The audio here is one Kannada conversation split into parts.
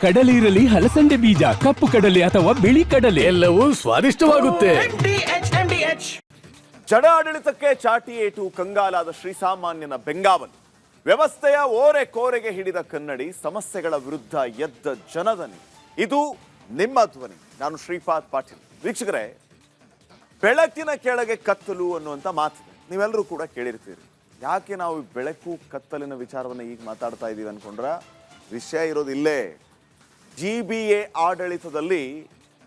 ಕಡಲೆ ಇರಲಿ, ಹಲಸಂದೆ ಬೀಜ, ಕಪ್ಪು ಕಡಲೆ ಅಥವಾ ಬಿಳಿ ಕಡಲೆ, ಎಲ್ಲವೂ ಸ್ವಾದಿಷ್ಟವಾಗುತ್ತೆ. ಜಡ ಆಡಳಿತಕ್ಕೆ ಚಾಟಿ ಏಟು ಕಂಗಾಲಾದ ಶ್ರೀಸಾಮಾನ್ಯನ ಬೆಂಗಾವಲು. ವ್ಯವಸ್ಥೆಯ ಓರೆ ಕೋರೆಗೆ ಹಿಡಿದ ಕನ್ನಡಿ, ಸಮಸ್ಯೆಗಳ ವಿರುದ್ಧ ಎದ್ದ ಜನದನಿ. ಇದು ನಿಮ್ಮ ಧ್ವನಿ. ನಾನು ಶ್ರೀಪಾದ್ ಪಾಟೀಲ್. ವೀಕ್ಷಕರೇ, ಬೆಳಕಿನ ಕೆಳಗೆ ಕತ್ತಲು ಅನ್ನುವಂಥ ಮಾತಿದೆ, ನೀವೆಲ್ಲರೂ ಕೂಡ ಕೇಳಿರ್ತೀರಿ. ಯಾಕೆ ನಾವು ಬೆಳಕು ಕತ್ತಲಿನ ವಿಚಾರವನ್ನು ಈಗ ಮಾತಾಡ್ತಾ ಇದ್ದೀವಿ ಅನ್ಕೊಂಡ್ರ? ವಿಷಯ ಇರೋದಿಲ್ಲೇ. GBA ಆಡಳಿತದಲ್ಲಿ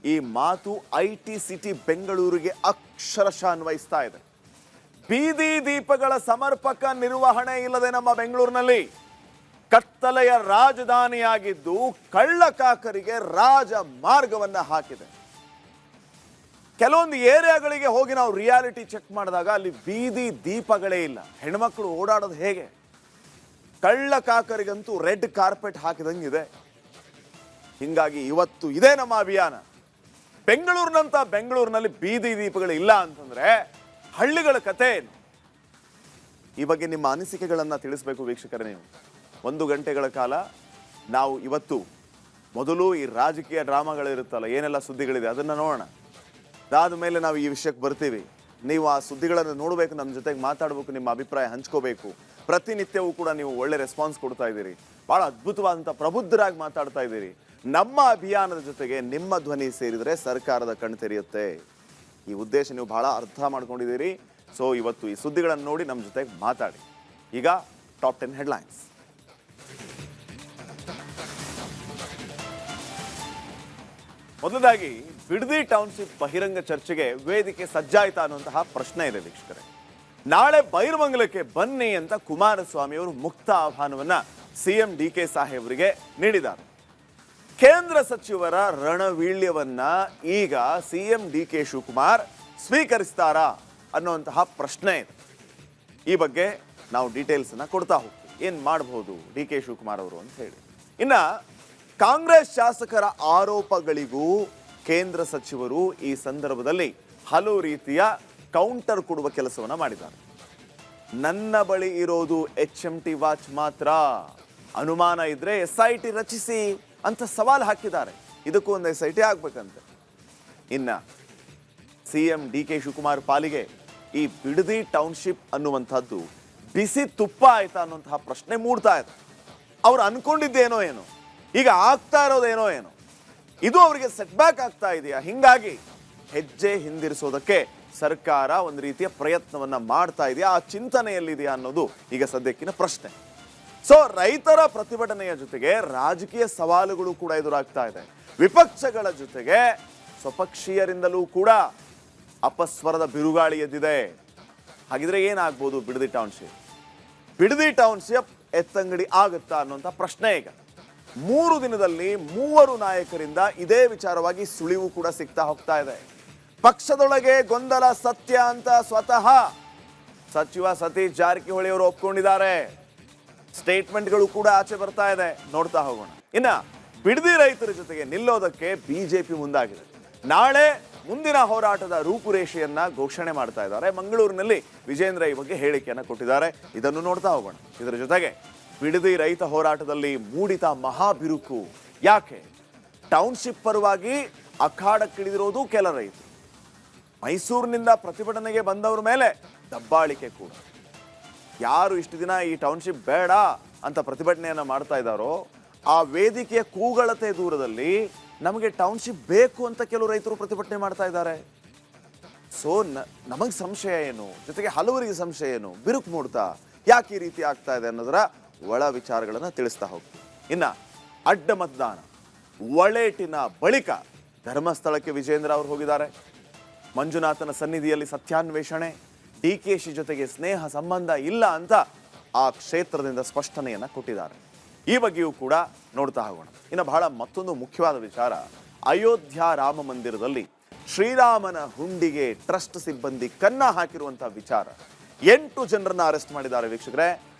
ಈ ಮಾತು IT ಸಿಟಿ ಬೆಂಗಳೂರಿಗೆ ಅಕ್ಷರಶಃ ಅನ್ವಯಿಸ್ತಾ ಇದೆ. ಬೀದಿ ದೀಪಗಳ ಸಮರ್ಪಕ ನಿರ್ವಹಣೆ ಇಲ್ಲದೆ ನಮ್ಮ ಬೆಂಗಳೂರಿನಲ್ಲಿ ಕತ್ತಲೆಯ ರಾಜಧಾನಿಯಾಗಿದ್ದು ಕಳ್ಳಕಾಕರಿಗೆ ರಾಜ ಮಾರ್ಗವನ್ನ ಹಾಕಿದೆ. ಕೆಲವೊಂದು ಏರಿಯಾಗಳಿಗೆ ಹೋಗಿ ನಾವು ರಿಯಾಲಿಟಿ ಚೆಕ್ ಮಾಡಿದಾಗ ಅಲ್ಲಿ ಬೀದಿ ದೀಪಗಳೇ ಇಲ್ಲ. ಹೆಣ್ಮಕ್ಳು ಓಡಾಡೋದು ಹೇಗೆ? ಕಳ್ಳಕಾಕರಿಗಂತೂ ರೆಡ್ ಕಾರ್ಪೆಟ್ ಹಾಕಿದಂಗಿದೆ. ಹಿಂಗಾಗಿ ಇವತ್ತು ಇದೇ ನಮ್ಮ ಅಭಿಯಾನ. ಬೆಂಗಳೂರಿನಲ್ಲಿ ಬೀದಿ ದೀಪಗಳು ಇಲ್ಲ ಅಂತಂದ್ರೆ ಹಳ್ಳಿಗಳ ಕತೆ ಏನು? ಈ ಬಗ್ಗೆ ನಿಮ್ಮ ಅನಿಸಿಕೆಗಳನ್ನು ತಿಳಿಸಬೇಕು ವೀಕ್ಷಕರೇ. ನೀವು 1 ಗಂಟೆಗಳ ಕಾಲ ನಾವು ಇವತ್ತು ಮೊದಲು ಈ ರಾಜಕೀಯ ಡ್ರಾಮಾಗಳಿರುತ್ತಲ್ಲ, ಏನೆಲ್ಲ ಸುದ್ದಿಗಳಿದೆ ಅದನ್ನು ನೋಡೋಣ. ಅದಾದ ಮೇಲೆ ನಾವು ಈ ವಿಷಯಕ್ಕೆ ಬರ್ತೀವಿ. ನೀವು ಆ ಸುದ್ದಿಗಳನ್ನು ನೋಡಬೇಕು, ನಮ್ಮ ಜೊತೆಗೆ ಮಾತಾಡಬೇಕು, ನಿಮ್ಮ ಅಭಿಪ್ರಾಯ ಹಂಚ್ಕೋಬೇಕು. ಪ್ರತಿನಿತ್ಯವೂ ಕೂಡ ನೀವು ಒಳ್ಳೆ ರೆಸ್ಪಾನ್ಸ್ ಕೊಡ್ತಾ ಇದ್ದೀರಿ, ಭಾಳ ಅದ್ಭುತವಾದಂಥ ಪ್ರಬುದ್ಧರಾಗಿ ಮಾತಾಡ್ತಾ ಇದ್ದೀರಿ. ನಮ್ಮ ಅಭಿಯಾನದ ಜೊತೆಗೆ ನಿಮ್ಮ ಧ್ವನಿ ಸೇರಿದರೆ ಸರ್ಕಾರದ ಕಣ್ಣು ತೆರೆಯುತ್ತೆ. ಈ ಉದ್ದೇಶ ನೀವು ಬಹಳ ಅರ್ಥ ಮಾಡ್ಕೊಂಡಿದ್ದೀರಿ. ಸೊ ಇವತ್ತು ಈ ಸುದ್ದಿಗಳನ್ನು ನೋಡಿ ನಮ್ಮ ಜೊತೆಗೆ ಮಾತಾಡಿ. ಈಗ ಟಾಪ್ 10 ಹೆಡ್ಲೈನ್ಸ್. ಮೊದಲದಾಗಿ, ಬಿಡದಿ ಟೌನ್ಶಿಪ್ ಬಹಿರಂಗ ಚರ್ಚೆಗೆ ವೇದಿಕೆ ಸಜ್ಜಾಯ್ತಾ ಅನ್ನುವಂತಹ ಪ್ರಶ್ನೆ ಇದೆ ವೀಕ್ಷಕರೇ. ನಾಳೆ ಬೈರಮಂಗಲಕ್ಕೆ ಬನ್ನಿ ಅಂತ ಕುಮಾರಸ್ವಾಮಿ ಅವರು ಮುಕ್ತ ಆಹ್ವಾನವನ್ನ CM DK ಸಾಹೇಬರಿಗೆ ನೀಡಿದ್ದಾರೆ. ಕೇಂದ್ರ ಸಚಿವರ ರಣವೀಳ್ಯವನ್ನ ಈಗ CM DK ಶಿವಕುಮಾರ್ ಸ್ವೀಕರಿಸ್ತಾರಾ ಅನ್ನುವಂತಹ ಪ್ರಶ್ನೆ ಇದೆ. ಈ ಬಗ್ಗೆ ನಾವು ಡೀಟೇಲ್ಸ್ ಅನ್ನ ಕೊಡ್ತಾ ಹೋಗ್ತೀವಿ. ಏನ್ ಮಾಡಬಹುದು DK ಶಿವಕುಮಾರ್ ಅವರು ಅಂತ ಹೇಳಿ. ಇನ್ನ ಕಾಂಗ್ರೆಸ್ ಶಾಸಕರ ಆರೋಪಗಳಿಗೂ ಕೇಂದ್ರ ಸಚಿವರು ಈ ಸಂದರ್ಭದಲ್ಲಿ ಹಲವು ರೀತಿಯ ಕೌಂಟರ್ ಕೊಡುವ ಕೆಲಸವನ್ನ ಮಾಡಿದ್ದಾರೆ. ನನ್ನ ಬಳಿ ಇರೋದು HMT ವಾಚ್ ಮಾತ್ರ, ಅನುಮಾನ ಇದ್ರೆ SIT ರಚಿಸಿ ಅಂತ ಸವಾಲು ಹಾಕಿದ್ದಾರೆ. ಇದಕ್ಕೂ ಒಂದು SIT ಆಗ್ಬೇಕಂತೆ. ಇನ್ನ CM DK ಶಿವಕುಮಾರ್ ಪಾಲಿಗೆ ಈ ಬಿಡದಿ ಟೌನ್ಶಿಪ್ ಅನ್ನುವಂಥದ್ದು ಬಿಸಿ ತುಪ್ಪ ಆಯ್ತಾ ಅನ್ನುವಂತಹ ಪ್ರಶ್ನೆ ಮೂಡ್ತಾ ಇದೆ. ಅವ್ರು ಅನ್ಕೊಂಡಿದ್ದೇನೋ ಏನೋ, ಈಗ ಆಗ್ತಾ ಇರೋದೇನೋ ಏನೋ, ಇದು ಅವರಿಗೆ ಸೆಟ್ ಬ್ಯಾಕ್ ಆಗ್ತಾ ಇದೆಯಾ? ಹಿಂಗಾಗಿ ಹೆಜ್ಜೆ ಹಿಂದಿರಿಸೋದಕ್ಕೆ ಸರ್ಕಾರ ಒಂದು ರೀತಿಯ ಪ್ರಯತ್ನವನ್ನ ಮಾಡ್ತಾ ಇದೆಯಾ, ಆ ಚಿಂತನೆಯಲ್ಲಿದೆಯಾ ಅನ್ನೋದು ಈಗ ಸದ್ಯಕ್ಕಿನ ಪ್ರಶ್ನೆ. ಸೊ ರೈತರ ಪ್ರತಿಭಟನೆಯ ಜೊತೆಗೆ ರಾಜಕೀಯ ಸವಾಲುಗಳು ಕೂಡ ಎದುರಾಗ್ತಾ ಇದೆ. ವಿಪಕ್ಷಗಳ ಜೊತೆಗೆ ಸ್ವಪಕ್ಷೀಯರಿಂದಲೂ ಕೂಡ ಅಪಸ್ವರದ ಬಿರುಗಾಳಿ ಎದ್ದಿದೆ. ಹಾಗಿದ್ರೆ ಏನಾಗ್ಬೋದು ಬಿಡದಿ ಟೌನ್ಶಿಪ್ ಎತ್ತಂಗಡಿ ಆಗುತ್ತಾ ಅನ್ನುವಂಥ ಪ್ರಶ್ನೆ ಈಗ. 3 ದಿನದಲ್ಲಿ 3 ನಾಯಕರಿಂದ ಇದೇ ವಿಚಾರವಾಗಿ ಸುಳಿವು ಕೂಡ ಸಿಗ್ತಾ ಹೋಗ್ತಾ ಇದೆ. ಪಕ್ಷದೊಳಗೆ ಗೊಂದಲ ಸತ್ಯ ಅಂತ ಸ್ವತಃ ಸಚಿವ ಸತೀಶ್ ಜಾರಕಿಹೊಳಿ ಅವರು ಒಪ್ಕೊಂಡಿದ್ದಾರೆ. ಸ್ಟೇಟ್ಮೆಂಟ್ಗಳು ಕೂಡ ಆಚೆ ಬರ್ತಾ ಇದೆ, ನೋಡ್ತಾ ಹೋಗೋಣ. ಇನ್ನ ಬಿಡದಿ ರೈತರ ಜೊತೆಗೆ ನಿಲ್ಲೋದಕ್ಕೆ ಬಿಜೆಪಿ ಮುಂದಾಗಿದೆ. ನಾಳೆ ಮುಂದಿನ ಹೋರಾಟದ ರೂಪುರೇಷೆಯನ್ನ ಘೋಷಣೆ ಮಾಡ್ತಾ ಇದ್ದಾರೆ. ಮಂಗಳೂರಿನಲ್ಲಿ ವಿಜೇಂದ್ರ ಈ ಬಗ್ಗೆ ಹೇಳಿಕೆಯನ್ನ ಕೊಟ್ಟಿದ್ದಾರೆ. ಇದನ್ನು ನೋಡ್ತಾ ಹೋಗೋಣ. ಇದರ ಜೊತೆಗೆ ಬಿಡದಿ ರೈತ ಹೋರಾಟದಲ್ಲಿ ಮೂಡಿತ ಮಹಾಬಿರುಕು ಯಾಕೆ? ಟೌನ್ಶಿಪ್ ಪರವಾಗಿ ಅಖಾಡಕ್ಕಿಳಿದಿರೋದು ಕೆಲ ರೈತರು. ಮೈಸೂರಿನಿಂದ ಪ್ರತಿಭಟನೆಗೆ ಬಂದವರ ಮೇಲೆ ದಬ್ಬಾಳಿಕೆ ಕೂಡ. ಯಾರು ಇಷ್ಟು ದಿನ ಈ ಟೌನ್ಶಿಪ್ ಬೇಡ ಅಂತ ಪ್ರತಿಭಟನೆಯನ್ನ ಮಾಡ್ತಾ ಇದ್ದಾರೋ ಆ ವೇದಿಕೆಯ ಕೂಗಳತೆ ದೂರದಲ್ಲಿ ನಮಗೆ ಟೌನ್ಶಿಪ್ ಬೇಕು ಅಂತ ಕೆಲವು ರೈತರು ಪ್ರತಿಭಟನೆ ಮಾಡ್ತಾ ಇದ್ದಾರೆ. ಸೊ ನಮಗೆ ಸಂಶಯ ಏನು, ಜೊತೆಗೆ ಹಲವರಿಗೆ ಸಂಶಯ ಏನು, ಬಿರುಕು ಮೂಡ್ತಾ ಯಾಕೆ ಈ ರೀತಿ ಆಗ್ತಾ ಇದೆ ಅನ್ನೋದರ ಒಳ ವಿಚಾರಗಳನ್ನು ತಿಳಿಸ್ತಾ ಹೋಗ್ತೀವಿ. ಇನ್ನ ಅಡ್ಡ ಮತದಾನ ಒಳೇಟಿನ ಬಳಿಕ ಧರ್ಮಸ್ಥಳಕ್ಕೆ ವಿಜೇಂದ್ರ ಅವರು ಹೋಗಿದ್ದಾರೆ. ಮಂಜುನಾಥನ ಸನ್ನಿಧಿಯಲ್ಲಿ ಸತ್ಯಾನ್ವೇಷಣೆ, DKಶಿ ಜೊತೆಗೆ ಸ್ನೇಹ ಸಂಬಂಧ ಇಲ್ಲ ಅಂತ ಆ ಕ್ಷೇತ್ರದಿಂದ ಸ್ಪಷ್ಟನೆಯನ್ನ ಕೊಟ್ಟಿದ್ದಾರೆ. ಈ ಬಗ್ಗೆಯೂ ಕೂಡ ನೋಡ್ತಾ ಹೋಗೋಣ. ಇನ್ನು ಬಹಳ ಮತ್ತೊಂದು ಮುಖ್ಯವಾದ ವಿಚಾರ, ಅಯೋಧ್ಯ ರಾಮ ಮಂದಿರದಲ್ಲಿ ಶ್ರೀರಾಮನ ಹುಂಡಿಗೆ ಟ್ರಸ್ಟ್ ಸಿಬ್ಬಂದಿ ಕನ್ನ ಹಾಕಿರುವಂತಹ ವಿಚಾರ. 8 ಜನರನ್ನ ಅರೆಸ್ಟ್ ಮಾಡಿದ್ದಾರೆ ವೀಕ್ಷಕರೇ.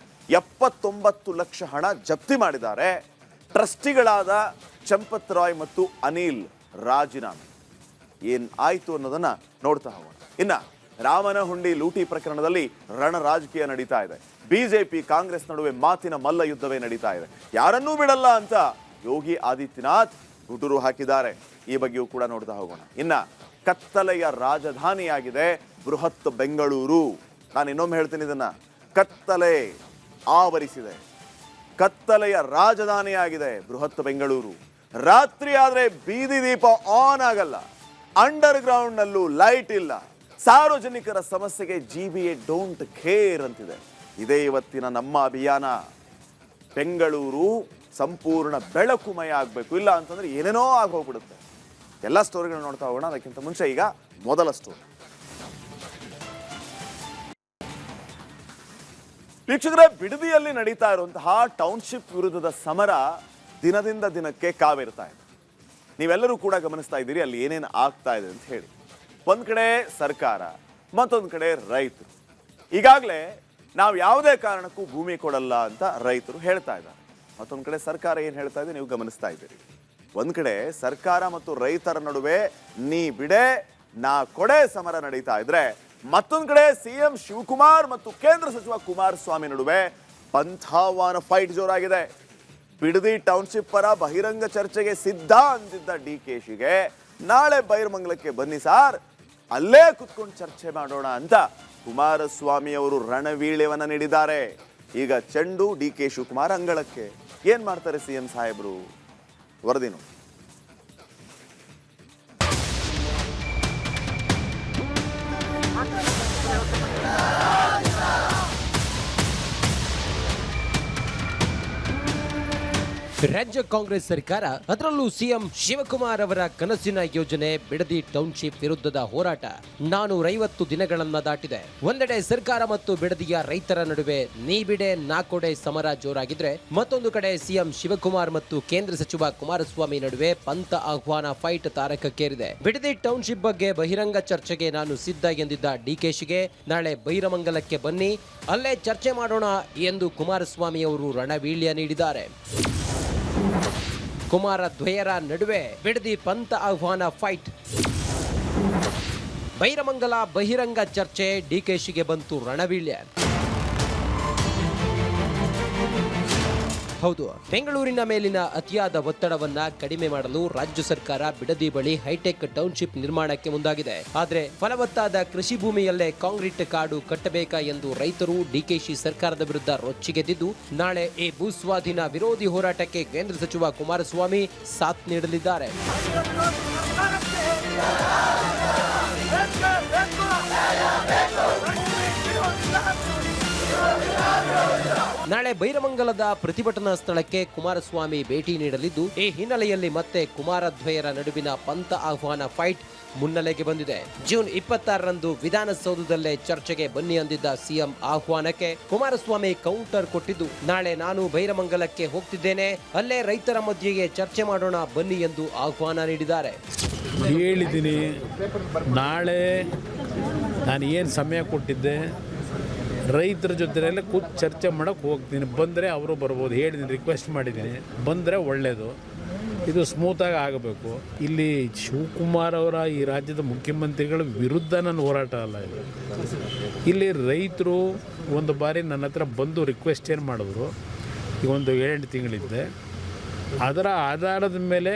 79 ಲಕ್ಷ ಹಣ ಜಪ್ತಿ ಮಾಡಿದ್ದಾರೆ. ಟ್ರಸ್ಟಿಗಳಾದ ಚಂಪತ್ ರಾಯ್ ಮತ್ತು ಅನಿಲ್ ರಾಜೀನಾಮೆ. ಏನ್ ಆಯ್ತು ಅನ್ನೋದನ್ನ ನೋಡ್ತಾ ಹೋಗೋಣ. ಇನ್ನ ರಾಮನ ಹುಂಡಿ ಲೂಟಿ ಪ್ರಕರಣದಲ್ಲಿ ರಣ ರಾಜಕೀಯ ನಡೀತಾ ಇದೆ. ಬಿಜೆಪಿ ಕಾಂಗ್ರೆಸ್ ನಡುವೆ ಮಾತಿನ ಮಲ್ಲ ಯುದ್ಧವೇ ನಡೀತಾ ಇದೆ. ಯಾರನ್ನೂ ಬಿಡಲ್ಲ ಅಂತ ಯೋಗಿ ಆದಿತ್ಯನಾಥ್ ಗುಟುರು ಹಾಕಿದ್ದಾರೆ. ಈ ಬಗ್ಗೆಯೂ ಕೂಡ ನೋಡ್ತಾ ಹೋಗೋಣ. ಇನ್ನ ಕತ್ತಲೆಯ ರಾಜಧಾನಿಯಾಗಿದೆ ಬೃಹತ್ ಬೆಂಗಳೂರು. ನಾನು ಇನ್ನೊಮ್ಮೆ ಹೇಳ್ತೀನಿ, ಇದನ್ನ ಕತ್ತಲೆ ಆವರಿಸಿದೆ. ಕತ್ತಲೆಯ ರಾಜಧಾನಿಯಾಗಿದೆ ಬೃಹತ್ ಬೆಂಗಳೂರು. ರಾತ್ರಿ ಆದ್ರೆ ಬೀದಿ ದೀಪ ಆನ್ ಆಗಲ್ಲ, ಅಂಡರ್ ಗ್ರೌಂಡ್ ನಲ್ಲೂ ಲೈಟ್ ಇಲ್ಲ. ಸಾರ್ವಜನಿಕರ ಸಮಸ್ಯೆಗೆ GBA ಡೋಂಟ್ ಕೇರ್ ಅಂತಿದೆ. ಇದೇ ಇವತ್ತಿನ ನಮ್ಮ ಅಭಿಯಾನ. ಬೆಂಗಳೂರು ಸಂಪೂರ್ಣ ಬೆಳಕುಮಯ ಆಗಬೇಕು, ಇಲ್ಲ ಅಂತಂದ್ರೆ ಏನೇನೋ ಆಗೋಗ್ಬಿಡುತ್ತೆ. ಎಲ್ಲ ಸ್ಟೋರಿಗಳು ನೋಡ್ತಾ ಹೋಗೋಣ. ಅದಕ್ಕಿಂತ ಮುಂಚೆ ಈಗ ಮೊದಲ ಸ್ಟೋರಿ. ವೀಕ್ಷಕರೇ, ಬಿಡದಿಯಲ್ಲಿ ನಡೀತಾ ಇರುವಂತಹ ಟೌನ್ಶಿಪ್ ವಿರುದ್ಧದ ಸಮರ ದಿನದಿಂದ ದಿನಕ್ಕೆ ಕಾವೇರ್ತಾ ಇದೆ. ನೀವೆಲ್ಲರೂ ಕೂಡ ಗಮನಿಸ್ತಾ ಇದ್ದೀರಿ ಅಲ್ಲಿ ಏನೇನು ಆಗ್ತಾ ಇದೆ ಅಂತ ಹೇಳಿ. ಒಂದ್ ಕಡೆ ಸರ್ಕಾರ, ಮತ್ತೊಂದು ಕಡೆ ರೈತರು. ಈಗಾಗಲೇ ನಾವು ಯಾವುದೇ ಕಾರಣಕ್ಕೂ ಭೂಮಿ ಕೊಡಲ್ಲ ಅಂತ ರೈತರು ಹೇಳ್ತಾ ಇದ್ದಾರೆ. ಮತ್ತೊಂದು ಕಡೆ ಸರ್ಕಾರ ಏನು ಹೇಳ್ತಾ ಇದೆ ನೀವು ಗಮನಿಸ್ತಾ ಇದ್ದೀರಿ. ಒಂದ್ ಕಡೆ ಸರ್ಕಾರ ಮತ್ತು ರೈತರ ನಡುವೆ ನೀ ಬಿಡೆ ನಾ ಕೊಡೆ ಸಮರ ನಡೀತಾ ಇದ್ರೆ, ಮತ್ತೊಂದು ಕಡೆ CM ಶಿವಕುಮಾರ್ ಮತ್ತು ಕೇಂದ್ರ ಸಚಿವ ಕುಮಾರಸ್ವಾಮಿ ನಡುವೆ ಪಂಥಾವಾನ ಫೈಟ್ ಜೋರಾಗಿದೆ. ಬಿಡದಿ ಟೌನ್ಶಿಪ್ ಪರ ಬಹಿರಂಗ ಚರ್ಚೆಗೆ ಸಿದ್ಧ ಅಂದಿದ್ದ DKಶಿಗೆ ನಾಳೆ ಬೈರಮಂಗಲಕ್ಕೆ ಬನ್ನಿ ಸಾರ್, ಅಲ್ಲೇ ಕುತ್ಕೊಂಡು ಚರ್ಚೆ ಮಾಡೋಣ ಅಂತ ಕುಮಾರಸ್ವಾಮಿ ಅವರು ರಣವೀಳ್ಯವನ್ನ ನೀಡಿದ್ದಾರೆ. ಈಗ ಚೆಂಡು DK ಶಿವಕುಮಾರ್ ಅಂಗಳಕ್ಕೆ. ಏನ್ ಮಾಡ್ತಾರೆ CM ಸಾಹೇಬ್ರು? ವರದಿನು ರಾಜ್ಯ ಕಾಂಗ್ರೆಸ್ ಸರ್ಕಾರ, ಅದರಲ್ಲೂ CM ಶಿವಕುಮಾರ್ ಅವರ ಕನಸಿನ ಯೋಜನೆ ಬಿಡದಿ ಟೌನ್ಶಿಪ್ ವಿರುದ್ಧದ ಹೋರಾಟ 450 ದಿನಗಳನ್ನ ದಾಟಿದೆ. ಒಂದೆಡೆ ಸರ್ಕಾರ ಮತ್ತು ಬಿಡದಿಯ ರೈತರ ನಡುವೆ ನೀ ಬಿಡೆ ನಾ ಕೊಡೆ ಸಮರ ಜೋರಾಗಿದ್ರೆ, ಮತ್ತೊಂದು ಕಡೆ CM ಶಿವಕುಮಾರ್ ಮತ್ತು ಕೇಂದ್ರ ಸಚಿವ ಕುಮಾರಸ್ವಾಮಿ ನಡುವೆ ಪಂಥ ಆಹ್ವಾನ ಫೈಟ್ ತಾರಕಕ್ಕೇರಿದೆ. ಬಿಡದಿ ಟೌನ್ಶಿಪ್ ಬಗ್ಗೆ ಬಹಿರಂಗ ಚರ್ಚೆಗೆ ನಾನು ಸಿದ್ಧ ಎಂದಿದ್ದ DKಶಿಗೆ ನಾಳೆ ಬೈರಮಂಗಲಕ್ಕೆ ಬನ್ನಿ, ಅಲ್ಲೇ ಚರ್ಚೆ ಮಾಡೋಣ ಎಂದು ಕುಮಾರಸ್ವಾಮಿ ಅವರು ರಣವೀಳ್ಯ ನೀಡಿದ್ದಾರೆ. ಕುಮಾರ ದ್ವಯರ ನಡುವೆ ಬಿಡದಿ ಪಂಥ ಆಹ್ವಾನ ಫೈಟ್. ಬೈರಮಂಗಲ ಬಹಿರಂಗ ಚರ್ಚೆ, DKಶಿಗೆ ಬಂತು ರಣವೀಳ್ಯ. ಹೌದು, ಬೆಂಗಳೂರಿನ ಮೇಲಿನ ಅತಿಯಾದ ಒತ್ತಡವನ್ನ ಕಡಿಮೆ ಮಾಡಲು ರಾಜ್ಯ ಸರ್ಕಾರ ಬಿಡದಿ ಬಳಿ ಹೈಟೆಕ್ ಟೌನ್ಶಿಪ್ ನಿರ್ಮಾಣಕ್ಕೆ ಮುಂದಾಗಿದೆ. ಆದ್ರೆ ಫಲವತ್ತಾದ ಕೃಷಿ ಭೂಮಿಯಲ್ಲೇ ಕಾಂಕ್ರೀಟ್ ಕಾಡು ಕಟ್ಟಬೇಕಾ ಎಂದು ರೈತರು DKಶಿ ಸರ್ಕಾರದ ವಿರುದ್ಧ ರೊಚ್ಚಿಗೆದ್ದಿದ್ದು, ನಾಳೆ ಈ ಭೂಸ್ವಾಧೀನ ವಿರೋಧಿ ಹೋರಾಟಕ್ಕೆ ಕೇಂದ್ರ ಸಚಿವ ಕುಮಾರಸ್ವಾಮಿ ಸಾಥ್ ನೀಡಲಿದ್ದಾರೆ. ನಾಳೆ ಬೈರಮಂಗಲದ ಪ್ರತಿಭಟನಾ ಸ್ಥಳಕ್ಕೆ ಕುಮಾರಸ್ವಾಮಿ ಭೇಟಿ ನೀಡಲಿದ್ದು, ಈ ಹಿನ್ನೆಲೆಯಲ್ಲಿ ಮತ್ತೆ ಕುಮಾರದ್ವಯರ ನಡುವಿನ ಪಂಥ ಆಹ್ವಾನ ಫೈಟ್ ಮುನ್ನೆಲೆಗೆ ಬಂದಿದೆ. ಜೂನ್ 26ರಂದು ವಿಧಾನಸೌಧದಲ್ಲೇ ಚರ್ಚೆಗೆ ಬನ್ನಿ ಅಂದಿದ್ದ CM ಆಹ್ವಾನಕ್ಕೆ ಕುಮಾರಸ್ವಾಮಿ ಕೌಂಟರ್ ಕೊಟ್ಟಿದ್ದು, ನಾಳೆ ನಾನು ಬೈರಮಂಗಲಕ್ಕೆ ಹೋಗ್ತಿದ್ದೇನೆ, ಅಲ್ಲೇ ರೈತರ ಮಧ್ಯೆಗೆ ಚರ್ಚೆ ಮಾಡೋಣ ಬನ್ನಿ ಎಂದು ಆಹ್ವಾನ ನೀಡಿದ್ದಾರೆ. ಹೇಳಿದ್ದೀನಿ, ನಾಳೆ ನಾನು ಏನು ಸಮಯ ಕೊಟ್ಟಿದ್ದೆ ರೈತರ ಜೊತೆಯಲ್ಲೇ ಕೂತು ಚರ್ಚೆ ಮಾಡೋಕ್ಕೆ ಹೋಗ್ತೀನಿ. ಬಂದರೆ ಅವರು ಬರ್ಬೋದು, ಹೇಳಿದ್ದೀನಿ, ರಿಕ್ವೆಸ್ಟ್ ಮಾಡಿದ್ದೀನಿ. ಬಂದರೆ ಒಳ್ಳೆಯದು, ಇದು ಸ್ಮೂತಾಗಿ ಆಗಬೇಕು. ಇಲ್ಲಿ ಶಿವಕುಮಾರ್ ಅವರ ಈ ರಾಜ್ಯದ ಮುಖ್ಯಮಂತ್ರಿಗಳ ವಿರುದ್ಧ ನನ್ನ ಹೋರಾಟ ಅಲ್ಲ ಇದು. ಇಲ್ಲಿ ರೈತರು ಒಂದು ಬಾರಿ ನನ್ನ ಹತ್ರ ಬಂದು ರಿಕ್ವೆಸ್ಟ್ ಏನು ಮಾಡಿದ್ರು, ಈಗ ಒಂದು 7 ತಿಂಗಳಿದ್ದೆ. ಅದರ ಆಧಾರದ ಮೇಲೆ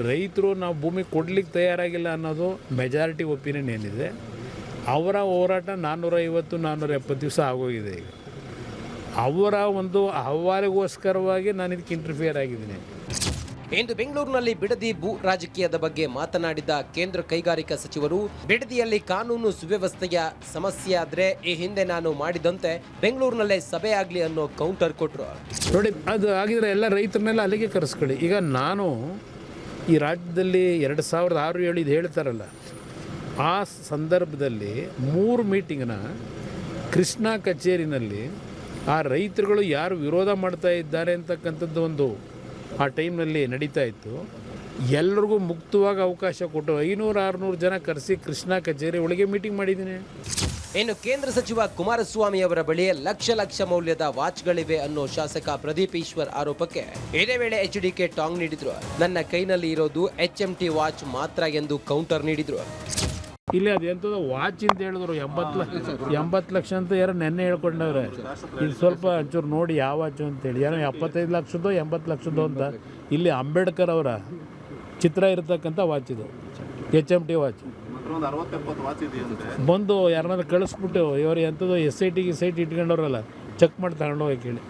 ರೈತರು ನಾವು ಭೂಮಿ ಕೊಡ್ಲಿಕ್ಕೆ ತಯಾರಾಗಿಲ್ಲ ಅನ್ನೋದು ಮೆಜಾರಿಟಿ ಒಪಿನಿಯನ್ ಏನಿದೆ. ಅವರ ಹೋರಾಟ 450-470 ದಿವಸ ಆಗೋಗಿದೆ. ಈಗ ಅವರ ಒಂದು ಅಹವಾಲಿಗೋಸ್ಕರವಾಗಿ ನಾನು ಇದಕ್ಕೆ ಇಂಟರ್ಫಿಯರ್ ಆಗಿದ್ದೀನಿ. ಇಂದು ಬೆಂಗಳೂರಿನಲ್ಲಿ ಬಿಡದಿ ಭೂ ರಾಜಕೀಯದ ಬಗ್ಗೆ ಮಾತನಾಡಿದ ಕೇಂದ್ರ ಕೈಗಾರಿಕಾ ಸಚಿವರು, ಬಿಡದಿಯಲ್ಲಿ ಕಾನೂನು ಸುವ್ಯವಸ್ಥೆಯ ಸಮಸ್ಯೆ ಆದ್ರೆ ಈ ಹಿಂದೆ ನಾನು ಮಾಡಿದಂತೆ ಬೆಂಗಳೂರಿನಲ್ಲೇ ಸಭೆ ಆಗಲಿ ಅನ್ನೋ ಕೌಂಟರ್ ಕೊಟ್ಟರು. ನೋಡಿ, ಅದು ಆಗಿದ್ರೆ ಎಲ್ಲ ರೈತರನ್ನೆಲ್ಲ ಅಲ್ಲಿಗೆ ಕರೆಸ್ಕೊಳ್ಳಿ. ಈಗ ನಾನು ಈ ರಾಜ್ಯದಲ್ಲಿ 2006-7 ಇದು ಹೇಳ್ತಾರಲ್ಲ, ಆ ಸಂದರ್ಭದಲ್ಲಿ 3 ಮೀಟಿಂಗ್ನ ಕೃಷ್ಣ ಕಚೇರಿನಲ್ಲಿ ಆ ರೈತರುಗಳು ಯಾರು ವಿರೋಧ ಮಾಡ್ತಾ ಇದ್ದಾರೆ ಅಂತಕ್ಕಂಥದ್ದು ಒಂದು ಆ ಟೈಮ್ನಲ್ಲಿ ನಡೀತಾ ಇತ್ತು. ಎಲ್ಲರಿಗೂ ಮುಕ್ತವಾಗಿ ಅವಕಾಶ ಕೊಟ್ಟು 500-600 ಜನ ಕರೆಸಿ ಕೃಷ್ಣ ಕಚೇರಿ ಒಳಗೆ ಮೀಟಿಂಗ್ ಮಾಡಿದ್ದೀನಿ. ಇನ್ನು ಕೇಂದ್ರ ಸಚಿವ ಕುಮಾರಸ್ವಾಮಿ ಅವರ ಬಳಿ ಲಕ್ಷ ಮೌಲ್ಯದ ವಾಚ್ಗಳಿವೆ ಅನ್ನೋ ಶಾಸಕ ಪ್ರದೀಪ್ ಈಶ್ವರ್ ಆರೋಪಕ್ಕೆ ಇದೇ ವೇಳೆ HDK ಟಾಂಗ್ ನೀಡಿದ್ರು. ನನ್ನ ಕೈನಲ್ಲಿ ಇರೋದು HMT ವಾಚ್ ಮಾತ್ರ ಎಂದು ಕೌಂಟರ್ ನೀಡಿದ್ರು. ಇಲ್ಲಿ ಅದು ಎಂಥದ್ದು ವಾಚ್ ಅಂತ ಹೇಳಿದ್ರು 80 ಲಕ್ಷ ಅಂತ ಯಾರೋ ನೆನ್ನೆ ಹೇಳ್ಕೊಂಡವ್ರೆ. ಇದು ಸ್ವಲ್ಪ ಒಂಚೂರು ನೋಡಿ ಯಾವ ವಾಚು ಅಂತೇಳಿ, ಏನೋ 75 ಲಕ್ಷದ್ದು 80 ಲಕ್ಷದ್ದು ಅಂತ. ಇಲ್ಲಿ ಅಂಬೇಡ್ಕರ್ ಅವರ ಚಿತ್ರ ಇರತಕ್ಕಂಥ ವಾಚ್ ಇದು, HMT ವಾಚ್. ಬಂದು ಯಾರನ್ನಾದ್ರು ಕಳಿಸ್ಬಿಟ್ಟು ಇವರು ಎಂಥದ್ದು SIT ಇಟ್ಕೊಂಡವ್ರಲ್ಲ, ಚೆಕ್ ಮಾಡಿ ತಗೊಂಡೋಗಿ ಕೇಳಿ.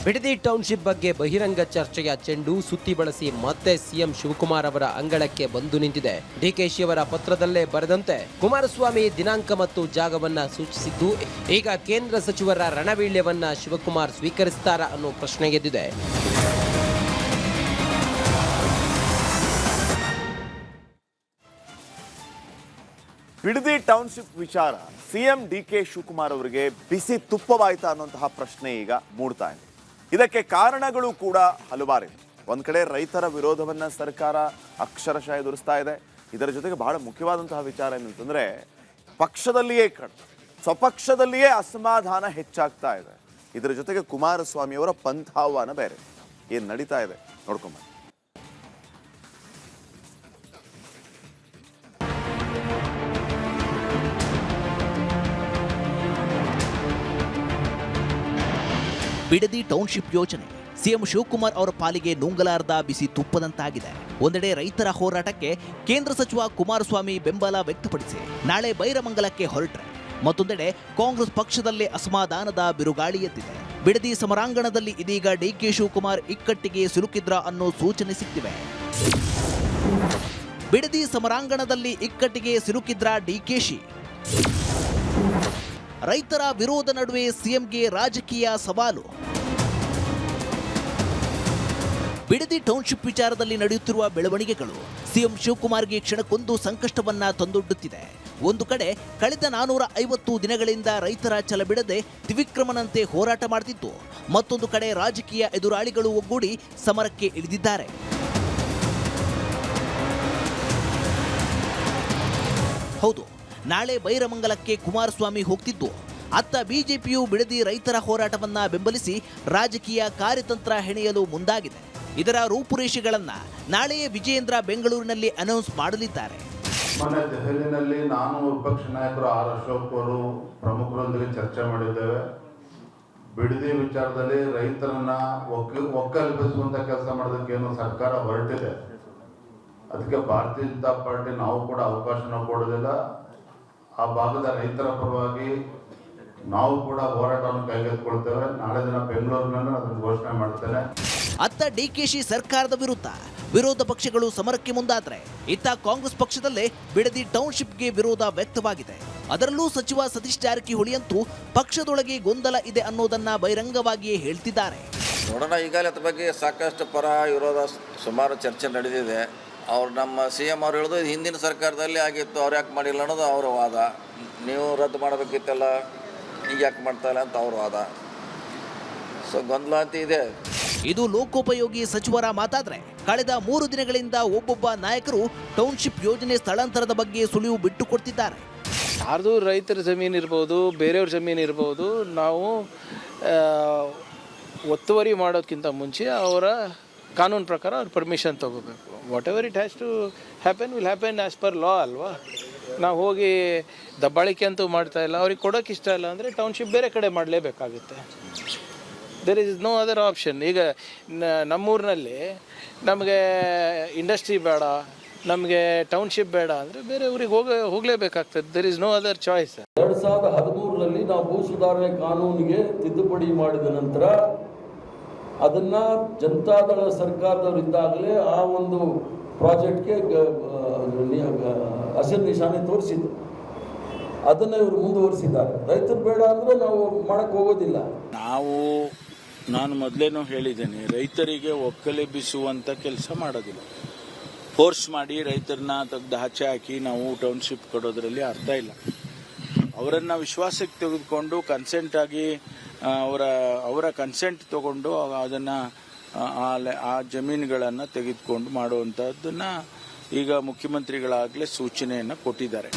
ಬಿಡದಿ ಟೌನ್ಶಿಪ್ ಬಗ್ಗೆ ಬಹಿರಂಗ ಚರ್ಚೆಯ ಚೆಂಡು ಸುತ್ತಿ ಬಳಸಿ ಮತ್ತೆ ಸಿಎಂ ಶಿವಕುಮಾರ್ ಅವರ ಅಂಗಳಕ್ಕೆ ಬಂದು ನಿಂತಿದೆ. ಡಿಕೆಶಿ ಅವರ ಪತ್ರದಲ್ಲೇ ಬರೆದಂತೆ ಕುಮಾರಸ್ವಾಮಿ ದಿನಾಂಕ ಮತ್ತು ಜಾಗವನ್ನ ಸೂಚಿಸಿದ್ದು, ಈಗ ಕೇಂದ್ರ ಸಚಿವರ ರಣವೀಳ್ಯವನ್ನ ಶಿವಕುಮಾರ್ ಸ್ವೀಕರಿಸುತ್ತಾರಾ ಅನ್ನೋ ಪ್ರಶ್ನೆ ಎದ್ದಿದೆ. ಬಿಡದಿ ಟೌನ್ಶಿಪ್ ವಿಚಾರ ಸಿಎಂ DK ಶಿವಕುಮಾರ್ ಅವರಿಗೆ ಬಿಸಿ ತುಪ್ಪವಾಯ್ತಾ ಅನ್ನುವಂತಹ ಪ್ರಶ್ನೆ ಈಗ ಮೂಡ್ತಾ ಇದೆ. ಇದಕ್ಕೆ ಕಾರಣಗಳು ಕೂಡ ಹಲವಾರಿವೆ. ಒಂದ್ ಕಡೆ ರೈತರ ವಿರೋಧವನ್ನ ಸರ್ಕಾರ ಅಕ್ಷರಶಃ ಎದುರಿಸ್ತಾ ಇದೆ. ಇದರ ಜೊತೆಗೆ ಬಹಳ ಮುಖ್ಯವಾದಂತಹ ವಿಚಾರ ಏನಂತಂದ್ರೆ, ಪಕ್ಷದಲ್ಲಿಯೇ ಸ್ವಪಕ್ಷದಲ್ಲಿಯೇ ಅಸಮಾಧಾನ ಹೆಚ್ಚಾಗ್ತಾ ಇದೆ. ಇದರ ಜೊತೆಗೆ ಕುಮಾರಸ್ವಾಮಿ ಅವರ ಪಂಥಾಹ್ವಾನ ಬೇರೆ. ಏನ್ ನಡೀತಾ ಇದೆ ನೋಡ್ಕೊಂಬ. ಬಿಡದಿ ಟೌನ್ಶಿಪ್ ಯೋಜನೆ ಸಿಎಂ ಶಿವಕುಮಾರ್ ಅವರ ಪಾಲಿಗೆ ನುಂಗಲಾರದ ಬಿಸಿ ತುಪ್ಪದಂತಾಗಿದೆ. ಒಂದೆಡೆ ರೈತರ ಹೋರಾಟಕ್ಕೆ ಕೇಂದ್ರ ಸಚಿವ ಕುಮಾರಸ್ವಾಮಿ ಬೆಂಬಲ ವ್ಯಕ್ತಪಡಿಸಿ ನಾಳೆ ಬೈರಮಂಗಲಕ್ಕೆ ಹೊರಟ್ರೆ, ಮತ್ತೊಂದೆಡೆ ಕಾಂಗ್ರೆಸ್ ಪಕ್ಷದಲ್ಲೇ ಅಸಮಾಧಾನದ ಬಿರುಗಾಳಿ ಎದ್ದಿದೆ. ಬಿಡದಿ ಸಮರಾಂಗಣದಲ್ಲಿ ಇದೀಗ DK ಶಿವಕುಮಾರ್ ಇಕ್ಕಟ್ಟಿಗೆ ಸಿಲುಕಿದ್ರ ಅನ್ನೋ ಸೂಚನೆ ಸಿಕ್ಕಿವೆ. ಬಿಡದಿ ಸಮರಾಂಗಣದಲ್ಲಿ ಇಕ್ಕಟ್ಟಿಗೆ ಸಿಲುಕಿದ್ರ DKಶಿ. ರೈತರ ವಿರೋಧ ನಡುವೆ ಸಿಎಂಗೆ ರಾಜಕೀಯ ಸವಾಲು. ಬಿಡದಿ ಟೌನ್ಶಿಪ್ ವಿಚಾರದಲ್ಲಿ ನಡೆಯುತ್ತಿರುವ ಬೆಳವಣಿಗೆಗಳು ಸಿಎಂ ಶಿವಕುಮಾರ್ಗೆ ಕ್ಷಣಕ್ಕೊಂದು ಸಂಕಷ್ಟವನ್ನ ತಂದೊಡ್ಡುತ್ತಿದೆ. ಒಂದು ಕಡೆ ಕಳೆದ 450 ದಿನಗಳಿಂದ ರೈತರ ಛಲ ಬಿಡದೆ ತ್ರಿವಿಕ್ರಮನಂತೆ ಹೋರಾಟ ಮಾಡುತ್ತಿದ್ದು, ಮತ್ತೊಂದು ಕಡೆ ರಾಜಕೀಯ ಎದುರಾಳಿಗಳು ಒಗ್ಗೂಡಿ ಸಮರಕ್ಕೆ ಇಳಿದಿದ್ದಾರೆ. ಹೌದು, ನಾಳೆ ಬೈರಮಂಗಲಕ್ಕೆ ಕುಮಾರಸ್ವಾಮಿ ಹೋಗ್ತಿದ್ದು, ಅತ್ತ ಬಿಜೆಪಿಯು ಬಿಡದಿ ರೈತರ ಹೋರಾಟವನ್ನ ಬೆಂಬಲಿಸಿ ರಾಜಕೀಯ ಕಾರ್ಯತಂತ್ರ ಹೆಣೆಯಲು ಮುಂದಾಗಿದೆ. ಇದರ ರೂಪುರೇಷೆಗಳನ್ನ ನಾಳೆಯೇ ವಿಜಯೇಂದ್ರ ಬೆಂಗಳೂರಿನಲ್ಲಿ ಅನೌನ್ಸ್ ಮಾಡಲಿದ್ದಾರೆ. ಮೊನ್ನೆ ದೆಹಲಿನಲ್ಲಿ ನಾನು ವಿಪಕ್ಷ ನಾಯಕರು ಆರ್ ಅಶೋಕ್ ಅವರು ಪ್ರಮುಖರೊಂದಿಗೆ ಚರ್ಚೆ ಮಾಡಿದ್ದೇವೆ. ಬಿಡದಿ ವಿಚಾರದಲ್ಲಿ ರೈತರನ್ನ ಒಕ್ಕಲೆಬ್ಬಿಸುವಂತ ಕೆಲಸ ಮಾಡೋದಕ್ಕೆ ಏನು ಸರ್ಕಾರ ಹೊರಟಿದೆ. ಅದಕ್ಕೆ ಭಾರತೀಯ ಜನತಾ ಪಾರ್ಟಿ ನಾವು ಕೂಡ ಅವಕಾಶನ ಕೊಡೋದಿಲ್ಲ. ಆ ಭಾಗದ ರೈತರ ಪರವಾಗಿ ನಾವು ಕೂಡ ಹೋರಾಟವನ್ನು ಕೈಗೆತ್ತಿಕೊಳ್ತೇವೆ. ನಾಳೆ ದಿನ ಬೆಂಗಳೂರಿನಲ್ಲಿ ಅದನ್ನು ಘೋಷಣೆ ಮಾಡ್ತೇನೆ. ಅತ್ತ DKಶಿ ಸರ್ಕಾರದ ವಿರೋಧ ಪಕ್ಷಗಳು ಸಮರಕ್ಕೆ ಮುಂದಾದ್ರೆ, ಇತ್ತ ಕಾಂಗ್ರೆಸ್ ಪಕ್ಷದಲ್ಲೇ ಬಿಡದಿ ಟೌನ್ಶಿಪ್ಗೆ ವಿರೋಧ ವ್ಯಕ್ತವಾಗಿದೆ. ಅದರಲ್ಲೂ ಸಚಿವ ಸತೀಶ್ ಜಾರಕಿಹೊಳಿ ಅಂತೂ ಪಕ್ಷದೊಳಗೆ ಗೊಂದಲ ಇದೆ ಅನ್ನೋದನ್ನ ಬಹಿರಂಗವಾಗಿಯೇ ಹೇಳ್ತಿದ್ದಾರೆ. ನೋಡೋಣ, ಈಗಾಗಲೇ ಅದ್ರ ಬಗ್ಗೆ ಸಾಕಷ್ಟು ಪರ ವಿರೋಧ ಸುಮಾರು ಚರ್ಚೆ ನಡೆದಿದೆ. ನಮ್ಮ CM ಅವ್ರು ಹೇಳೋದು ಹಿಂದಿನ ಸರ್ಕಾರದಲ್ಲಿ ಆಗಿತ್ತು, ಅವ್ರು ಯಾಕೆ ಮಾಡಿಲ್ಲ ಅನ್ನೋದು ಅವರ ವಾದ. ನೀವು ರದ್ದು ಮಾಡಬೇಕಿತ್ತಲ್ಲ, ಈಗ ಯಾಕೆ ಮಾಡ್ತಾ ಇಲ್ಲ ಅಂತ ಅವ್ರ ವಾದ. ಸೊ ಗೊಂದಲ ಅಂತ ಇದೆ. ಇದು ಲೋಕೋಪಯೋಗಿ ಸಚಿವರ ಮಾತಾದ್ರೆ, ಕಳೆದ 3 ದಿನಗಳಿಂದ ಒಬ್ಬೊಬ್ಬ ನಾಯಕರು ಟೌನ್ಶಿಪ್ ಯೋಜನೆ ಸ್ಥಳಾಂತರದ ಬಗ್ಗೆ ಸುಳಿವು ಬಿಟ್ಟು ಕೊಡ್ತಿದ್ದಾರೆ. ಯಾರ್ದು ರೈತರ ಜಮೀನು ಇರ್ಬೋದು, ಬೇರೆಯವ್ರ ಜಮೀನು ಇರ್ಬೋದು, ನಾವು ಒತ್ತುವರಿ ಮಾಡೋಕ್ಕಿಂತ ಮುಂಚೆ ಅವರ ಕಾನೂನು ಪ್ರಕಾರ ಅವ್ರ ಪರ್ಮಿಷನ್ ತೊಗೋಬೇಕು. Whatever it has to happen will happen as per law ಅಲ್ವಾ. ನಾವು ಹೋಗಿ ದಬ್ಬಾಳಿಕೆ ಅಂತೂ ಮಾಡ್ತಾ ಇಲ್ಲ. ಅವ್ರಿಗೆ ಕೊಡೋಕೆ ಇಷ್ಟ ಇಲ್ಲ ಅಂದರೆ ಟೌನ್ಶಿಪ್ ಬೇರೆ ಕಡೆ ಮಾಡಲೇಬೇಕಾಗುತ್ತೆ. There is no other option. ಈಗ ನಮ್ಮೂರಿನಲ್ಲಿ ನಮಗೆ ಇಂಡಸ್ಟ್ರಿ ಬೇಡ, ನಮಗೆ ಟೌನ್ಶಿಪ್ ಬೇಡ ಅಂದರೆ ಬೇರೆ ಊರಿಗೆ ಹೋಗಲೇಬೇಕಾಗ್ತದೆ. There is no other choice. 2013ರಲ್ಲಿ ನಾವು ಭೂ ಸುಧಾರಣೆ ಕಾನೂನಿಗೆ ತಿದ್ದುಪಡಿ ಮಾಡಿದ ನಂತರ ಅದನ್ನು ಜನತಾದಳ ಸರ್ಕಾರದವರಿದ್ದಾಗಲೇ ಆ ಒಂದು ಪ್ರಾಜೆಕ್ಟ್ಗೆ ಹಸಿರು ನಿಶಾನೆ ತೋರಿಸಿದ್ದು. ಅದನ್ನು ಇವರು ಮುಂದುವರಿಸಿದ್ದಾರೆ. ರೈತರು ಬೇಡ ಅಂದರೆ ನಾವು ಮಾಡಕ್ಕೆ ಹೋಗೋದಿಲ್ಲ. ನಾನು ಮೊದಲೇನೂ ಹೇಳಿದ್ದೇನೆ, ರೈತರಿಗೆ ಒಕ್ಕಲೆಬ್ಬಿಸುವಂಥ ಕೆಲಸ ಮಾಡೋದಿಲ್ಲ. ಫೋರ್ಸ್ ಮಾಡಿ ರೈತರನ್ನ ತೆಗೆದು ಆಚೆ ಹಾಕಿ ನಾವು ಟೌನ್ಶಿಪ್ ಕೊಡೋದ್ರಲ್ಲಿ ಅರ್ಥ ಇಲ್ಲ. ಅವರನ್ನು ವಿಶ್ವಾಸಕ್ಕೆ ತೆಗೆದುಕೊಂಡು ಕನ್ಸೆಂಟ್ ಆಗಿ ಅವರ ಕನ್ಸೆಂಟ್ ತಗೊಂಡು ಅದನ್ನು ಆ ಜಮೀನುಗಳನ್ನು ತೆಗೆದುಕೊಂಡು ಮಾಡುವಂಥದ್ದನ್ನು ಈಗ ಮುಖ್ಯಮಂತ್ರಿಗಳಾಗಲೇ ಸೂಚನೆಯನ್ನು ಕೊಟ್ಟಿದ್ದಾರೆ.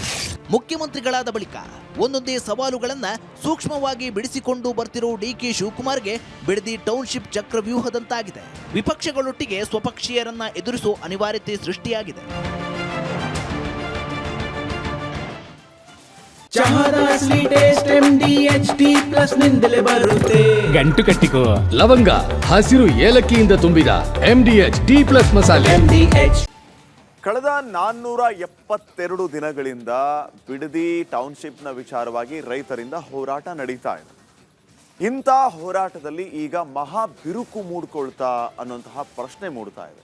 ಮುಖ್ಯಮಂತ್ರಿಗಳಾದ ಬಳಿಕ ಒಂದೊಂದೇ ಸವಾಲುಗಳನ್ನು ಸೂಕ್ಷ್ಮವಾಗಿ ಬಿಡಿಸಿಕೊಂಡು ಬರ್ತಿರೋ DK ಶಿವಕುಮಾರ್ಗೆ ಬಿಡದಿ ಟೌನ್ಶಿಪ್ ಚಕ್ರವ್ಯೂಹದಂತಾಗಿದೆ. ವಿಪಕ್ಷಗಳೊಟ್ಟಿಗೆ ಸ್ವಪಕ್ಷೀಯರನ್ನ ಎದುರಿಸುವ ಅನಿವಾರ್ಯತೆ ಸೃಷ್ಟಿಯಾಗಿದೆ. ಚಹಾದ ಸ್ವೀಟೇಸ್ಟ್ MDHT+ ನಿಂದಲೇ ಬರುತ್ತೆ. ಗಂಟು ಕಟ್ಟಿಕೋ. ಲವಂಗ ಹಸಿರು ಏಲಕ್ಕಿಯಿಂದ ತುಂಬಿದ MDH+ ಮಸಾಲೆ. MDH ಕಳೆದ 472 ದಿನಗಳಿಂದ ಬಿಡದಿ ಟೌನ್ಶಿಪ್ನ ವಿಚಾರವಾಗಿ ರೈತರಿಂದ ಹೋರಾಟ ನಡೀತಾ ಇದೆ. ಇಂಥ ಹೋರಾಟದಲ್ಲಿ ಈಗ ಮಹಾ ಬಿರುಕು ಮೂಡ್ಕೊಳ್ತಾ ಅನ್ನುವಂತಹ ಪ್ರಶ್ನೆ ಮೂಡ್ತಾ ಇದೆ.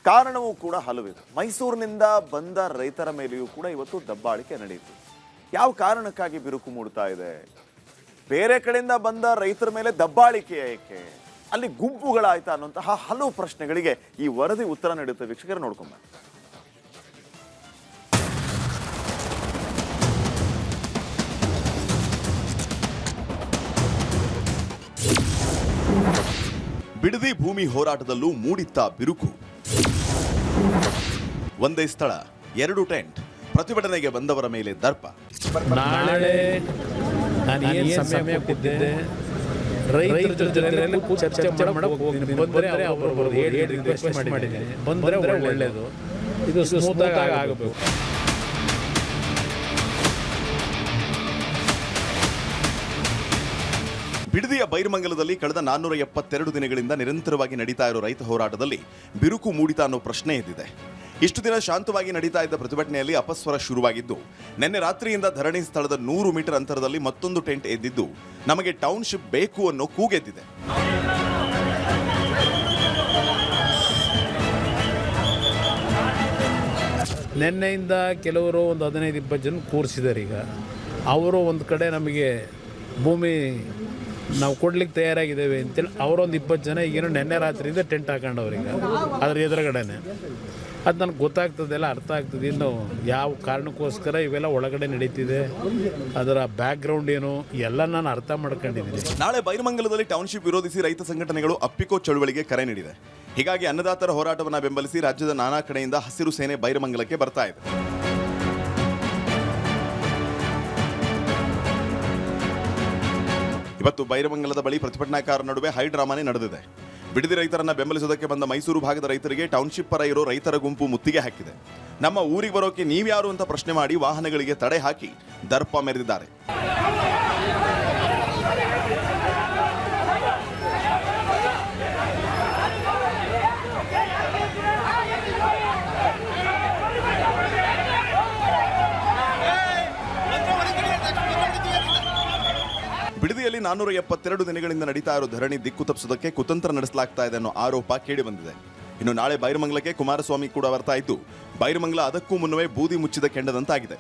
ಕಾರಣವೂ ಕೂಡ ಹಲವಿದೆ. ಮೈಸೂರಿನಿಂದ ಬಂದ ರೈತರ ಮೇಲೆಯೂ ಕೂಡ ಇವತ್ತು ದಬ್ಬಾಳಿಕೆ ನಡೆಯಿತು. ಯಾವ ಕಾರಣಕ್ಕಾಗಿ ಬಿರುಕು ಮೂಡ್ತಾ ಇದೆ? ಬೇರೆ ಕಡೆಯಿಂದ ಬಂದ ರೈತರ ಮೇಲೆ ದಬ್ಬಾಳಿಕೆ ಏಕೆ? ಅಲ್ಲಿ ಗುಂಪುಗಳಾಯ್ತಾ ಅನ್ನುವಂತಹ ಹಲವು ಪ್ರಶ್ನೆಗಳಿಗೆ ಈ ವರದಿ ಉತ್ತರ ನೀಡುತ್ತೆ. ವೀಕ್ಷಕರು ನೋಡ್ಕೊಂಬ. ಬಿಡದಿ ಭೂಮಿ ಹೋರಾಟದಲ್ಲೂ ಮೂಡಿತ್ತ ಬಿರುಕು. ಒಂದೇ ಸ್ಥಳ, 2 ಟೆಂಟ್, ಪ್ರತಿಭಟನೆಗೆ ಬಂದವರ ಮೇಲೆ ದರ್ಪ. ನಾಳೆ ನಾನು ಏನು ಸಮಯ ಕೊಟ್ಟಿದ್ದೆ ರೈತರ ಜೊತೆ ಚರ್ಚೆ ಮಾಡಕ್ಕೆ ಹೋಗ್ತೀನಿ. ಬಂದರೆ ಅವರು ಬರ್ಬೋದು ಹೇಳಿ ರಿಕ್ವೆಸ್ಟ್ ಮಾಡಿದ್ದೀನಿ. ಬಂದರೆ ಒಳ್ಳೆಯದು. ಇದು ಸ್ಮೂತಾಗಿ ಆಗಬೇಕು. ಬಿಡದಿಯ ಬೈರಮಂಗಲದಲ್ಲಿ ಕಳೆದ 472 ದಿನಗಳಿಂದ ನಿರಂತರವಾಗಿ ನಡೀತಾ ಇರೋ ರೈತ ಹೋರಾಟದಲ್ಲಿ ಬಿರುಕು ಮೂಡಿತಾ ಅನ್ನೋ ಪ್ರಶ್ನೆ ಎದ್ದಿದೆ. ಇಷ್ಟು ದಿನ ಶಾಂತವಾಗಿ ನಡೀತಾ ಇದ್ದ ಪ್ರತಿಭಟನೆಯಲ್ಲಿ ಅಪಸ್ವರ ಶುರುವಾಗಿದ್ದು, ನಿನ್ನೆ ರಾತ್ರಿಯಿಂದ ಧರಣಿ ಸ್ಥಳದ 100 ಮೀಟರ್ ಅಂತರದಲ್ಲಿ ಮತ್ತೊಂದು ಟೆಂಟ್ ಎದ್ದಿದ್ದು, ನಮಗೆ ಟೌನ್ಶಿಪ್ ಬೇಕು ಅನ್ನೋ ಕೂಗೆದ್ದಿದೆ. ನಿನ್ನೆಯಿಂದ ಕೆಲವರು ಒಂದು 15-20 ಜನ ಕೂರಿಸಿದ್ದಾರೆ. ಈಗ ಅವರು ಒಂದು ಕಡೆ ನಮಗೆ ಭೂಮಿ ನಾವು ಕೊಡ್ಲಿಕ್ಕೆ ತಯಾರಾಗಿದ್ದೇವೆ ಅಂತೇಳಿ ಅವರೊಂದು 20 ಜನ ಈಗೇನು ನೆನ್ನೆ ರಾತ್ರಿಯಿಂದ ಟೆಂಟ್ ಹಾಕೊಂಡವ್ರೀಗ ಅದ್ರ ಎದುರುಗಡೆನೆ. ಅದು ನನಗೆ ಗೊತ್ತಾಗ್ತದೆಲ್ಲ, ಅರ್ಥ ಆಗ್ತದೆ. ಇನ್ನು ಯಾವ ಕಾರಣಕ್ಕೋಸ್ಕರ ಇವೆಲ್ಲ ಒಳಗಡೆ ನಡೀತಿದೆ, ಅದರ ಬ್ಯಾಕ್ಗ್ರೌಂಡ್ ಏನು ಎಲ್ಲ ನಾನು ಅರ್ಥ ಮಾಡ್ಕೊಂಡಿದ್ದೀನಿ. ನಾಳೆ ಬೈರಮಂಗಲದಲ್ಲಿ ಟೌನ್ಶಿಪ್ ವಿರೋಧಿಸಿ ರೈತ ಸಂಘಟನೆಗಳು ಅಪ್ಪಿಕೋ ಚಳುವಳಿಗೆ ಕರೆ ನೀಡಿದೆ. ಹೀಗಾಗಿ ಅನ್ನದಾತರ ಹೋರಾಟವನ್ನು ಬೆಂಬಲಿಸಿ ರಾಜ್ಯದ ನಾನಾ ಕಡೆಯಿಂದ ಹಸಿರು ಸೇನೆ ಬೈರಮಂಗಲಕ್ಕೆ ಬರ್ತಾ ಇದೆ. ಇವತ್ತು ಬೈರಮಂಗಲದ ಬಳಿ ಪ್ರತಿಭಟನಾಕಾರರ ನಡುವೆ ಹೈ ಡ್ರಾಮಾನೇ ನಡೆದಿದೆ. ಬಿಡದಿ ರೈತರನ್ನ ಬೆಂಬಲಿಸೋದಕ್ಕೆ ಬಂದ ಮೈಸೂರು ಭಾಗದ ರೈತರಿಗೆ ಟೌನ್ಶಿಪ್ ಪರ ಇರೋ ರೈತರ ಗುಂಪು ಮುತ್ತಿಗೆ ಹಾಕಿದೆ. ನಮ್ಮ ಊರಿಗೆ ಬರೋಕೆ ನೀವ್ಯಾರು ಅಂತ ಪ್ರಶ್ನೆ ಮಾಡಿ ವಾಹನಗಳಿಗೆ ತಡೆ ಹಾಕಿ ದರ್ಪ ಮೆರೆದಿದ್ದಾರೆ. ಬಿಡದಿಯಲ್ಲಿ 472 ದಿನಗಳಿಂದ ನಡೀತಾ ಇರೋ ಧರಣಿ ದಿಕ್ಕು ತಪ್ಪಿಸೋದಕ್ಕೆ ಕುತಂತ್ರ ನಡೆಸಲಾಗ್ತಾ ಇದೆ ಅನ್ನೋ ಆರೋಪ ಕೇಳಿ ಬಂದಿದೆ. ಇನ್ನು ನಾಳೆ ಬೈರಮಂಗಲಕ್ಕೆ ಕುಮಾರಸ್ವಾಮಿ ಕೂಡ ಬರ್ತಾ ಇದ್ದು, ಬೈರಮಂಗಲ ಅದಕ್ಕೂ ಮುನ್ನವೇ ಬೂದಿ ಮುಚ್ಚಿದ ಕೆಂಡದಂತಾಗಿದೆ.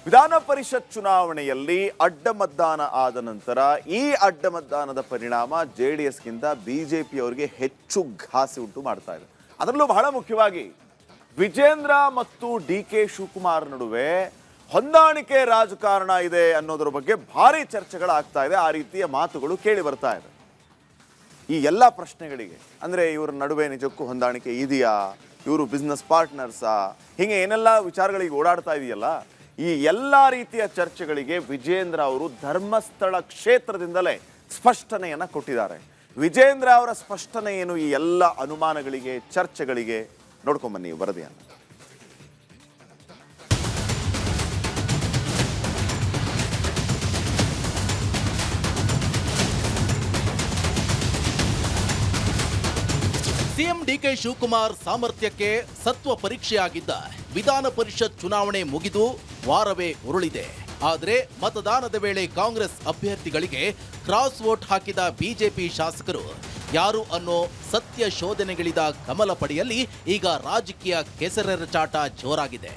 ವಿಧಾನ ಪರಿಷತ್ ಚುನಾವಣೆಯಲ್ಲಿ ಅಡ್ಡ ಮತದಾನ ಆದ ನಂತರ ಈ ಅಡ್ಡ ಮತದಾನದ ಪರಿಣಾಮ ಜೆಡಿಎಸ್ಗಿಂತ ಬಿಜೆಪಿಯವರಿಗೆ ಹೆಚ್ಚು ಘಾಸಿ ಉಂಟು ಮಾಡ್ತಾ ಇದೆ. ಅದರಲ್ಲೂ ಬಹಳ ಮುಖ್ಯವಾಗಿ ವಿಜೇಂದ್ರ ಮತ್ತು DK ಶಿವಕುಮಾರ್ ನಡುವೆ ಹೊಂದಾಣಿಕೆ ರಾಜಕಾರಣ ಇದೆ ಅನ್ನೋದ್ರ ಬಗ್ಗೆ ಭಾರಿ ಚರ್ಚೆಗಳಾಗ್ತಾ ಇದೆ. ಆ ರೀತಿಯ ಮಾತುಗಳು ಕೇಳಿ ಬರ್ತಾ ಇದೆ. ಈ ಎಲ್ಲ ಪ್ರಶ್ನೆಗಳಿಗೆ ಅಂದರೆ ಇವರ ನಡುವೆ ನಿಜಕ್ಕೂ ಹೊಂದಾಣಿಕೆ ಇದೆಯಾ, ಇವರು ಬಿಸ್ನೆಸ್ ಪಾರ್ಟ್ನರ್ಸಾ, ಹೀಗೆ ಏನೆಲ್ಲ ವಿಚಾರಗಳಿಗೆ ಓಡಾಡ್ತಾ ಇದೆಯಲ್ಲ, ಈ ಎಲ್ಲ ರೀತಿಯ ಚರ್ಚೆಗಳಿಗೆ ವಿಜೇಂದ್ರ ಅವರು ಧರ್ಮಸ್ಥಳ ಕ್ಷೇತ್ರದಿಂದಲೇ ಸ್ಪಷ್ಟನೆಯನ್ನ ಕೊಟ್ಟಿದ್ದಾರೆ. ವಿಜೇಂದ್ರ ಅವರ ಸ್ಪಷ್ಟನೆ ಏನು ಈ ಎಲ್ಲ ಅನುಮಾನಗಳಿಗೆ, ಚರ್ಚೆಗಳಿಗೆ? ನೋಡ್ಕೊಂಬನ್ನಿ ವರದಿಯನ್ನು. ಸಿಎಂ DK ಶಿವಕುಮಾರ್ ಸಾಮರ್ಥ್ಯಕ್ಕೆ ಸತ್ವ ಪರೀಕ್ಷೆಯಾಗಿದ್ದ ವಿಧಾನ ಪರಿಷತ್ ಚುನಾವಣೆ ಮುಗಿದು ವಾರವೇ ಉರುಳಿದೆ. ಆದರೆ ಮತದಾನದ ವೇಳೆ ಕಾಂಗ್ರೆಸ್ ಅಭ್ಯರ್ಥಿಗಳಿಗೆ ಕ್ರಾಸ್ ವೋಟ್ ಹಾಕಿದ ಬಿಜೆಪಿ ಶಾಸಕರು ಯಾರು ಅನ್ನೋ ಸತ್ಯ ಶೋಧನೆಗಳಿದ ಕಮಲ ಪಡೆಯಲ್ಲಿ ಈಗ ರಾಜಕೀಯ ಕೆಸರೆರಚಾಟ ಜೋರಾಗಿದೆ.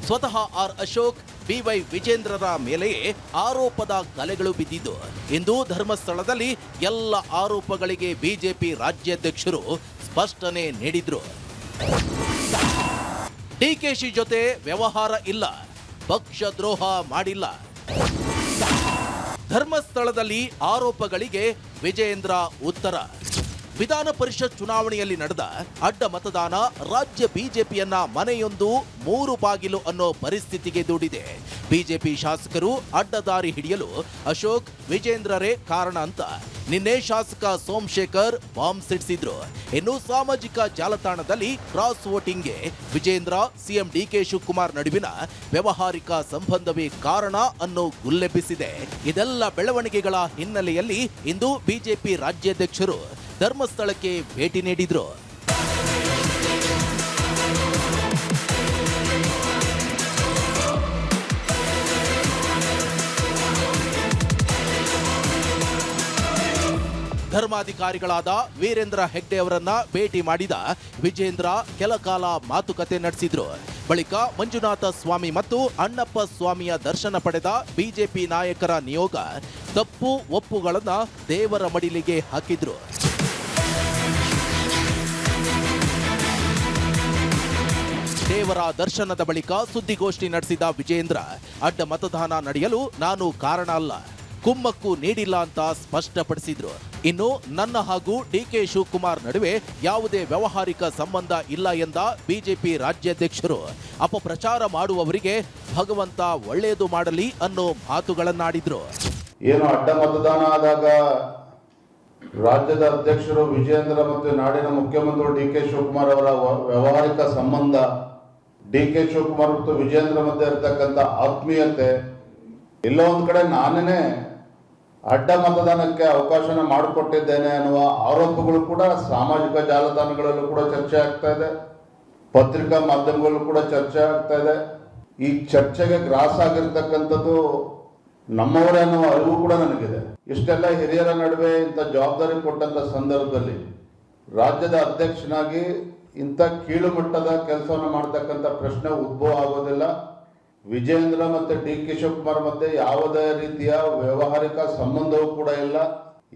ಸ್ವತಃ ಆರ್ ಅಶೋಕ್, BY ವಿಜೇಂದ್ರರ ಮೇಲೆಯೇ ಆರೋಪದ ಕಲೆಗಳು ಬಿದ್ದಿದ್ದು, ಇಂದು ಧರ್ಮಸ್ಥಳದಲ್ಲಿ ಎಲ್ಲ ಆರೋಪಗಳಿಗೆ ಬಿಜೆಪಿ ರಾಜ್ಯಾಧ್ಯಕ್ಷರು ಸ್ಪಷ್ಟನೆ ನೀಡಿದ್ರು. DKಶಿ ಜೊತೆ ವ್ಯವಹಾರ ಇಲ್ಲ, ಪಕ್ಷ ದ್ರೋಹ ಮಾಡಿಲ್ಲ. ಧರ್ಮಸ್ಥಳದಲ್ಲಿ ಆರೋಪಗಳಿಗೆ ವಿಜೇಂದ್ರ ಉತ್ತರ. ವಿಧಾನ ಪರಿಷತ್ ಚುನಾವಣೆಯಲ್ಲಿ ನಡೆದ ಅಡ್ಡ ಮತದಾನ ರಾಜ್ಯ ಬಿಜೆಪಿಯನ್ನ ಮನೆಯೊಂದು 3 ಬಾಗಿಲು ಅನ್ನೋ ಪರಿಸ್ಥಿತಿಗೆ ದೂಡಿದೆ. ಬಿಜೆಪಿ ಶಾಸಕರು ಅಡ್ಡದಾರಿ ಹಿಡಿಯಲು ಅಶೋಕ್, ವಿಜೇಂದ್ರರೇ ಕಾರಣ ಅಂತ ನಿನ್ನೆ ಶಾಸಕ ಸೋಮಶೇಖರ್ ಬಾಂಬ್ ಸಿಡಿಸಿದ್ರು. ಇನ್ನು ಸಾಮಾಜಿಕ ಜಾಲತಾಣದಲ್ಲಿ ಕ್ರಾಸ್ ವೋಟಿಂಗ್ಗೆ ವಿಜೇಂದ್ರ, ಸಿಎಂ ಡಿಕೆ ಶಿವಕುಮಾರ್ ನಡುವಿನ ವ್ಯವಹಾರಿಕ ಸಂಬಂಧವೇ ಕಾರಣ ಅನ್ನೋ ಗುಲ್ಲೆಬ್ಬಿಸಿದೆ. ಇದೆಲ್ಲ ಬೆಳವಣಿಗೆಗಳ ಹಿನ್ನೆಲೆಯಲ್ಲಿ ಇಂದು ಬಿಜೆಪಿ ರಾಜ್ಯಾಧ್ಯಕ್ಷರು ಧರ್ಮಸ್ಥಳಕ್ಕೆ ಭೇಟಿ ನೀಡಿದ್ರು. ಧರ್ಮಾಧಿಕಾರಿಗಳಾದ ವೀರೇಂದ್ರ ಹೆಗ್ಡೆ ಅವರನ್ನ ಭೇಟಿ ಮಾಡಿದ ವಿಜೇಂದ್ರ ಕೆಲ ಕಾಲ ಮಾತುಕತೆ ನಡೆಸಿದ್ರು. ಬಳಿಕ ಮಂಜುನಾಥ ಸ್ವಾಮಿ ಮತ್ತು ಅಣ್ಣಪ್ಪ ಸ್ವಾಮಿಯ ದರ್ಶನ ಪಡೆದ ಬಿಜೆಪಿ ನಾಯಕರ ನಿಯೋಗ ತಪ್ಪು ಒಪ್ಪುಗಳನ್ನ ದೇವರ ಮಡಿಲಿಗೆ ಹಾಕಿದ್ರು. ದೇವರ ದರ್ಶನದ ಬಳಿಕ ಸುದ್ದಿಗೋಷ್ಠಿ ನಡೆಸಿದ ವಿಜೇಂದ್ರ, ಅಡ್ಡ ಮತದಾನ ನಡೆಯಲು ನಾನು ಕಾರಣ ಅಲ್ಲ, ಕುಮ್ಮಕ್ಕು ನೀಡಿಲ್ಲ ಅಂತ ಸ್ಪಷ್ಟಪಡಿಸಿದ್ರು. ಇನ್ನು ನನ್ನ ಹಾಗೂ ಡಿಕೆ ಶಿವಕುಮಾರ್ ನಡುವೆ ಯಾವುದೇ ವ್ಯವಹಾರಿಕ ಸಂಬಂಧ ಇಲ್ಲ ಎಂದ ಬಿಜೆಪಿ ರಾಜ್ಯಾಧ್ಯಕ್ಷರು ಅಪಪ್ರಚಾರ ಮಾಡುವವರಿಗೆ ಭಗವಂತ ಒಳ್ಳೆಯದು ಮಾಡಲಿ ಅನ್ನೋ ಮಾತುಗಳನ್ನಾಡಿದ್ರು. ಏನು ಅಡ್ಡ ಮತದಾನ ಆದಾಗ ರಾಜ್ಯದ ಅಧ್ಯಕ್ಷರು ವಿಜೇಂದ್ರ ಮತ್ತು ನಾಡಿನ ಮುಖ್ಯಮಂತ್ರಿ ಡಿ ಕೆ ಶಿವಕುಮಾರ್ ಅವರ ವ್ಯವಹಾರಿಕ ಸಂಬಂಧ, ಡಿ ಕೆ ಶಿವಕುಮಾರ್ ಮತ್ತು ವಿಜೇಂದ್ರ ಮಧ್ಯೆ ಇರತಕ್ಕಂಥ ಆತ್ಮೀಯತೆ, ಇಲ್ಲ ಒಂದು ಕಡೆ ನಾನೇ ಅಡ್ಡ ಮತದಾನಕ್ಕೆ ಅವಕಾಶನ ಮಾಡಿಕೊಟ್ಟಿದ್ದೇನೆ ಅನ್ನುವ ಆರೋಪಗಳು ಕೂಡ ಸಾಮಾಜಿಕ ಜಾಲತಾಣಗಳಲ್ಲೂ ಕೂಡ ಚರ್ಚೆ ಆಗ್ತಾ ಇದೆ, ಪತ್ರಿಕಾ ಮಾಧ್ಯಮಗಳಲ್ಲೂ ಕೂಡ ಚರ್ಚೆ ಆಗ್ತಾ ಇದೆ. ಈ ಚರ್ಚೆಗೆ ಗ್ರಾಸ ಆಗಿರ್ತಕ್ಕಂಥದ್ದು ನಮ್ಮವರೇ ಅನ್ನುವ ಅರಿವು ಕೂಡ ನನಗಿದೆ. ಇಷ್ಟೆಲ್ಲ ಹಿರಿಯರ ನಡುವೆ ಇಂಥ ಜವಾಬ್ದಾರಿ ಕೊಟ್ಟಂತ ಸಂದರ್ಭದಲ್ಲಿ ರಾಜ್ಯದ ಅಧ್ಯಕ್ಷನಾಗಿ ಇಂಥ ಕೀಳು ಮಟ್ಟದ ಕೆಲಸವನ್ನು ಮಾಡ್ತಕ್ಕಂಥ ಪ್ರಶ್ನೆ ಉದ್ಭವ ಆಗೋದಿಲ್ಲ. ವಿಜೇಂದ್ರ ಮತ್ತು ಡಿ ಕೆ ಶಿವಕುಮಾರ್ ಮಧ್ಯೆ ಯಾವುದೇ ರೀತಿಯ ವ್ಯವಹಾರಿಕ ಸಂಬಂಧವೂ ಕೂಡ ಇಲ್ಲ,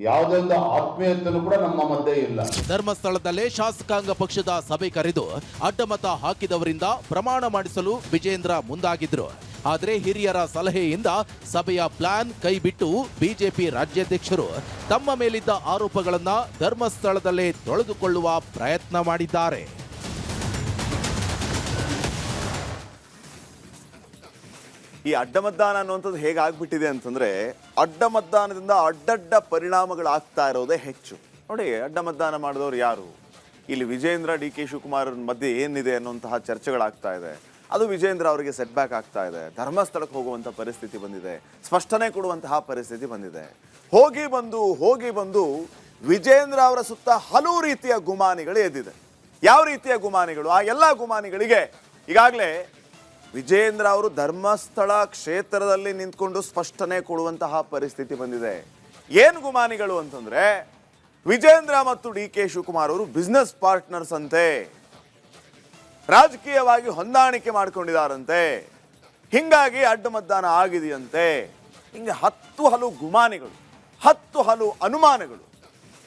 ಯಾವುದೇ ಒಂದು ಆತ್ಮೀಯತೆಯೂ ಕೂಡ ನಮ್ಮ ಮಧ್ಯೆ ಇಲ್ಲ. ಧರ್ಮಸ್ಥಳದಲ್ಲೇ ಶಾಸಕಾಂಗ ಪಕ್ಷದ ಸಭೆ ಕರೆದು ಅಡ್ಡಮತ ಹಾಕಿದವರಿಂದ ಪ್ರಮಾಣ ಮಾಡಿಸಲು ವಿಜೇಂದ್ರ ಮುಂದಾಗಿದ್ರು. ಆದರೆ ಹಿರಿಯರ ಸಲಹೆಯಿಂದ ಸಭೆಯ ಪ್ಲಾನ್ ಕೈಬಿಟ್ಟು ಬಿಜೆಪಿ ರಾಜ್ಯಾಧ್ಯಕ್ಷರು ತಮ್ಮ ಮೇಲಿದ್ದ ಆರೋಪಗಳನ್ನ ಧರ್ಮಸ್ಥಳದಲ್ಲೇ ತೊಳೆದುಕೊಳ್ಳುವ ಪ್ರಯತ್ನ ಮಾಡಿದ್ದಾರೆ. ಈ ಅಡ್ಡ ಮತದಾನ ಅನ್ನುವಂಥದ್ದು ಹೇಗಾಗ್ಬಿಟ್ಟಿದೆ ಅಂತಂದ್ರೆ, ಅಡ್ಡ ಮತದಾನದಿಂದ ಅಡ್ಡಡ್ಡ ಪರಿಣಾಮಗಳಾಗ್ತಾ ಇರೋದೇ ಹೆಚ್ಚು. ನೋಡಿ, ಅಡ್ಡ ಮತದಾನ ಮಾಡಿದವರು ಯಾರು? ಇಲ್ಲಿ ವಿಜೇಂದ್ರ, ಡಿ ಕೆ ಶಿವಕುಮಾರ್ ಮಧ್ಯೆ ಏನಿದೆ ಅನ್ನುವಂತಹ ಚರ್ಚೆಗಳಾಗ್ತಾ ಇದೆ. ಅದು ವಿಜೇಂದ್ರ ಅವರಿಗೆ ಸೆಟ್ ಬ್ಯಾಕ್ ಆಗ್ತಾ ಇದೆ. ಧರ್ಮಸ್ಥಳಕ್ಕೆ ಹೋಗುವಂಥ ಪರಿಸ್ಥಿತಿ ಬಂದಿದೆ, ಸ್ಪಷ್ಟನೆ ಕೊಡುವಂತಹ ಪರಿಸ್ಥಿತಿ ಬಂದಿದೆ. ಹೋಗಿ ಬಂದು ವಿಜೇಂದ್ರ ಅವರ ಸುತ್ತ ಹಲವು ರೀತಿಯ ಗುಮಾನಿಗಳು ಎದ್ದಿದೆ. ಯಾವ ರೀತಿಯ ಗುಮಾನಿಗಳು? ಆ ಎಲ್ಲ ಗುಮಾನಿಗಳಿಗೆ ಈಗಾಗಲೇ ವಿಜೇಂದ್ರ ಅವರು ಧರ್ಮಸ್ಥಳ ಕ್ಷೇತ್ರದಲ್ಲಿ ನಿಂತ್ಕೊಂಡು ಸ್ಪಷ್ಟನೆ ಕೊಡುವಂತಹ ಪರಿಸ್ಥಿತಿ ಬಂದಿದೆ. ಏನು ಗುಮಾನಿಗಳು ಅಂತಂದ್ರೆ, ವಿಜೇಂದ್ರ ಮತ್ತು ಡಿ ಕೆ ಶಿವಕುಮಾರ್ ಅವರು ಬಿಸ್ನೆಸ್ ಪಾರ್ಟ್ನರ್ಸ್ ಅಂತೆ, ರಾಜಕೀಯವಾಗಿ ಹೊಂದಾಣಿಕೆ ಮಾಡ್ಕೊಂಡಿದ್ದಾರಂತೆ, ಹಿಂಗಾಗಿ ಅಡ್ಡ ಮತದಾನ ಆಗಿದೆಯಂತೆ. ಹಿಂಗೆ 10 ಹಲವು ಗುಮಾನಿಗಳು, 10 ಹಲವು ಅನುಮಾನಗಳು,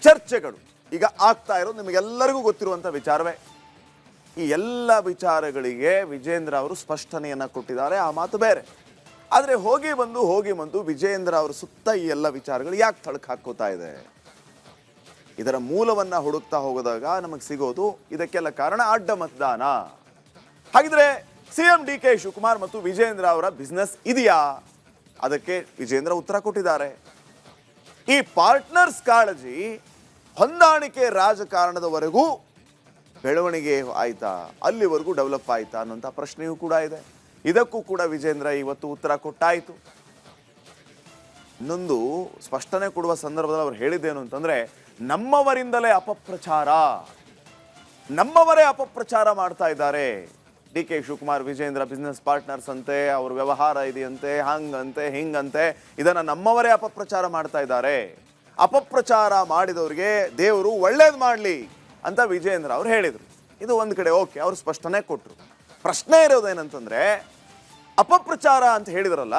ಚರ್ಚೆಗಳು ಈಗ ಆಗ್ತಾ ಇರೋದು ನಿಮಗೆಲ್ಲರಿಗೂ ಗೊತ್ತಿರುವಂಥ ವಿಚಾರವೇ. ಈ ಎಲ್ಲ ವಿಚಾರಗಳಿಗೆ ವಿಜೇಂದ್ರ ಅವರು ಸ್ಪಷ್ಟನೆಯನ್ನು ಕೊಟ್ಟಿದ್ದಾರೆ, ಆ ಮಾತು ಬೇರೆ. ಆದರೆ ಹೋಗಿ ಬಂದು ವಿಜೇಂದ್ರ ಅವರ ಸುತ್ತ ಈ ಎಲ್ಲ ವಿಚಾರಗಳು ಯಾಕೆ ತಳಕು ಹಾಕೋತಾ ಇದೆ? ಇದರ ಮೂಲವನ್ನು ಹುಡುಕ್ತಾ ಹೋಗೋದಾಗ ನಮಗೆ ಸಿಗೋದು ಇದಕ್ಕೆಲ್ಲ ಕಾರಣ ಅಡ್ಡ ಮತದಾನ. ಹಾಗಿದ್ರೆ ಸಿಎಂ ಡಿ ಕೆ ಶಿವಕುಮಾರ್ ಮತ್ತು ವಿಜೇಂದ್ರ ಅವರ ಬಿಸ್ನೆಸ್ ಇದೆಯಾ? ಅದಕ್ಕೆ ವಿಜೇಂದ್ರ ಉತ್ತರ ಕೊಟ್ಟಿದ್ದಾರೆ. ಈ ಪಾರ್ಟ್ನರ್ಸ್ ಕಾಳಜಿ ಹೊಂದಾಣಿಕೆ ರಾಜಕಾರಣದವರೆಗೂ ಬೆಳವಣಿಗೆ ಆಯ್ತಾ, ಅಲ್ಲಿವರೆಗೂ ಡೆವಲಪ್ ಆಯ್ತಾ ಅನ್ನೋಂಥ ಪ್ರಶ್ನೆಯೂ ಕೂಡ ಇದೆ. ಇದಕ್ಕೂ ಕೂಡ ವಿಜೇಂದ್ರ ಇವತ್ತು ಉತ್ತರ ಕೊಟ್ಟಾಯಿತು. ಇನ್ನೊಂದು ಸ್ಪಷ್ಟನೆ ಕೊಡುವ ಸಂದರ್ಭದಲ್ಲಿ ಅವರು ಹೇಳಿದ್ದೇನು ಅಂತಂದ್ರೆ, ನಮ್ಮವರಿಂದಲೇ ನಮ್ಮವರೇ ಅಪಪ್ರಚಾರ ಮಾಡ್ತಾ ಇದ್ದಾರೆ. D K Shivakumar Vijayendra business partners ಅಂತೆ, ಅವ್ರ ವ್ಯವಹಾರ ಇದೆಯಂತೆ, ಹಂಗಂತೆ ಹಿಂಗಂತೆ, ಇದನ್ನ ನಮ್ಮವರೇ ಅಪಪ್ರಚಾರ ಮಾಡ್ತಾ ಇದ್ದಾರೆ. ಅಪಪ್ರಚಾರ ಮಾಡಿದವರಿಗೆ ದೇವರು ಒಳ್ಳೇದು ಮಾಡಲಿ ಅಂತ ವಿಜೇಂದ್ರ ಅವ್ರು ಹೇಳಿದರು. ಇದು ಒಂದು ಕಡೆ ಓಕೆ, ಅವರು ಸ್ಪಷ್ಟನೆ ಕೊಟ್ಟರು. ಪ್ರಶ್ನೆ ಇರೋದೇನಂತಂದ್ರೆ, ಅಪಪ್ರಚಾರ ಅಂತ ಹೇಳಿದ್ರಲ್ಲ,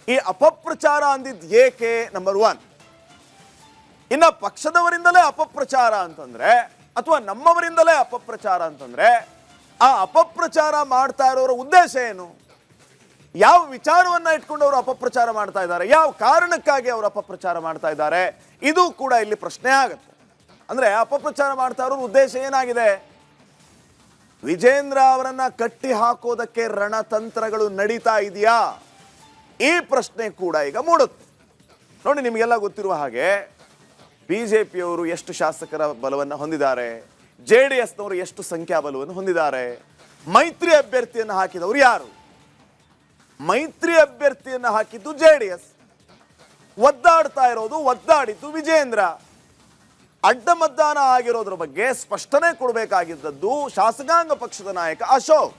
ಈ ಅಪಪ್ರಚಾರ ಅಂದಿದ್ದು ಏಕೆ? ನಂಬರ್ 1. ಇನ್ನ ಪಕ್ಷದವರಿಂದಲೇ ಅಪಪ್ರಚಾರ ಅಂತಂದ್ರೆ, ಅಥವಾ ನಮ್ಮವರಿಂದಲೇ ಅಪಪ್ರಚಾರ ಅಂತಂದ್ರೆ, ಆ ಅಪಪ್ರಚಾರ ಮಾಡ್ತಾ ಇರೋರ ಉದ್ದೇಶ ಏನು? ಯಾವ ವಿಚಾರವನ್ನ ಇಟ್ಕೊಂಡು ಅವರು ಅಪಪ್ರಚಾರ ಮಾಡ್ತಾ ಇದ್ದಾರೆ? ಯಾವ ಕಾರಣಕ್ಕಾಗಿ ಅವರು ಅಪಪ್ರಚಾರ ಮಾಡ್ತಾ ಇದ್ದಾರೆ? ಇದು ಕೂಡ ಇಲ್ಲಿ ಪ್ರಶ್ನೆ ಆಗುತ್ತೆ. ಅಂದ್ರೆ ಅಪಪ್ರಚಾರ ಮಾಡ್ತಾ ಇರೋ ಉದ್ದೇಶ ಏನಾಗಿದೆ? ವಿಜೇಂದ್ರ ಅವರನ್ನ ಕಟ್ಟಿ ಹಾಕೋದಕ್ಕೆ ರಣತಂತ್ರಗಳು ನಡೀತಾ ಇದೆಯಾ? ಈ ಪ್ರಶ್ನೆ ಕೂಡ ಈಗ ಮೂಡುತ್ತೆ. ನೋಡಿ, ನಿಮಗೆಲ್ಲ ಗೊತ್ತಿರುವ ಹಾಗೆ ಬಿಜೆಪಿಯವರು ಎಷ್ಟು ಶಾಸಕರ ಬಲವನ್ನು ಹೊಂದಿದ್ದಾರೆ, JDSನವರು ಎಷ್ಟು ಸಂಖ್ಯಾಬಲವನ್ನು ಹೊಂದಿದ್ದಾರೆ. ಮೈತ್ರಿ ಅಭ್ಯರ್ಥಿಯನ್ನು ಹಾಕಿದವರು ಯಾರು? ಮೈತ್ರಿ ಅಭ್ಯರ್ಥಿಯನ್ನು ಹಾಕಿದ್ದು JDS. ಒದ್ದಾಡಿದ್ದು ವಿಜೇಂದ್ರ. ಅಡ್ಡ ಮತದಾನ ಆಗಿರೋದ್ರ ಬಗ್ಗೆ ಸ್ಪಷ್ಟನೆ ಕೊಡಬೇಕಾಗಿದ್ದದ್ದು ಶಾಸಕಾಂಗ ಪಕ್ಷದ ನಾಯಕ ಅಶೋಕ್.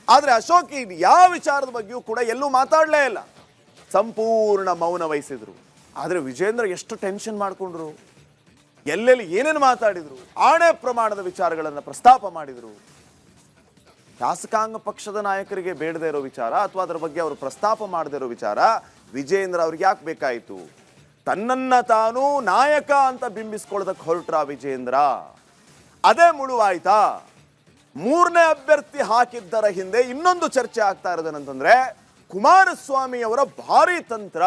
ಆದರೆ ಅಶೋಕ್ ಯಾವ ವಿಚಾರದ ಬಗ್ಗೆಯೂ ಕೂಡ ಎಲ್ಲೂ ಮಾತಾಡಲೇ ಇಲ್ಲ, ಸಂಪೂರ್ಣ ಮೌನ ವಹಿಸಿದ್ರು. ಆದರೆ ವಿಜೇಂದ್ರ ಎಷ್ಟು ಟೆನ್ಷನ್ ಮಾಡಿಕೊಂಡ್ರು, ಎಲ್ಲೆಲ್ಲಿ ಏನೇನು ಮಾತಾಡಿದ್ರು, ಆಣೆ ಪ್ರಮಾಣದ ವಿಚಾರಗಳನ್ನು ಪ್ರಸ್ತಾಪ ಮಾಡಿದರು. ಶಾಸಕಾಂಗ ಪಕ್ಷದ ನಾಯಕರಿಗೆ ಬೇಡದೇ ಇರೋ ವಿಚಾರ ಅಥವಾ ಅದರ ಬಗ್ಗೆ ಅವರು ಪ್ರಸ್ತಾಪ ಮಾಡದೇ ಇರೋ ವಿಚಾರ ವಿಜೇಂದ್ರ ಅವ್ರಿಗೆ ಯಾಕೆ ಬೇಕಾಯಿತು? ತನ್ನನ್ನ ತಾನು ನಾಯಕ ಅಂತ ಬಿಂಬಿಸ್ಕೊಳ್ಳೋದಕ್ಕೆ ಹೊರಟ್ರ ವಿಜೇಂದ್ರ. ಅದೇ ಮುಳುವಾಯ್ತಾ? ಮೂರನೇ ಅಭ್ಯರ್ಥಿ ಹಾಕಿದ್ದರ ಹಿಂದೆ ಇನ್ನೊಂದು ಚರ್ಚೆ ಆಗ್ತಾ ಇರೋದೇನಂತಂದ್ರೆ ಕುಮಾರಸ್ವಾಮಿ ಅವರ ಭಾರಿ ತಂತ್ರ.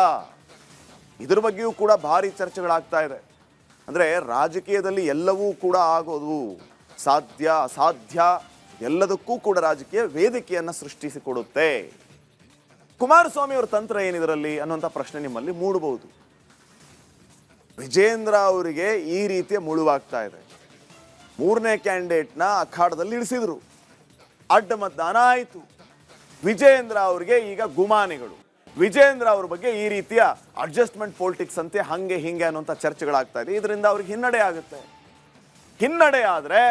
ಇದ್ರ ಬಗ್ಗೆಯೂ ಕೂಡ ಭಾರಿ ಚರ್ಚೆಗಳಾಗ್ತಾ ಇದೆ. ಅಂದ್ರೆ ರಾಜಕೀಯದಲ್ಲಿ ಎಲ್ಲವೂ ಕೂಡ ಆಗೋದು ಸಾಧ್ಯ ಅಸಾಧ್ಯ, ಎಲ್ಲದಕ್ಕೂ ಕೂಡ ರಾಜಕೀಯ ವೇದಿಕೆಯನ್ನ ಸೃಷ್ಟಿಸಿಕೊಡುತ್ತೆ. ಕುಮಾರಸ್ವಾಮಿ ಅವರ ತಂತ್ರ ಏನಿದರಲ್ಲಿ ಅನ್ನುವಂಥ ಪ್ರಶ್ನೆ ನಿಮ್ಮಲ್ಲಿ ಮೂಡಬಹುದು. ವಿಜೇಂದ್ರ ಅವರಿಗೆ ಈ ರೀತಿಯ ಮುಳುವಾಗ್ತಾ ಇದೆ. ಮೂರನೇ ಕ್ಯಾಂಡಿಡೇಟ್ನ ಅಖಾಡದಲ್ಲಿ ಇಳಿಸಿದ್ರು, ಅಡ್ಡ ಮತದಾನ ಆಯಿತು. ವಿಜೇಂದ್ರ ಅವರಿಗೆ ಈಗ ಗುಮಾನಿಗಳು, ವಿಜೇಂದ್ರ ಅವ್ರ ಬಗ್ಗೆ ಈ ರೀತಿಯ ಅಡ್ಜಸ್ಟ್ಮೆಂಟ್ ಪೊಲಿಟಿಕ್ಸ್ ಅಂತೆ ಹಂಗೆ ಹಿಂಗೆ ಅನ್ನುವಂಥ ಚರ್ಚೆಗಳಾಗ್ತಾ ಇದೆ. ಇದರಿಂದ ಅವ್ರಿಗೆ ಹಿನ್ನಡೆ ಆಗುತ್ತೆ. ಹಿನ್ನಡೆ ಆದರೆ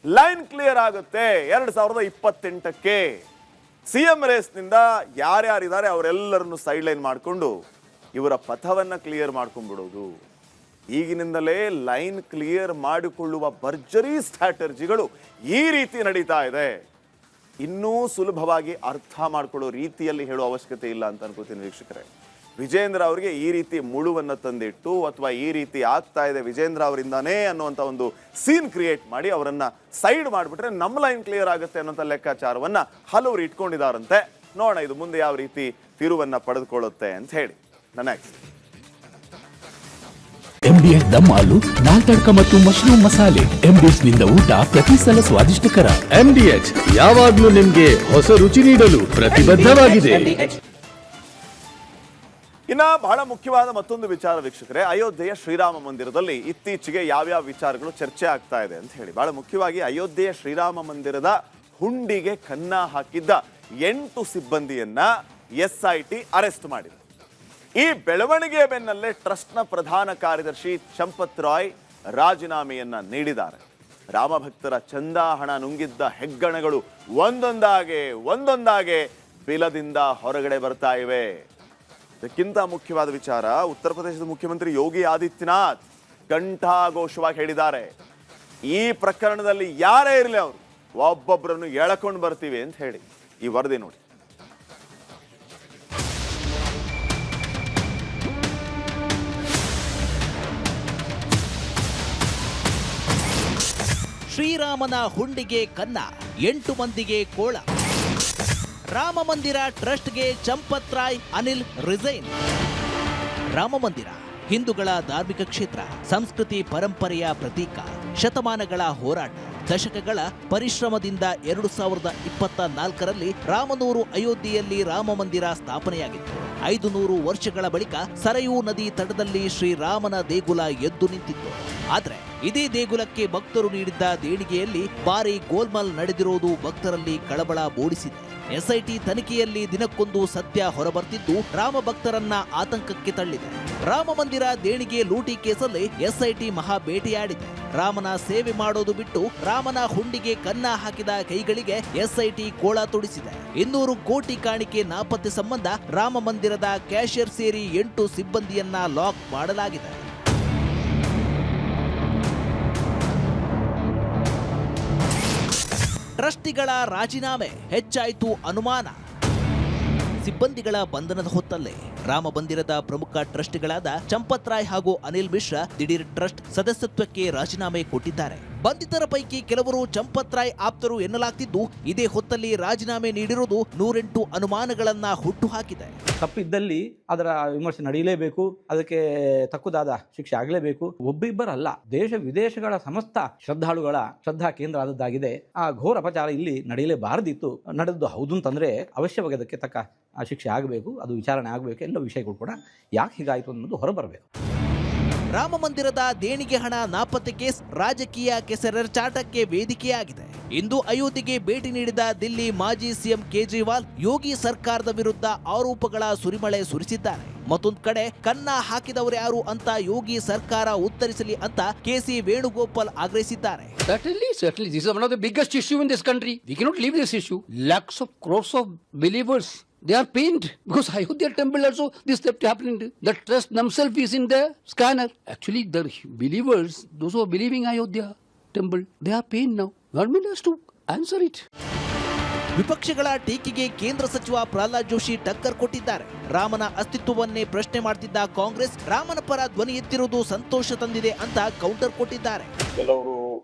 ಲೈನ್ ಕ್ಲಿಯರ್ ಆಗುತ್ತೆ. 2028ಕ್ಕೆ CM ರೇಸ್ನಿಂದ ಯಾರ್ಯಾರಿದ್ದಾರೆ ಅವರೆಲ್ಲರನ್ನು ಸೈಡ್ ಲೈನ್ ಮಾಡಿಕೊಂಡು ಇವರ ಪಥವನ್ನು ಕ್ಲಿಯರ್ ಮಾಡ್ಕೊಂಡ್ಬಿಡೋದು. ಈಗಿನಿಂದಲೇ ಲೈನ್ ಕ್ಲಿಯರ್ ಮಾಡಿಕೊಳ್ಳುವ ಭರ್ಜರಿ ಸ್ಟ್ರಾಟರ್ಜಿಗಳು ಈ ರೀತಿ ನಡೀತಾ ಇದೆ. ಇನ್ನೂ ಸುಲಭವಾಗಿ ಅರ್ಥ ಮಾಡಿಕೊಳ್ಳೋ ರೀತಿಯಲ್ಲಿ ಹೇಳೋ ಅವಶ್ಯಕತೆ ಇಲ್ಲ ಅಂತ ಅನ್ಕೋತೀನಿ ವೀಕ್ಷಕರೇ. ವಿಜೇಂದ್ರ ಅವರಿಗೆ ಈ ರೀತಿ ಮುಳುವನ್ನು ತಂದಿಟ್ಟು ಅಥವಾ ಈ ರೀತಿ ಆಗ್ತಾ ಇದೆ ವಿಜೇಂದ್ರ ಅವರಿಂದಾನೇ ಅನ್ನುವಂಥ ಒಂದು ಸೀನ್ ಕ್ರಿಯೇಟ್ ಮಾಡಿ ಅವರನ್ನ ಸೈಡ್ ಮಾಡಿಬಿಟ್ರೆ ನಮ್ಮ ಲೈನ್ ಕ್ಲಿಯರ್ ಆಗುತ್ತೆ ಅನ್ನೋಂಥ ಲೆಕ್ಕಾಚಾರವನ್ನ ಹಲವರು ಇಟ್ಕೊಂಡಿದ್ದಾರಂತೆ. ನೋಡೋಣ ಇದು ಮುಂದೆ ಯಾವ ರೀತಿ ತಿರುವನ್ನ ಪಡೆದುಕೊಳ್ಳುತ್ತೆ ಅಂತ ಹೇಳಿ. ನೆಕ್ಸ್ಟ್ MDS ದಮ್ ಆಲು, ನಾಲ್ ತಡ್ಕ ಮತ್ತು ಮಶ್ರೂಮ್ ಮಸಾಲೆ. MDS ನಿಂದ ಊಟ ಪ್ರತಿ ಸಲ ಸ್ವಾದಿಷ್ಟಕರ. MDH ಯಾವಾಗ್ಲೂ ನಿಮ್ಗೆ ಹೊಸ ರುಚಿ ನೀಡಲು ಪ್ರತಿಬದ್ಧವಾಗಿದೆ. ಇನ್ನ ಬಹಳ ಮುಖ್ಯವಾದ ಮತ್ತೊಂದು ವಿಚಾರ ವೀಕ್ಷಕರೇ, ಅಯೋಧ್ಯೆಯ ಶ್ರೀರಾಮ ಮಂದಿರದಲ್ಲಿ ಇತ್ತೀಚೆಗೆ ಯಾವ್ಯಾವ ವಿಚಾರಗಳು ಚರ್ಚೆ ಆಗ್ತಾ ಇದೆ ಅಂತ ಹೇಳಿ. ಬಹಳ ಮುಖ್ಯವಾಗಿ ಅಯೋಧ್ಯೆಯ ಶ್ರೀರಾಮ ಮಂದಿರದ ಹುಂಡಿಗೆ ಕನ್ನ ಹಾಕಿದ್ದ 8 ಸಿಬ್ಬಂದಿಯನ್ನ SIT ಅರೆಸ್ಟ್ ಮಾಡಿದೆ. ಈ ಬೆಳವಣಿಗೆಯ ಬೆನ್ನಲ್ಲೇ ಟ್ರಸ್ಟ್ನ ಪ್ರಧಾನ ಕಾರ್ಯದರ್ಶಿ ಚಂಪತ್ ರಾಯ್ ರಾಜೀನಾಮೆಯನ್ನ ನೀಡಿದ್ದಾರೆ. ರಾಮಭಕ್ತರ ಚಂದಾ ಹಣ ನುಂಗಿದ್ದ ಹೆಗ್ಗಣಗಳು ಒಂದೊಂದಾಗೆ ಬಿಲದಿಂದ ಹೊರಗಡೆ ಬರ್ತಾ ಇವೆ. ಇದಕ್ಕಿಂತ ಮುಖ್ಯವಾದ ವಿಚಾರ, ಉತ್ತರ ಪ್ರದೇಶದ ಮುಖ್ಯಮಂತ್ರಿ ಯೋಗಿ ಆದಿತ್ಯನಾಥ್ ಘಂಟಾಘೋಷವಾಗಿ ಹೇಳಿದ್ದಾರೆ, ಈ ಪ್ರಕರಣದಲ್ಲಿ ಯಾರೇ ಇರಲಿ ಅವರು ಒಬ್ಬೊಬ್ಬರನ್ನು ಎಳಕೊಂಡು ಬರ್ತೀವಿ ಅಂತ ಹೇಳಿ. ಈ ವರದಿ ನೋಡಿ. ಶ್ರೀರಾಮನ ಹುಂಡಿಗೆ ಕನ್ನ, 8 ಮಂದಿಗೆ ಕೋಳ. ರಾಮ ಮಂದಿರ ಟ್ರಸ್ಟ್ಗೆ ಚಂಪತ್ ರಾಯ್, ಅನಿಲ್ ರಿಸೈನ್. ರಾಮ ಮಂದಿರ ಹಿಂದೂಗಳ ಧಾರ್ಮಿಕ ಕ್ಷೇತ್ರ, ಸಂಸ್ಕೃತಿ ಪರಂಪರೆಯ ಪ್ರತೀಕ. ಶತಮಾನಗಳ ಹೋರಾಟ, ದಶಕಗಳ ಪರಿಶ್ರಮದಿಂದ 2024ರಲ್ಲಿ ರಾಮನೂರು ಅಯೋಧ್ಯೆಯಲ್ಲಿ ರಾಮ ಮಂದಿರ ಸ್ಥಾಪನೆಯಾಗಿತ್ತು. 500 ವರ್ಷಗಳ ಬಳಿಕ ಸರಯೂ ನದಿ ತಟದಲ್ಲಿ ಶ್ರೀರಾಮನ ದೇಗುಲ ಎದ್ದು ನಿಂತಿತ್ತು. ಆದ್ರೆ ಇದೇ ದೇಗುಲಕ್ಕೆ ಭಕ್ತರು ನೀಡಿದ್ದ ದೇಣಿಗೆಯಲ್ಲಿ ಭಾರಿ ಗೋಲ್ಮಾಲ್ ನಡೆದಿರೋದು ಭಕ್ತರಲ್ಲಿ ಕಳವಳ ಮೂಡಿಸಿದೆ. SIT ತನಿಖೆಯಲ್ಲಿ ದಿನಕ್ಕೊಂದು ಸತ್ಯ ಹೊರಬರ್ತಿದ್ದು ರಾಮ ಭಕ್ತರನ್ನ ಆತಂಕಕ್ಕೆ ತಳ್ಳಿದೆ. ರಾಮ ಮಂದಿರ ದೇಣಿಗೆ ಲೂಟಿ ಕೇಸಲ್ಲಿ SIT ಮಹಾ ಬೇಟೆಯಾಡಿದೆ. ರಾಮನ ಸೇವೆ ಮಾಡೋದು ಬಿಟ್ಟು ರಾಮನ ಹುಂಡಿಗೆ ಕನ್ನ ಹಾಕಿದ ಕೈಗಳಿಗೆ SIT ಕೋಳ ತೊಡಿಸಿದೆ. 200 ಕೋಟಿ ಕಾಣಿಕೆ ನಾಪತ್ತೆ ಸಂಬಂಧ ರಾಮ ಮಂದಿರದ ಕ್ಯಾಶಿಯರ್ ಸೇರಿ 8 ಸಿಬ್ಬಂದಿಯನ್ನ ಲಾಕ್ ಮಾಡಲಾಗಿದೆ. ಟ್ರಸ್ಟಿಗಳ ರಾಜೀನಾಮೆ, ಹೆಚ್ಚಾಯಿತು ಅನುಮಾನ. ಸಿಬ್ಬಂದಿಗಳ ಬಂಧನದ ಹೊತ್ತಲ್ಲೇ ರಾಮ ಮಂದಿರದ ಪ್ರಮುಖ ಟ್ರಸ್ಟಿಗಳಾದ ಚಂಪತ್ ರಾಯ್ ಹಾಗೂ ಅನಿಲ್ ಮಿಶ್ರಾ ದಿಢೀರ್ ಟ್ರಸ್ಟ್ ಸದಸ್ಯತ್ವಕ್ಕೆ ರಾಜೀನಾಮೆ ಕೊಟ್ಟಿದ್ದಾರೆ. ಬಂಧಿತರ ಪೈಕಿ ಕೆಲವರು ಚಂಪತ್ ರಾಯ್ ಆಪ್ತರು ಎನ್ನಲಾಗ್ತಿದ್ದು, ಇದೇ ಹೊತ್ತಲ್ಲಿ ರಾಜೀನಾಮೆ ನೀಡಿರುವುದು 108 ಅನುಮಾನಗಳನ್ನ ಹುಟ್ಟುಹಾಕಿದೆ. ತಪ್ಪಿದ್ದಲ್ಲಿ ಅದರ ವಿಮರ್ಶೆ ನಡೆಯಲೇಬೇಕು, ಅದಕ್ಕೆ ತಕ್ಕುದಾದ ಶಿಕ್ಷೆ ಆಗಲೇಬೇಕು. ಒಬ್ಬಿಬ್ಬರಲ್ಲ, ದೇಶ ವಿದೇಶಗಳ ಸಮಸ್ತ ಶ್ರದ್ಧಾಳುಗಳ ಶ್ರದ್ಧಾ ಕೇಂದ್ರ ಆದದ್ದಾಗಿದೆ. ಆ ಘೋರ ಅಪಚಾರ ಇಲ್ಲಿ ನಡೆಯಲೇಬಾರದಿತ್ತು. ನಡೆದು ಹೌದು ಅಂತಂದ್ರೆ ಅವಶ್ಯವಾಗಿ ಅದಕ್ಕೆ ತಕ್ಕ ಶಿಕ್ಷೆ ಆಗಬೇಕು, ಅದು ವಿಚಾರಣೆ ಆಗಬೇಕು. ಎಲ್ಲ ವಿಷಯಗಳು ಕೂಡ ಯಾಕೆ ಹೀಗಾಯಿತು ಅನ್ನೋದು ಹೊರಬರಬೇಕು. ರಾಮ ಮಂದಿರದ ದೇಣಿಗೆ ಹಣ ನಾಪತ್ತೆ ಕೇಸ್ ರಾಜಕೀಯ ಕೆಸರೆರಚಾಟಕ್ಕೆ ವೇದಿಕೆಯಾಗಿದೆ. ಇಂದು ಅಯೋಧ್ಯೆಗೆ ಭೇಟಿ ನೀಡಿದ ದಿಲ್ಲಿ ಮಾಜಿ ಸಿಎಂ ಕೇಜ್ರಿವಾಲ್ ಯೋಗಿ ಸರ್ಕಾರದ ವಿರುದ್ಧ ಆರೋಪಗಳ ಸುರಿಮಳೆ ಸುರಿಸಿದ್ದಾರೆ. ಮತ್ತೊಂದು ಕಡೆ ಕನ್ನ ಹಾಕಿದವರು ಯಾರು ಅಂತ ಯೋಗಿ ಸರ್ಕಾರ ಉತ್ತರಿಸಲಿ ಅಂತ ಕೆಸಿ ವೇಣುಗೋಪಾಲ್ ಆಗ್ರಹಿಸಿದ್ದಾರೆ. Certainly, this is one of the biggest issue in this country. We cannot leave this issue. Lakhs of crores of believers, they are pained because Ayodhya temple also this theft happening. The trust themselves is in the scanner. Actually, the believers, those who are believing Ayodhya temple, they are pained now. Government has to answer it. ವಿಪಕ್ಷಗಳ ಟೀಕೆಗೆ ಕೇಂದ್ರ ಸಚಿವ ಪ್ರಹ್ಲಾದ್ ಜೋಶಿ ಟಕ್ಕರ್ ಕೊಟ್ಟಿದ್ದಾರೆ. ರಾಮನ ಅಸ್ತಿತ್ವವನ್ನೇ ಪ್ರಶ್ನೆ ಮಾಡ್ತಿದ್ದ ಕಾಂಗ್ರೆಸ್ ರಾಮನ ಪರ ಧ್ವನಿ ಎತ್ತಿರುವುದು ಸಂತೋಷ ತಂದಿದೆ ಅಂತ ಕೌಂಟರ್ ಕೊಟ್ಟಿದ್ದಾರೆ. ಕೆಲವರು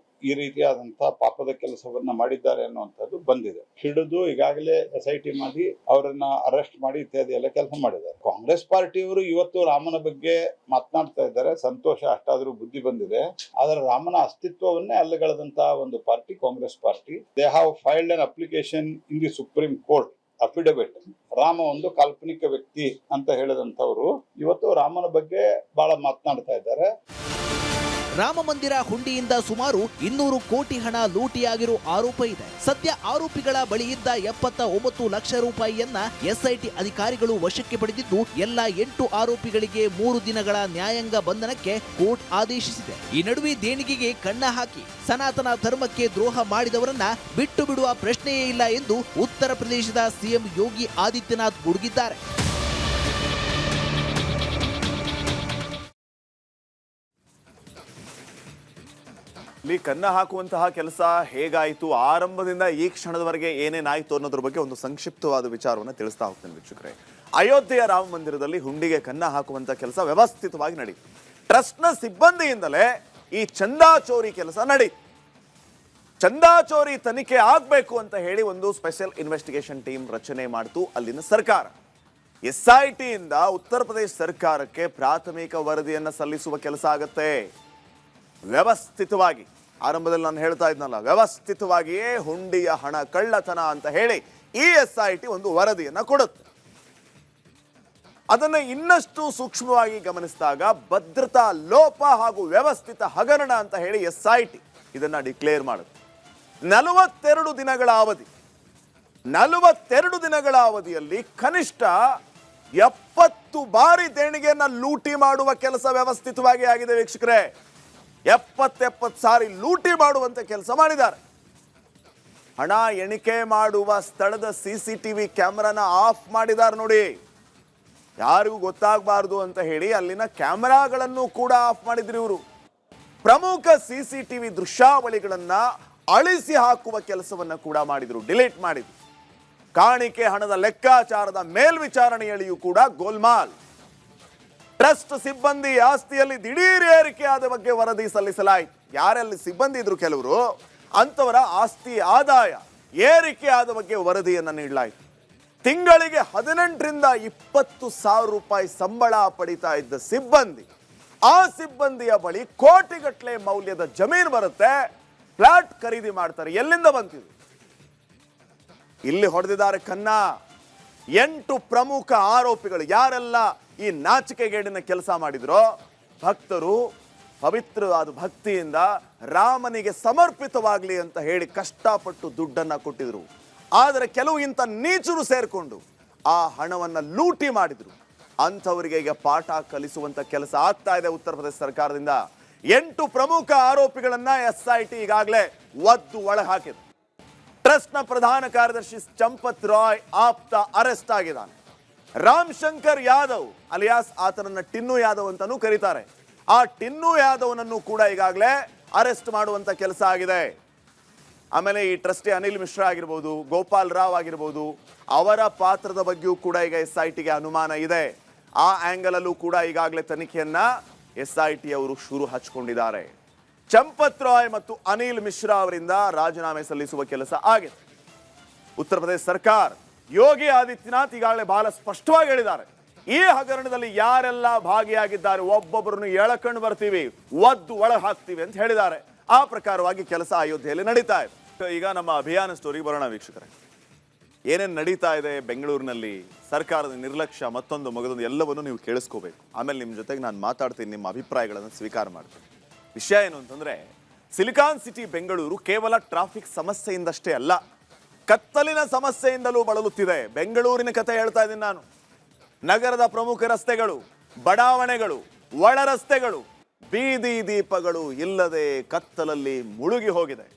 ಈ ರೀತಿಯಾದಂತಹ ಪಾಪದ ಕೆಲಸವನ್ನ ಮಾಡಿದ್ದಾರೆ ಅನ್ನುವಂಥದ್ದು ಬಂದಿದೆ. ಹಿಡಿದು ಈಗಾಗಲೇ SIT ಮಾಡಿ ಅವರನ್ನ ಅರೆಸ್ಟ್ ಮಾಡಿ ಇತ್ಯಾದಿ ಎಲ್ಲ ಕೆಲಸ ಮಾಡಿದ್ದಾರೆ. ಕಾಂಗ್ರೆಸ್ ಪಾರ್ಟಿಯವರು ಇವತ್ತು ರಾಮನ ಬಗ್ಗೆ ಮಾತನಾಡ್ತಾ ಇದ್ದಾರೆ. ಸಂತೋಷ, ಅಷ್ಟಾದ್ರೂ ಬುದ್ಧಿ ಬಂದಿದೆ. ಆದ್ರೆ ರಾಮನ ಅಸ್ತಿತ್ವವನ್ನೇ ಅಲ್ಲಗಳೆದಂತಹ ಒಂದು party Congress party. They have filed an application in the supreme court affidavit. Rama ಒಂದು ಕಾಲ್ಪನಿಕ ವ್ಯಕ್ತಿ ಅಂತ ಹೇಳಿದಂಥವ್ರು ಇವತ್ತು ರಾಮನ ಬಗ್ಗೆ ಬಹಳ ಮಾತನಾಡ್ತಾ ಇದ್ದಾರೆ. ರಾಮ ಮಂದಿರ ಹುಂಡಿಯಿಂದ ಸುಮಾರು 200 ಕೋಟಿ ಹಣ ಲೂಟಿಯಾಗಿರೋ ಆರೋಪ ಇದೆ. ಸದ್ಯ ಆರೋಪಿಗಳ ಬಳಿ ಇದ್ದ 79 ಲಕ್ಷ ರೂಪಾಯಿಯನ್ನ SIT ಅಧಿಕಾರಿಗಳು ವಶಕ್ಕೆ ಪಡೆದಿದ್ದು, ಎಲ್ಲ 8 ಆರೋಪಿಗಳಿಗೆ 3 ದಿನಗಳ ನ್ಯಾಯಾಂಗ ಬಂಧನಕ್ಕೆ ಕೋರ್ಟ್ ಆದೇಶಿಸಿದೆ. ಈ ನಡುವೆ ದೇಣಿಗೆಗೆ ಕಣ್ಣ ಹಾಕಿ ಸನಾತನ ಧರ್ಮಕ್ಕೆ ದ್ರೋಹ ಮಾಡಿದವರನ್ನ ಬಿಟ್ಟು ಬಿಡುವ ಪ್ರಶ್ನೆಯೇ ಇಲ್ಲ ಎಂದು ಉತ್ತರ ಪ್ರದೇಶದ ಸಿಎಂ ಯೋಗಿ ಆದಿತ್ಯನಾಥ್ ಗುಡುಗಿದ್ದಾರೆ. ಇಲ್ಲಿ ಕನ್ನ ಹಾಕುವಂತಹ ಕೆಲಸ ಹೇಗಾಯಿತು, ಆರಂಭದಿಂದ ಈ ಕ್ಷಣದವರೆಗೆ ಏನೇನಾಯಿತು ಅನ್ನೋದ್ರ ಬಗ್ಗೆ ಒಂದು ಸಂಕ್ಷಿಪ್ತವಾದ ವಿಚಾರವನ್ನು ತಿಳಿಸ್ತಾ ಹೋಗ್ತೇನೆ ವೀಕ್ಷಕರೇ. ಅಯೋಧ್ಯೆಯ ರಾಮ ಮಂದಿರದಲ್ಲಿ ಹುಂಡಿಗೆ ಕನ್ನ ಹಾಕುವಂತ ಕೆಲಸ ವ್ಯವಸ್ಥಿತವಾಗಿ ನಡೀತು. ಟ್ರಸ್ಟ್ನ ಸಿಬ್ಬಂದಿಯಿಂದಲೇ ಈ ಚಂದಾ ಚೋರಿ ಕೆಲಸ ನಡೀತು. ಚಂದಾ ಚೋರಿ ತನಿಖೆ ಆಗಬೇಕು ಅಂತ ಹೇಳಿ ಒಂದು ಸ್ಪೆಷಲ್ ಇನ್ವೆಸ್ಟಿಗೇಷನ್ ಟೀಮ್ ರಚನೆ ಮಾಡಿತು ಅಲ್ಲಿನ ಸರ್ಕಾರ. SIT ಇಂದ ಉತ್ತರ ಪ್ರದೇಶ ಸರ್ಕಾರಕ್ಕೆ ಪ್ರಾಥಮಿಕ ವರದಿಯನ್ನು ಸಲ್ಲಿಸುವ ಕೆಲಸ ಆಗತ್ತೆ. ವ್ಯವಸ್ಥಿತವಾಗಿ, ಆರಂಭದಲ್ಲಿ ನಾನು ಹೇಳ್ತಾ ಇದ್ನಲ್ಲ, ವ್ಯವಸ್ಥಿತವಾಗಿಯೇ ಹುಂಡಿಯ ಹಣ ಕಳ್ಳತನ ಅಂತ ಹೇಳಿ ಈ SIT ಒಂದು ವರದಿಯನ್ನ ಕೊಡುತ್ತೆ. ಅದನ್ನು ಇನ್ನಷ್ಟು ಸೂಕ್ಷ್ಮವಾಗಿ ಗಮನಿಸಿದಾಗ ಭದ್ರತಾ ಲೋಪ ಹಾಗೂ ವ್ಯವಸ್ಥಿತ ಹಗರಣ ಅಂತ ಹೇಳಿ SIT ಇದನ್ನ ಡಿಕ್ಲೇರ್ ಮಾಡುತ್ತೆ. 42 ದಿನಗಳ ಅವಧಿ, 42 ದಿನಗಳ ಅವಧಿಯಲ್ಲಿ ಕನಿಷ್ಠ 70 ಬಾರಿ ದೇಣಿಗೆಯನ್ನ ಲೂಟಿ ಮಾಡುವ ಕೆಲಸ ವ್ಯವಸ್ಥಿತವಾಗಿ ಆಗಿದೆ ವೀಕ್ಷಕರೇ. 70 ಸಾರಿ ಲೂಟಿ ಮಾಡುವಂತೆ ಕೆಲಸ ಮಾಡಿದ್ದಾರೆ. ಹಣ ಎಣಿಕೆ ಮಾಡುವ ಸ್ಥಳದ CCTV ಕ್ಯಾಮೆರಾನ ಆಫ್ ಮಾಡಿದ್ದಾರೆ ನೋಡಿ. ಯಾರಿಗೂ ಗೊತ್ತಾಗಬಾರ್ದು ಅಂತ ಹೇಳಿ ಅಲ್ಲಿನ ಕ್ಯಾಮೆರಾಗಳನ್ನು ಕೂಡ ಆಫ್ ಮಾಡಿದ್ರು ಇವರು. ಪ್ರಮುಖ CCTV ದೃಶ್ಯಾವಳಿಗಳನ್ನ ಅಳಿಸಿ ಹಾಕುವ ಕೆಲಸವನ್ನ ಕೂಡ ಮಾಡಿದ್ರು, ಡಿಲೀಟ್ ಮಾಡಿದ್ರು. ಕಾಣಿಕೆ ಹಣದ ಲೆಕ್ಕಾಚಾರದ ಮೇಲ್ವಿಚಾರಣೆಯಲ್ಲಿಯೂ ಕೂಡ ಗೋಲ್ಮಾಲ್. ಟ್ರಸ್ಟ್ ಸಿಬ್ಬಂದಿ ಆಸ್ತಿಯಲ್ಲಿ ದಿಢೀರ್ ಏರಿಕೆ ಆದ ಬಗ್ಗೆ ವರದಿ ಸಲ್ಲಿಸಲಾಯಿತು. ಯಾರಲ್ಲಿ ಸಿಬ್ಬಂದಿ ಇದ್ರು ಕೆಲವರು, ಅಂತವರ ಆಸ್ತಿ ಆದಾಯ ಏರಿಕೆ ಆದ ಬಗ್ಗೆ ವರದಿಯನ್ನು ನೀಡಲಾಯಿತು. ತಿಂಗಳಿಗೆ 18ರಿಂದ 20 ಸಾವಿರ ರೂಪಾಯಿ ಸಂಬಳ ಪಡಿತಾ ಇದ್ದ ಸಿಬ್ಬಂದಿ, ಆ ಸಿಬ್ಬಂದಿಯ ಬಳಿ ಕೋಟಿಗಟ್ಟಲೆ ಮೌಲ್ಯದ ಜಮೀನು ಬರುತ್ತೆ, ಫ್ಲಾಟ್ ಖರೀದಿ ಮಾಡ್ತಾರೆ. ಎಲ್ಲಿಂದ ಬಂತಿದೆ? ಇಲ್ಲಿ ಹೊಡೆದಿದ್ದಾರೆ ಕನ್ನ. 8 ಪ್ರಮುಖ ಆರೋಪಿಗಳು ಯಾರೆಲ್ಲ ಈ ನಾಚಿಕೆಗೇಡಿನ ಕೆಲಸ ಮಾಡಿದ್ರೋ, ಭಕ್ತರು ಪವಿತ್ರವಾದ ಭಕ್ತಿಯಿಂದ ರಾಮನಿಗೆ ಸಮರ್ಪಿತವಾಗಲಿ ಅಂತ ಹೇಳಿ ಕಷ್ಟಪಟ್ಟು ದುಡ್ಡನ್ನ ಕೊಟ್ಟಿದ್ರು. ಆದರೆ ಕೆಲವು ಇಂಥ ನೀಚರು ಸೇರ್ಕೊಂಡು ಆ ಹಣವನ್ನ ಲೂಟಿ ಮಾಡಿದ್ರು. ಅಂಥವರಿಗೆ ಈಗ ಪಾಠ ಕಲಿಸುವಂತ ಕೆಲಸ ಆಗ್ತಾ ಇದೆ ಉತ್ತರ ಪ್ರದೇಶ ಸರ್ಕಾರದಿಂದ. 8 ಪ್ರಮುಖ ಆರೋಪಿಗಳನ್ನ SIT ಈಗಾಗಲೇ ಒದ್ದು ಒಳ ಹಾಕಿದೆ. ಟ್ರಸ್ಟ್ನ ಪ್ರಧಾನ ಕಾರ್ಯದರ್ಶಿ ಚಂಪತ್ ರಾಯ್ ಆಪ್ತ ಅರೆಸ್ಟ್ ಆಗಿದ್ದಾನೆ. ರಾಮ್ ಶಂಕರ್ ಯಾದವ್ ಅಲಿಯಾಸ್, ಆತನನ್ನ ಟಿನ್ನು ಯಾದವ್ ಅಂತಾನೂ ಕರೀತಾರೆ, ಆ ಟಿನ್ನು ಯಾದವ್ನನ್ನು ಕೂಡ ಈಗಾಗಲೇ ಅರೆಸ್ಟ್ ಮಾಡುವಂತ ಕೆಲಸ ಆಗಿದೆ. ಆಮೇಲೆ ಈ ಟ್ರಸ್ಟಿ ಅನಿಲ್ ಮಿಶ್ರಾ ಆಗಿರ್ಬೋದು, ಗೋಪಾಲ್ ರಾವ್ ಆಗಿರ್ಬೋದು, ಅವರ ಪಾತ್ರದ ಬಗ್ಗೆಯೂ ಕೂಡ ಈಗ SITಗೆ ಅನುಮಾನ ಇದೆ. ಆ ಆಂಗಲ್ ಅಲ್ಲೂ ಕೂಡ ಈಗಾಗಲೇ ತನಿಖೆಯನ್ನ SIT ಅವರು ಶುರು ಹಚ್ಕೊಂಡಿದ್ದಾರೆ. ಚಂಪತ್ ರಾಯ್ ಮತ್ತು ಅನಿಲ್ ಮಿಶ್ರಾ ಅವರಿಂದ ರಾಜೀನಾಮೆ ಸಲ್ಲಿಸುವ ಕೆಲಸ ಆಗಿದೆ. ಉತ್ತರ ಪ್ರದೇಶ ಸರ್ಕಾರ ಯೋಗಿ ಆದಿತ್ಯನಾಥ್ ಈಗಾಗಲೇ ಬಹಳ ಸ್ಪಷ್ಟವಾಗಿ ಹೇಳಿದ್ದಾರೆ, ಈ ಹಗರಣದಲ್ಲಿ ಯಾರೆಲ್ಲ ಭಾಗಿಯಾಗಿದ್ದಾರೆ ಒಬ್ಬೊಬ್ಬರನ್ನು ಎಳಕೊಂಡು ಬರ್ತೀವಿ, ಒದ್ದು ಒಳಗೆ ಹಾಕ್ತೀವಿ ಅಂತ ಹೇಳಿದ್ದಾರೆ. ಆ ಪ್ರಕಾರವಾಗಿ ಕೆಲಸ ಅಯೋಧ್ಯೆಯಲ್ಲಿ ನಡೀತಾ ಇದೆ. ಈಗ ನಮ್ಮ ಅಭಿಯಾನ ಸ್ಟೋರಿಗೆ ಬರೋಣ ವೀಕ್ಷಕರೇ. ಏನೇನು ನಡೀತಾ ಇದೆ ಬೆಂಗಳೂರಿನಲ್ಲಿ, ಸರ್ಕಾರದ ನಿರ್ಲಕ್ಷ್ಯ, ಮತ್ತೊಂದು ಮಗದೊಂದು ಎಲ್ಲವನ್ನು ನೀವು ಕೇಳಿಸ್ಕೋಬೇಕು. ಆಮೇಲೆ ನಿಮ್ಮ ಜೊತೆಗೆ ನಾನು ಮಾತಾಡ್ತೀನಿ, ನಿಮ್ಮ ಅಭಿಪ್ರಾಯಗಳನ್ನು ಸ್ವೀಕಾರ ಮಾಡ್ತೀನಿ. ವಿಷಯ ಏನು ಅಂತಂದ್ರೆ, ಸಿಲಿಕಾನ್ ಸಿಟಿ ಬೆಂಗಳೂರು ಕೇವಲ ಟ್ರಾಫಿಕ್ ಸಮಸ್ಯೆಯಿಂದಷ್ಟೇ ಅಲ್ಲ, ಕತ್ತಲಿನ ಸಮಸ್ಯೆಯಿಂದಲೂ ಬಳಲುತ್ತಿದೆ. ಬೆಂಗಳೂರಿನ ಕಥೆ ಹೇಳ್ತಾ ಇದ್ದೀನಿ ನಾನು. ನಗರದ ಪ್ರಮುಖ ರಸ್ತೆಗಳು, ಬಡಾವಣೆಗಳು, ಒಳ ರಸ್ತೆಗಳು, ಬೀದಿ ದೀಪಗಳು ಇಲ್ಲದೆ ಕತ್ತಲಲ್ಲಿ ಮುಳುಗಿ ಹೋಗಿದೆ.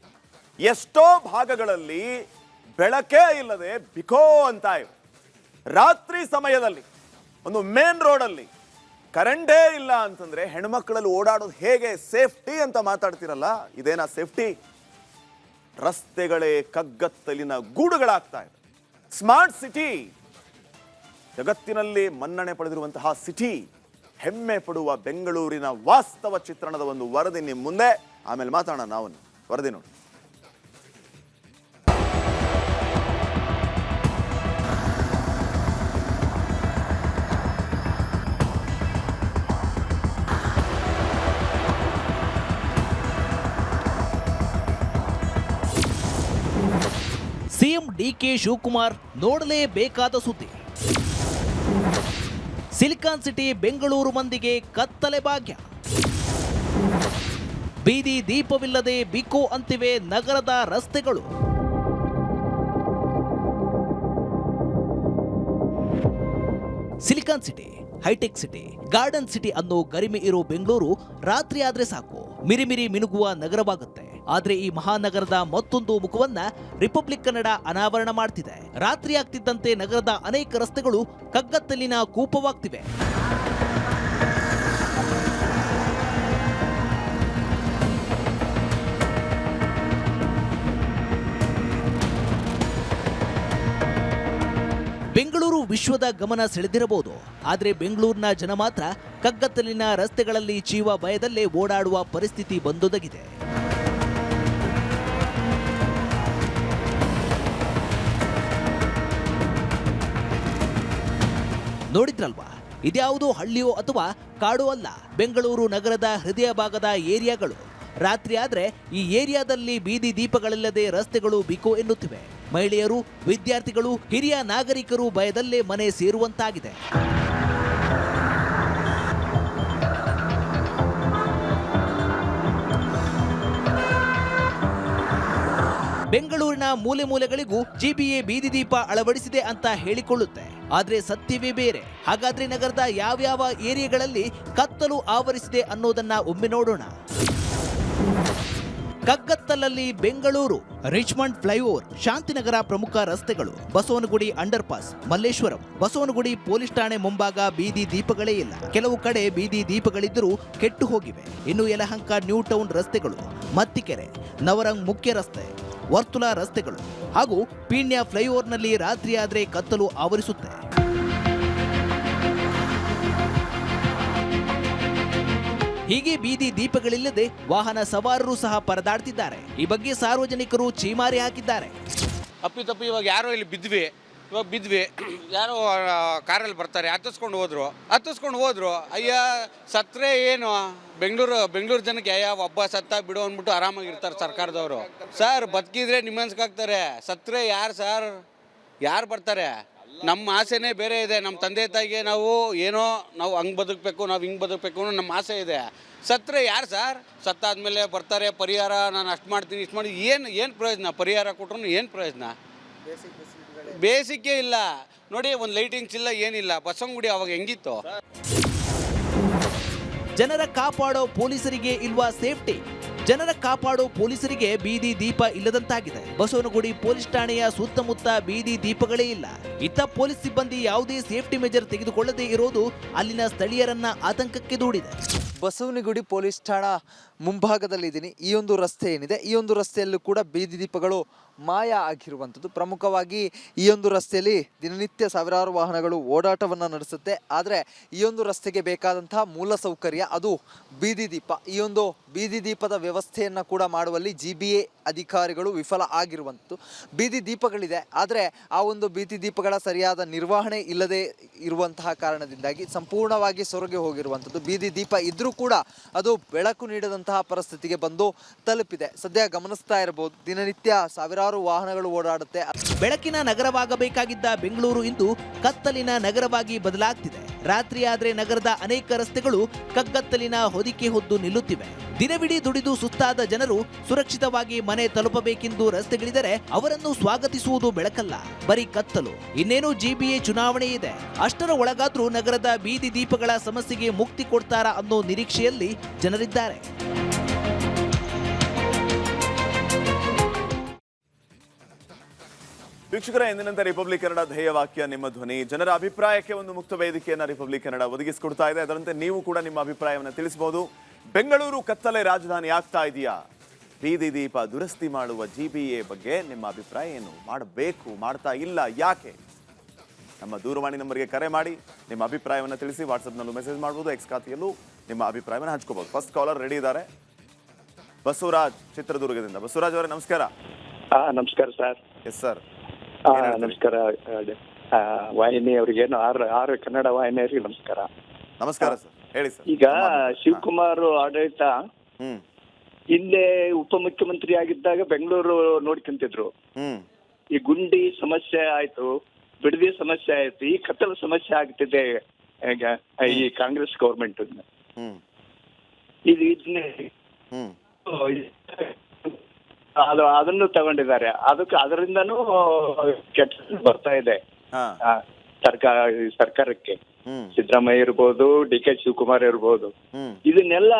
ಎಷ್ಟೋ ಭಾಗಗಳಲ್ಲಿ ಬೆಳಕೇ ಇಲ್ಲದೆ ಬಿಕೋ ಅಂತ ಇವೆ. ರಾತ್ರಿ ಸಮಯದಲ್ಲಿ ಒಂದು ಮೇನ್ ರೋಡಲ್ಲಿ ಕರೆಂಟೇ ಇಲ್ಲ ಅಂತಂದ್ರೆ ಹೆಣ್ಮಕ್ಳಲ್ಲಿ ಓಡಾಡೋದು ಹೇಗೆ ಸೇಫ್ಟಿ ಅಂತ ಮಾತಾಡ್ತಿರಲ್ಲ, ಇದೇನಾ ಸೇಫ್ಟಿ? ರಸ್ತೆಗಳೇ ಕಗ್ಗತ್ತಲಿನ ಗೂಡುಗಳಾಗ್ತಾ ಇದೆ. ಸ್ಮಾರ್ಟ್ ಸಿಟಿ, ಜಗತ್ತಿನಲ್ಲಿ ಮನ್ನಣೆ ಪಡೆದಿರುವಂತಹ ಸಿಟಿ, ಹೆಮ್ಮೆ ಪಡುವ ಬೆಂಗಳೂರಿನ ವಾಸ್ತವ ಚಿತ್ರಣದ ಒಂದು ವರದಿ ನಿಮ್ಮ ಮುಂದೆ. ಆಮೇಲೆ ಮಾತಾಡೋಣ ನಾವು. ವರದಿ ನೋಡಿ. ಸಿಎಂ ಡಿಕೆ ಶಿವಕುಮಾರ್ ನೋಡಲೇಬೇಕಾದ ಸುದ್ದಿ. ಸಿಲಿಕಾನ್ ಸಿಟಿ ಬೆಂಗಳೂರು ಮಂದಿಗೆ ಕತ್ತಲೆ ಭಾಗ್ಯ. ಬೀದಿ ದೀಪವಿಲ್ಲದೆ ಬಿಕೋ ಅಂತಿವೆ ನಗರದ ರಸ್ತೆಗಳು. Silicon city, hi tech city, garden city ಅನ್ನೋ ಗರಿಮೆ ಇರೋ ಬೆಂಗಳೂರು ರಾತ್ರಿ ಆದ್ರೆ ಸಾಕು ಮಿರಿಮಿರಿ ಮಿನುಗುವ ನಗರವಾಗುತ್ತೆ. ಆದ್ರೆ ಈ ಮಹಾನಗರದ ಮತ್ತೊಂದು ಮುಖವನ್ನ ರಿಪಬ್ಲಿಕ್ ಕನ್ನಡ ಅನಾವರಣ ಮಾಡ್ತಿದೆ. ರಾತ್ರಿ ಆಗ್ತಿದ್ದಂತೆ ನಗರದ ಅನೇಕ ರಸ್ತೆಗಳು ಕಗ್ಗತ್ತಲಿನ ಕೂಪವಾಗ್ತಿವೆ. ಬೆಂಗಳೂರು ವಿಶ್ವದ ಗಮನ ಸೆಳೆದಿರಬಹುದು, ಆದರೆ ಬೆಂಗಳೂರಿನ ಜನ ಮಾತ್ರ ಕಗ್ಗತ್ತಲಿನ ರಸ್ತೆಗಳಲ್ಲಿ ಜೀವ ಭಯದಲ್ಲೇ ಓಡಾಡುವ ಪರಿಸ್ಥಿತಿ ಬಂದೊದಗಿದೆ. ನೋಡಿದ್ರಲ್ವಾ, ಇದ್ಯಾವುದೋ ಹಳ್ಳಿಯೋ ಅಥವಾ ಕಾಡೋ ಅಲ್ಲ, ಬೆಂಗಳೂರು ನಗರದ ಹೃದಯ ಭಾಗದ ಏರಿಯಾಗಳು. ರಾತ್ರಿ ಆದ್ರೆ ಈ ಏರಿಯಾದಲ್ಲಿ ಬೀದಿ ದೀಪಗಳಿಲ್ಲದೆ ರಸ್ತೆಗಳು ಬಿಕೋ ಎನ್ನುತ್ತಿವೆ. ಮಹಿಳೆಯರು, ವಿದ್ಯಾರ್ಥಿಗಳು, ಹಿರಿಯ ನಾಗರಿಕರು ಭಯದಲ್ಲೇ ಮನೆ ಸೇರುವಂತಾಗಿದೆ. ಬೆಂಗಳೂರಿನ ಮೂಲೆ ಮೂಲೆಗಳಿಗೂ ಜಿಬಿಎ ಬೀದಿ ದೀಪ ಅಳವಡಿಸಿದೆ ಅಂತ ಹೇಳಿಕೊಳ್ಳುತ್ತೆ, ಆದ್ರೆ ಸತ್ಯವೇ ಬೇರೆ. ಹಾಗಾದ್ರೆ ನಗರದ ಯಾವ್ಯಾವ ಏರಿಯಾಗಳಲ್ಲಿ ಕತ್ತಲು ಆವರಿಸಿದೆ ಅನ್ನೋದನ್ನ ಒಮ್ಮೆ ನೋಡೋಣ. ಕಗ್ಗತ್ತಲಲ್ಲಿ ಬೆಂಗಳೂರು. ರಿಚ್ಮಂಡ್ ಫ್ಲೈಓವರ್, ಶಾಂತಿನಗರ ಪ್ರಮುಖ ರಸ್ತೆಗಳು, Basavanagudi under pass, Malleshwaram, Basavanagudi police ಠಾಣೆ ಮುಂಭಾಗ ಬೀದಿ ದೀಪಗಳೇ ಇಲ್ಲ. ಕೆಲವು ಕಡೆ ಬೀದಿ ದೀಪಗಳಿದ್ದರೂ ಕೆಟ್ಟು ಹೋಗಿವೆ. ಇನ್ನು ಯಲಹಂಕ ನ್ಯೂ ಟೌನ್ ರಸ್ತೆಗಳು, ಮತ್ತಿಕೆರೆ, ನವರಂಗ್ ಮುಖ್ಯ ರಸ್ತೆ, ವರ್ತುಲ ರಸ್ತೆಗಳು ಹಾಗೂ ಪೀಣ್ಯ ಫ್ಲೈಓವರ್ನಲ್ಲಿ ರಾತ್ರಿ ಆದ್ರೆ ಕತ್ತಲು ಆವರಿಸುತ್ತೆ. ಹೀಗೆ ಬೀದಿ ದೀಪಗಳಿಲ್ಲದೆ ವಾಹನ ಸವಾರರು ಸಹ ಪರದಾಡ್ತಿದ್ದಾರೆ. ಈ ಬಗ್ಗೆ ಸಾರ್ವಜನಿಕರು ಚೀಮಾರಿ ಹಾಕಿದ್ದಾರೆ. ಅಪ್ಪಿತಪ್ಪಿ ಇವಾಗ ಯಾರೋ ಇಲ್ಲಿ ಬಿದ್ವಿ ಯಾರೋ ಕಾರಲ್ಲಿ ಬರ್ತಾರೆ, ಹತ್ತಿಸ್ಕೊಂಡು ಹೋದ್ರು. ಅಯ್ಯ ಸತ್ರೆ ಏನು ಬೆಂಗಳೂರು ಜನಕ್ಕೆ ಒಬ್ಬ ಸತ್ತ ಬಿಡು ಅಂದ್ಬಿಟ್ಟು ಆರಾಮಾಗಿರ್ತಾರೆ ಸರ್ಕಾರದವರು. ಸರ್ ಬದುಕಿದ್ರೆ ನಿಮ್ಮನ್ಸ್ಕಾಗ್ತಾರೆ, ಸತ್ರೆ ಯಾರು ಬರ್ತಾರೆ? ನಮ್ಮ ಆಸೆನೇ ಬೇರೆ ಇದೆ. ನಮ್ಮ ತಂದೆ ತಾಯಿಗೆ ನಾವು ಹಂಗೆ ಬದುಕಬೇಕು, ನಾವು ಹಿಂಗೆ ಬದುಕಬೇಕು ಅನ್ನೋ ನಮ್ಮ ಆಸೆ ಇದೆ. ಸತ್ರೆ ಯಾರು ಸರ್? ಸತ್ತಾದ್ಮೇಲೆ ಬರ್ತಾರೆ, ಪರಿಹಾರ ನಾನು ಅಷ್ಟು ಮಾಡ್ತೀನಿ ಇಷ್ಟು ಮಾಡಿ. ಏನು ಪ್ರಯೋಜನ? ಪರಿಹಾರ ಕೊಟ್ಟರು ಏನು ಪ್ರಯೋಜನ? ಬೇಸಿಕ್ಕೇ ಇಲ್ಲ ನೋಡಿ, ಒಂದು ಲೈಟಿಂಗ್ಸ್ ಇಲ್ಲ, ಏನಿಲ್ಲ. ಬಸವನಗುಡಿ ಅವಾಗ ಹೆಂಗಿತ್ತು? ಜನರ ಕಾಪಾಡೋ ಪೊಲೀಸರಿಗೆ ಇಲ್ವಾ ಸೇಫ್ಟಿ? ಜನರ ಕಾಪಾಡೋ ಪೊಲೀಸರಿಗೆ ಬೀದಿ ದೀಪ ಇಲ್ಲದಂತಾಗಿದೆ. ಬಸವನಗುಡಿ ಪೊಲೀಸ್ ಠಾಣೆಯ ಸುತ್ತಮುತ್ತ ಬೀದಿ ದೀಪಗಳೇ ಇಲ್ಲ. ಇತ್ತ ಪೊಲೀಸ್ ಸಿಬ್ಬಂದಿ ಯಾವುದೇ ಸೇಫ್ಟಿ ಮೆಜರ್ ತೆಗೆದುಕೊಳ್ಳದೇ ಇರೋದು ಅಲ್ಲಿನ ಸ್ಥಳೀಯರನ್ನ ಆತಂಕಕ್ಕೆ ದೂಡಿದೆ. ಬಸವನಗುಡಿ ಪೊಲೀಸ್ ಠಾಣಾ ಮುಂಭಾಗದಲ್ಲಿದ್ದೀನಿ. ಈ ಒಂದು ರಸ್ತೆ ಏನಿದೆ, ಈ ಒಂದು ರಸ್ತೆಯಲ್ಲೂ ಕೂಡ ಬೀದಿ ದೀಪಗಳು ಮಾಯ ಆಗಿರುವಂಥದ್ದು. ಪ್ರಮುಖವಾಗಿ ಈ ಒಂದು ರಸ್ತೆಯಲ್ಲಿ ದಿನನಿತ್ಯ ಸಾವಿರಾರು ವಾಹನಗಳು ಓಡಾಟವನ್ನು ನಡೆಸುತ್ತೆ. ಆದರೆ ಈ ಒಂದು ರಸ್ತೆಗೆ ಬೇಕಾದಂತಹ ಮೂಲಸೌಕರ್ಯ ಅದು ಬೀದಿ ದೀಪ. ಈ ಒಂದು ಬೀದಿ ದೀಪದ ವ್ಯವಸ್ಥೆಯನ್ನು ಕೂಡ ಮಾಡುವಲ್ಲಿ GBA ಅಧಿಕಾರಿಗಳು ವಿಫಲ ಆಗಿರುವಂಥದ್ದು. ಬೀದಿ ದೀಪಗಳಿದೆ, ಆದರೆ ಆ ಒಂದು ಬೀದಿ ದೀಪಗಳ ಸರಿಯಾದ ನಿರ್ವಹಣೆ ಇಲ್ಲದೆ ಇರುವಂತಹ ಕಾರಣದಿಂದಾಗಿ ಸಂಪೂರ್ಣವಾಗಿ ಸೊರಗಿ ಹೋಗಿರುವಂಥದ್ದು. ಬೀದಿ ದೀಪ ಇದ್ರೂ ಕೂಡ ಅದು ಬೆಳಕು ನೀಡದಂತಹ ಪರಿಸ್ಥಿತಿಗೆ ಬಂದು ತಲುಪಿದೆ. ಸದ್ಯ ಗಮನಿಸ್ತಾ ಇರಬಹುದು, ದಿನನಿತ್ಯ ಸಾವಿರಾರು ವಾಹನಗಳು ಓಡಾಡುತ್ತೆ. ಬೆಳಕಿನ ನಗರವಾಗಬೇಕಾಗಿದ್ದ ಬೆಂಗಳೂರು ಇಂದು ಕತ್ತಲಿನ ನಗರವಾಗಿ ಬದಲಾಗ್ತಿದೆ. ರಾತ್ರಿ ಆದ್ರೆ ನಗರದ ಅನೇಕ ರಸ್ತೆಗಳು ಕಗ್ಗತ್ತಲಿನ ಹೊದಿಕೆ ಹೊದ್ದು ನಿಲ್ಲುತ್ತಿವೆ. ದಿನವಿಡೀ ದುಡಿದು ಸುಸ್ತಾದ ಜನರು ಸುರಕ್ಷಿತವಾಗಿ ಮನೆ ತಲುಪಬೇಕೆಂದು ರಸ್ತೆಗಿಳಿದರೆ ಅವರನ್ನು ಸ್ವಾಗತಿಸುವುದು ಬೆಳಕಲ್ಲ, ಬರೀ ಕತ್ತಲು. ಇನ್ನೇನು GBA ಚುನಾವಣೆ ಇದೆ, ಅಷ್ಟರ ಒಳಗಾದ್ರೂ ನಗರದ ಬೀದಿ ದೀಪಗಳ ಸಮಸ್ಯೆಗೆ ಮುಕ್ತಿ ಕೊಡ್ತಾರಾ ಅನ್ನೋ ನಿರೀಕ್ಷೆಯಲ್ಲಿ ಜನರಿದ್ದಾರೆ. ವೀಕ್ಷಕರ, ಎಂದಿನಂತೆ ರಿಪಬ್ಲಿಕ್ ಕನ್ನಡ ಧ್ಯೇಯವಾಕ್ಯ ನಿಮ್ಮ ಧ್ವನಿ. ಜನರ ಅಭಿಪ್ರಾಯಕ್ಕೆ ಒಂದು ಮುಕ್ತ ವೇದಿಕೆಯನ್ನು ರಿಪಬ್ಲಿಕ್ ಕನ್ನಡ ಒದಗಿಸಿಕೊಡ್ತಾ ಇದೆ. ಅದರಂತೆ ನೀವು ಕೂಡ ನಿಮ್ಮ ಅಭಿಪ್ರಾಯವನ್ನು ತಿಳಿಸಬಹುದು. ಬೆಂಗಳೂರು ಕತ್ತಲೆ ರಾಜಧಾನಿ ಆಗ್ತಾ ಇದೆಯಾ? ಬೀದಿ ದೀಪ ದುರಸ್ತಿ ಮಾಡುವ GBA ಬಗ್ಗೆ ನಿಮ್ಮ ಅಭಿಪ್ರಾಯ ಏನು? ಮಾಡಬೇಕು, ಮಾಡ್ತಾ ಇಲ್ಲ, ಯಾಕೆ? ನಮ್ಮ ದೂರವಾಣಿ ನಂಬರ್ಗೆ ಕರೆ ಮಾಡಿ ನಿಮ್ಮ ಅಭಿಪ್ರಾಯವನ್ನು ತಿಳಿಸಿ. ವಾಟ್ಸಪ್ನಲ್ಲೂ ಮೆಸೇಜ್ ಮಾಡ್ಬೋದು, ಎಕ್ಸ್ ಖಾತೆಯಲ್ಲೂ ನಿಮ್ಮ ಅಭಿಪ್ರಾಯವನ್ನು ಹಂಚ್ಕೋಬಹುದು. ಫಸ್ಟ್ ಕಾಲರ್ ರೆಡಿ ಇದ್ದಾರೆ, ಬಸವರಾಜ್ ಚಿತ್ರದುರ್ಗದಿಂದ. ಬಸವರಾಜ್ ಅವರೇ ನಮಸ್ಕಾರ. ನಮಸ್ಕಾರ ಸರ್. ಎಸ್ ಸರ್, ನಮಸ್ಕಾರ ವಾಹಿನಿ ಅವರಿಗೇನು ಆರು ಕನ್ನಡ ವಾಹಿನಿಯವರಿಗೆ ನಮಸ್ಕಾರ. ನಮಸ್ಕಾರ ಸರ್, ಹೇಳಿ ಸರ್. ಈಗ ಶಿವಕುಮಾರ್ ಆಡಳಿತ ಇಲ್ಲೇ ಉಪಮುಖ್ಯಮಂತ್ರಿ ಆಗಿದ್ದಾಗ ಬೆಂಗಳೂರು ನೋಡ್ಕೊಂತಿದ್ರು. ಈ ಗುಂಡಿ ಸಮಸ್ಯೆ ಆಯ್ತು, ಬಿಡದಿ ಸಮಸ್ಯೆ ಆಯ್ತು, ಈ ಕತ್ತಲ ಸಮಸ್ಯೆ ಆಗ್ತಿದೆ ಈ ಕಾಂಗ್ರೆಸ್ ಗೌರ್ಮೆಂಟ್. ಅದನ್ನು ತಗೊಂಡಿದ್ದಾರೆ. ಅದರಿಂದನೂ ಕೆಟ್ಟ ಬರ್ತಾ ಇದೆ ಸರ್ಕಾರಕ್ಕೆ. ಸಿದ್ದರಾಮಯ್ಯ ಇರ್ಬೋದು, DK ಶಿವಕುಮಾರ್ ಇರ್ಬೋದು, ಇದನ್ನೆಲ್ಲ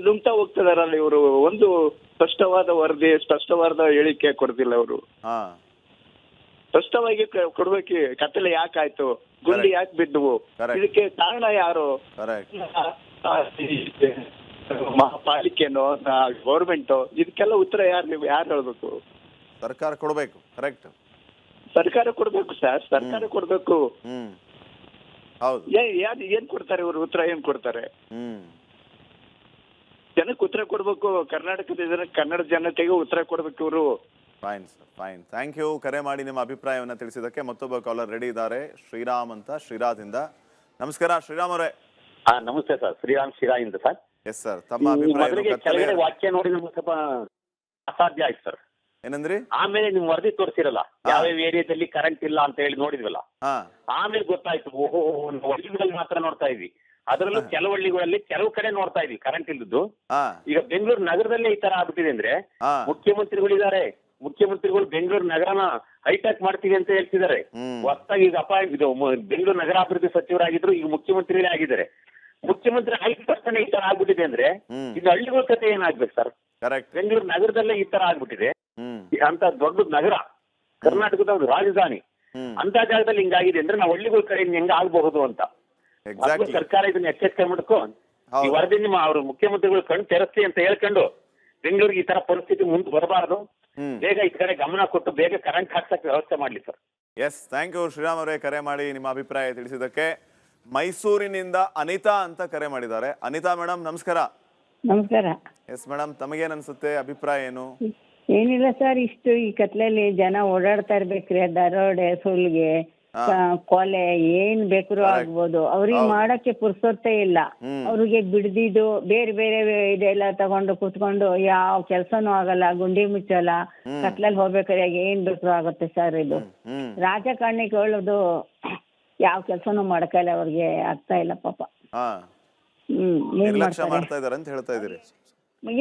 ನುಂಗ್ತಾ ಹೋಗ್ತಿದಾರಲ್ಲ ಇವರು. ಒಂದು ಸ್ಪಷ್ಟವಾದ ವರದಿ, ಸ್ಪಷ್ಟವಾದ ಹೇಳಿಕೆ ಕೊಡ್ತಿಲ್ಲ ಅವರು. ಸ್ಪಷ್ಟವಾಗಿ ಕೊಡ್ಬೇಕು. ಕತ್ತಲೆ ಯಾಕಾಯ್ತು, ಗುಂಡಿ ಯಾಕೆ ಬಿದ್ದುವು, ಇದಕ್ಕೆ ಕಾರಣ ಯಾರು? ಪಾಲಿಕೆನೋ ಗೌರ್ಮೆಂಟ್? ಇದಕ್ಕೆಲ್ಲ ಉತ್ತರ ಯಾರು ಹೇಳ್ಬೇಕು? ಸರ್ಕಾರ ಕೊಡ್ಬೇಕು. ಕರೆಕ್ಟ್, ಸರ್ಕಾರ ಕೊಡ್ಬೇಕು ಸರ್, ಸರ್ಕಾರ ಕೊಡ್ಬೇಕು. ಹೌದು. ಏನ್ ಕೊಡ್ತಾರೆ ಇವರು? ಉತ್ತರ ಏನ್ ಕೊಡ್ತಾರೆ? ಜನಕ್ಕೆ ಉತ್ತರ ಕೊಡ್ಬೇಕು. ಕರ್ನಾಟಕದ ಕನ್ನಡ ಜನತೆಗೆ ಉತ್ತರ ಕೊಡ್ಬೇಕು ಇವರು. Fine sir, fine. Thank you. ಕರೆ ಮಾಡಿ ನಿಮ್ಮ ಅಭಿಪ್ರಾಯವನ್ನು ತಿಳಿಸಿದ್ದಕ್ಕೆ. ಮತ್ತೊಬ್ಬ ಕಾಲರ್ ರೆಡಿ ಇದ್ದಾರೆ, ಶ್ರೀರಾಮ್ ಅಂತ, ಶಿರಾದಿಂದ. ನಮಸ್ಕಾರ ಶ್ರೀರಾಮ್ ಅವರೇ. ನಮಸ್ತೆ ಸರ್, ಶ್ರೀರಾಮ್ ಶಿರಾಯಿಂದ ಸರ್. ಎಸ್ ಸರ್, ತಮ್ಮ ಅಭಿಪ್ರಾಯ? ವಾಕ್ಯ ನೋಡಿ ನಮ್ಗೆ ಸ್ವಲ್ಪ ಅಸಾಧ್ಯ ಆಯ್ತು ಸರ್. ಏನಂದ್ರಿ? ಆಮೇಲೆ ನೀವು ವರದಿ ತೋರಿಸಿರಲ್ಲ, ಯಾವ್ಯಾವ ಏರಿಯಾದಲ್ಲಿ ಕರೆಂಟ್ ಇಲ್ಲ ಅಂತ ಹೇಳಿ ನೋಡಿದ್ವಲ್ಲ, ಆಮೇಲೆ ಗೊತ್ತಾಯ್ತು. ಓಹೋ, ಹಳ್ಳಿಗಳಲ್ಲಿ ಮಾತ್ರ ನೋಡ್ತಾ ಇದ್ವಿ, ಅದರಲ್ಲೂ ಕೆಲವು ಹಳ್ಳಿಗಳಲ್ಲಿ ಕೆಲವು ಕಡೆ ನೋಡ್ತಾ ಇದ್ವಿ ಕರೆಂಟ್ ಇಲ್ಲದ್ದು. ಈಗ ಬೆಂಗಳೂರು ನಗರದಲ್ಲೇ ಈ ತರ ಆಗ್ಬಿಟ್ಟಿದೆ ಅಂದ್ರೆ, ಮುಖ್ಯಮಂತ್ರಿಗಳಿದ್ದಾರೆ, ಮುಖ್ಯಮಂತ್ರಿಗಳು ಬೆಂಗಳೂರು ನಗರನ ಹೈಟೆಕ್ ಮಾಡ್ತೀವಿ ಅಂತ ಹೇಳ್ತಿದ್ದಾರೆ. ಹೊಸದಾಗಿ ಈಗ ಇದು ಬೆಂಗಳೂರು ನಗರಾಭಿವೃದ್ಧಿ ಸಚಿವರಾಗಿದ್ರು, ಈಗ ಮುಖ್ಯಮಂತ್ರಿಗಳೇ ಆಗಿದ್ದಾರೆ. ಮುಖ್ಯಮಂತ್ರಿ ಆಯ್ತು ತಕ್ಷಣ ಈ ತರ ಆಗ್ಬಿಟ್ಟಿದೆ ಅಂದ್ರೆ, ಇದು ಹಳ್ಳಿಗಳ ಕತೆ ಏನಾಗ್ಬೇಕು ಸರ್? ಬೆಂಗಳೂರು ನಗರದಲ್ಲೇ ಈ ತರ ಆಗ್ಬಿಟ್ಟಿದೆ. ಅಂತ ದೊಡ್ಡ ನಗರ, ಕರ್ನಾಟಕದ ಒಂದು ರಾಜಧಾನಿ, ಅಂತ ಜಾಗದಲ್ಲಿ ಹಿಂಗಾಗಿದೆ ಅಂದ್ರೆ ನಾವು ಹಳ್ಳಿಗಳ ಕಡೆ ಹೆಂಗ ಆಗಬಹುದು ಅಂತ ಸರ್ಕಾರ ಇದನ್ನ ಎಚ್ಚರಿಕೆ ಮಾಡ್ಕೊಂಡು ಈ ವರದಿ ನಿಮ್ಮ ಅವರು ಮುಖ್ಯಮಂತ್ರಿಗಳು ಕಣ್ ತೆರಸ್ತಿ ಅಂತ ಹೇಳ್ಕೊಂಡು ಬೆಂಗಳೂರಿಗೆ ಈ ತರ ಪರಿಸ್ಥಿತಿ ಮುಂದೆ ಬರಬಾರದು. ಬೇಗ ಈ ಕಡೆ ಗಮನ ಕೊಟ್ಟು ಬೇಗ ಕರೆಂಟ್ ಹಾಕ್ಸಕ್ಕೆ ವ್ಯವಸ್ಥೆ ಮಾಡ್ಲಿ sir. Yes, thank you Shriram ಅವರೇ, ಕರೆ ಮಾಡಿ ನಿಮ್ಮ ಅಭಿಪ್ರಾಯ ತಿಳಿಸಿದ್ದಕ್ಕೆ. ಮೈಸೂರಿನಿಂದ ಅನಿತಾ ಅಂತ ಕರೆ ಮಾಡಿದ್ದಾರೆ. ಅನಿತಾ ಮೇಡಮ್ ನಮಸ್ಕಾರ. ನಮಸ್ಕಾರ. ಎಸ್ ಮೇಡಮ್, ತಮಗೇನ್ ಅನ್ಸುತ್ತೆ, ಅಭಿಪ್ರಾಯ ಏನು? ಏನಿಲ್ಲ ಸರ್, ಇಷ್ಟು ಈ ಕತ್ಲಲ್ಲಿ ಜನ ಓಡಾಡ್ತಾ ಇರ್ಬೇಕ್ರಿ. ದರೋಡೆ, ಸುಲ್ಗೆ, ಕೊಲೆ ಏನ್ ಬೇಕಾದ್ರೂ ಆಗ್ಬೋದು. ಅವ್ರಿಗೆ ಮಾಡಕ್ಕೆ ಪುರ್ಸೊತ್ತೇ ಇಲ್ಲ. ಅವ್ರಿಗೆ ಬಿಡ್ದಿದ್ದು ಬೇರೆ ಬೇರೆ ಇದೆಲ್ಲ ತಗೊಂಡು ಕುತ್ಕೊಂಡು ಯಾವ ಕೆಲ್ಸನೂ ಆಗಲ್ಲ, ಗುಂಡಿ ಮುಚ್ಚಲ್ಲ, ಕತ್ಲಲ್ಲಿ ಹೋಗ್ಬೇಕಾದ್ರೆ ಏನ್ ಬೇಕಾದ್ರೂ ಆಗುತ್ತೆ ಸರ್. ಇದು ರಾಜಕಾರಣಿಗಳದು ಯಾವ ಕೆಲ್ಸನೂ ಮಾಡಕಲ್ಲ, ಅವ್ರಿಗೆ ಆಗ್ತಾ ಇಲ್ಲ ಪಾಪ.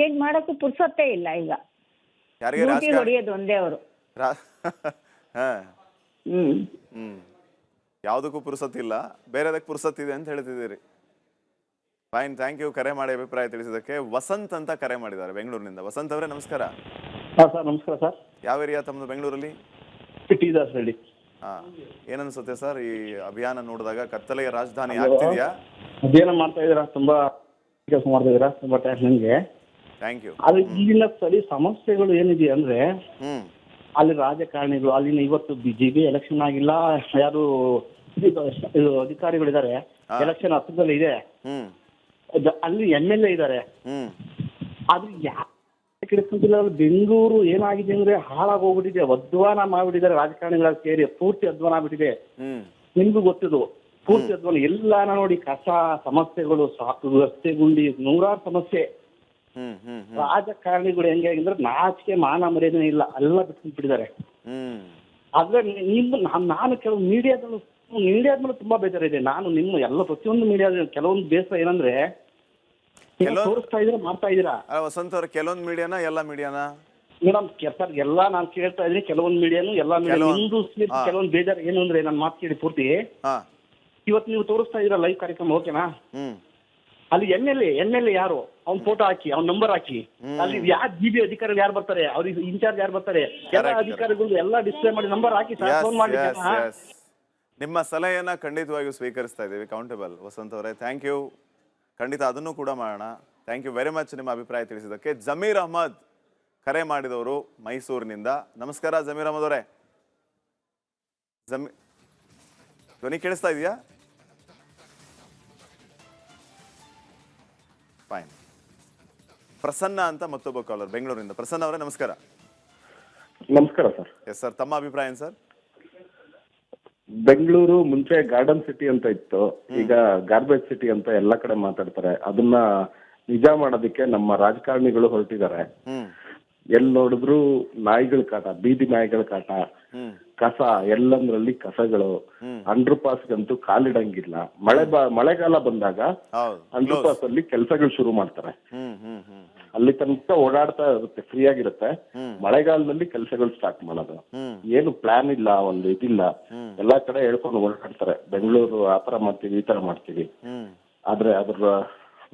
ಏನ್ ಮಾಡಕ್ಕೂ ಪುರ್ಸೊತ್ತೇ ಇಲ್ಲ. ಈಗ ಡ್ಯೂಟಿ ಹೊಡಿಯೋದು ಒಂದೇ ಅವರು. ಯಾವ್ದಕ್ಕೂ ಪುರ್ಸತ್ತಿಲ್ಲ, ಬೇರೆದಕ್ಕೆ ಪುರ್ಸತ್ತಿದೆ ಅಂತ ಹೇಳ್ತಿದ್ದೀರಿ. Fine, thank you. ಕರೆ ಮಾಡಿ ಅಭಿಪ್ರಾಯ ತಿಳಿಸಿದಕ್ಕೆ. ವಸಂತ್ ಅಂತ ಕರೆ ಮಾಡಿದ್ದಾರೆ ಬೆಂಗಳೂರಿನಿಂದ. ವಸಂತ್ ಅವರೇ ನಮಸ್ಕಾರ. ನಮಸ್ಕಾರ ಸರ್. ಯಾವ ಏರಿಯಾ ತಮ್ಮದು ಬೆಂಗಳೂರಲ್ಲಿ? ಏನನ್ಸುತ್ತೆ ಸರ್ ಈ ಅಭಿಯಾನ ನೋಡಿದಾಗ? ಕತ್ತಲೆಯ ರಾಜಧಾನಿ ಆಗ್ತಿದ್ಯಾ? ಅಭಿಯಾನ ಮಾಡ್ತಾ ಇದ್ದೀರಾ, ತುಂಬಾ ಕೆಲಸ ಮಾಡ್ತಾ ಇದ್ದೀರಾ, ತುಂಬಾ ಥ್ಯಾಂಕ್ಸ್ ನಿಮಗೆ. Thank you. ಆದ್ರೆ ಇಲ್ಲಿನ ಸ್ಥಳೀಯ ಸಮಸ್ಯೆಗಳು ಏನಿದೆ ಅಂದ್ರೆ ಅಲ್ಲಿ ರಾಜಕಾರಣಿಗಳು ಅಲ್ಲಿನ ಇವತ್ತು ಬಿಜೆಪಿ ಎಲೆಕ್ಷನ್ ಆಗಿಲ್ಲ, ಯಾರು ಅಧಿಕಾರಿಗಳಿದ್ದಾರೆ, ಎಲೆಕ್ಷನ್ ಹತ್ರದಲ್ಲಿ ಇದೆ, ಅಲ್ಲಿ MLA ಇದ್ದಾರೆ. ಆದ್ರೆ ಯಾರು ಬೆಂಗಳೂರು ಏನಾಗಿದೆ ಅಂದ್ರೆ ಹಾಳಾಗೋಗ್ಬಿಟ್ಟಿದೆ, ಅಧ್ವಾನ ಮಾಡ್ಬಿಟ್ಟಿದ್ದಾರೆ ರಾಜಕಾರಣಿಗಳ ಸೇರಿ, ಪೂರ್ತಿ ಅಧ್ವಾನ ಆಗ್ಬಿಟ್ಟಿದೆ. ನಿಮ್ಗೂ ಗೊತ್ತಿದ್ದು ಪೂರ್ತಿ ಅಧ್ವಾನ. ಎಲ್ಲಾನ ನೋಡಿ ಕಸ ಸಮಸ್ಯೆಗಳು ಸಾಕು, ರಸ್ತೆ ಗುಂಡಿ, ನೂರಾರು ಸಮಸ್ಯೆ. ರಾಜಕಾರಣಿಗಳು ಹೆಂಗೆ ಅಂದ್ರೆ ನಾಚಿಕೆ ಮಾನ ಮರ್ಯಾದೆ ಇಲ್ಲ, ಎಲ್ಲ ಬಿಟ್ಬಿಟ್ಟಿದ್ದಾರೆ. ಆದ್ರೆ ನಾನು ಕೆಲವು ಮೀಡಿಯಾದ್ಮೇಲೆ ತುಂಬಾ ಬೇಜಾರಿದೆ. ನಾನು ನಿಮ್ಮ ಎಲ್ಲ ಪ್ರತಿಯೊಂದು ಮೀಡಿಯಾ ಕೆಲವೊಂದು ಬೇಸರ ಏನಂದ್ರೆ ತೋರಿಸ್ತಾ ಇದ್ದೀರಾ, ಮಾಡ್ತಾ ಇದ್ದೀರಾ. ವಸಂತ್ ಅವ್ರ ಕೆಲವೊಂದು ಮೀಡಿಯಾನ ಎಲ್ಲ ಮೀಡಿಯಾನ ಮೇಡಮ್ ಸರ್ ಎಲ್ಲ ನಾನು ಕೇಳ್ತಾ ಇದ್ದೀನಿ, ಕೆಲವೊಂದು ಮೀಡಿಯಾನು ಎಲ್ಲ ಮೀಡಿಯಾ. ನಿಮ್ದು ಕೆಲವೊಂದು ಬೇಜಾರು ಏನು ಅಂದ್ರೆ ನಾನು ಮಾತು ಕೇಳಿ ಪೂರ್ತಿ ಇವತ್ತು ನೀವು ತೋರಿಸ್ತಾ ಇದ್ದೀರಾ ಲೈವ್ ಕಾರ್ಯಕ್ರಮ, ಓಕೆನಾ? ಅಲ್ಲಿ MLA ಯಾರು, ಅವ್ನ ಫೋಟೋ ಹಾಕಿ, ಅವ್ನ ನಂಬರ್ ಹಾಕಿ, ಅಲ್ಲಿ ಯಾವ GB ಅಧಿಕಾರಿಗಳು ಯಾರು ಬರ್ತಾರೆ, ಅವ್ರಿಗೆ ಇನ್ಚಾರ್ಜ್ ಯಾರು ಬರ್ತಾರೆ, ಎಲ್ಲ ಅಧಿಕಾರಿಗಳು ಎಲ್ಲ ಡಿಸ್ಪ್ಲೇ ಮಾಡಿ ನಂಬರ್ ಹಾಕಿ ಫೋನ್ ಮಾಡಿ. ನಿಮ್ಮ ಸಲಹೆಯನ್ನ ಖಂಡಿತವಾಗಿಯೂ ಸ್ವೀಕರಿಸ್ತಾ ಇದ್ದೀವಿ. ಕೌಂಟೇಬಲ್ ವಸಂತ್ ಅವರೇ, ಥ್ಯಾಂಕ್ ಯು. ಖಂಡಿತ ಅದನ್ನು ಕೂಡ ಮಾಡೋಣ. ಥ್ಯಾಂಕ್ ಯು ವೆರಿ ಮಚ್ ನಿಮ್ಮ ಅಭಿಪ್ರಾಯ ತಿಳಿಸಿದ್ದಕ್ಕೆ. ಜಮೀರ್ ಅಹಮದ್ ಕರೆ ಮಾಡಿದವರು ಮೈಸೂರಿನಿಂದ. ನಮಸ್ಕಾರ ಜಮೀರ್ ಅಹಮದ್ ಅವರೇ. ಧ್ವನಿ ಕೇಳಿಸ್ತಾ ಇದೆಯಾ? ಫೈನ್. ಪ್ರಸನ್ನ ಅಂತ ಮತ್ತೊಬ್ಬ ಕಾಲರ್ ಬೆಂಗಳೂರಿನಿಂದ. ಪ್ರಸನ್ನ ಅವರೇ ನಮಸ್ಕಾರ. ನಮಸ್ಕಾರ ಸರ್. ಎಸ್ ಸರ್, ತಮ್ಮ ಅಭಿಪ್ರಾಯ ಏನು ಸರ್? ಬೆಂಗಳೂರು ಮುಂಚೆ ಗಾರ್ಡನ್ ಸಿಟಿ ಅಂತ ಇತ್ತು, ಈಗ ಗಾರ್ಬೇಜ್ ಸಿಟಿ ಅಂತ ಎಲ್ಲ ಕಡೆ ಮಾತಾಡ್ತಾರೆ. ಅದನ್ನ ನಿಜ ಮಾಡೋದಕ್ಕೆ ನಮ್ಮ ರಾಜಕಾರಣಿಗಳು ಹೊರಟಿದ್ದಾರೆ. ಎಲ್ಲಿ ನೋಡಿದ್ರು ನಾಯಿಗಳ ಕಾಟ, ಬೀದಿ ನಾಯಿಗಳ ಕಾಟ, ಕಸ, ಎಲ್ಲಂದ್ರಲ್ಲಿ ಕಸಗಳು. ಅಂಡರ್ ಪಾಸ್ಗಂತೂ ಕಾಲಿಡಂಗಿಲ್ಲ. ಮಳೆಗಾಲ ಬಂದಾಗ ಅಂಡರ್ ಪಾಸ್ ಅಲ್ಲಿ ಕೆಲಸಗಳು ಶುರು ಮಾಡ್ತಾರೆ. ಅಲ್ಲಿ ತನಕ ಓಡಾಡ್ತಾ ಇರುತ್ತೆ, ಫ್ರೀ ಆಗಿರುತ್ತೆ. ಮಳೆಗಾಲದಲ್ಲಿ ಕೆಲಸಗಳು ಸ್ಟಾರ್ಟ್ ಮಾಡೋದು. ಏನು ಪ್ಲಾನ್ ಇಲ್ಲ, ಒಂದು ಇದಿಲ್ಲ. ಎಲ್ಲಾ ಕಡೆ ಹೇಳ್ಕೊಂಡು ಓಡಾಡ್ತಾರೆ. ಬೆಂಗಳೂರು ಆತರ ಮಾಡ್ತೀವಿ, ಈ ತರ ಮಾಡ್ತೀವಿ. ಆದ್ರೆ ಅದ್ರ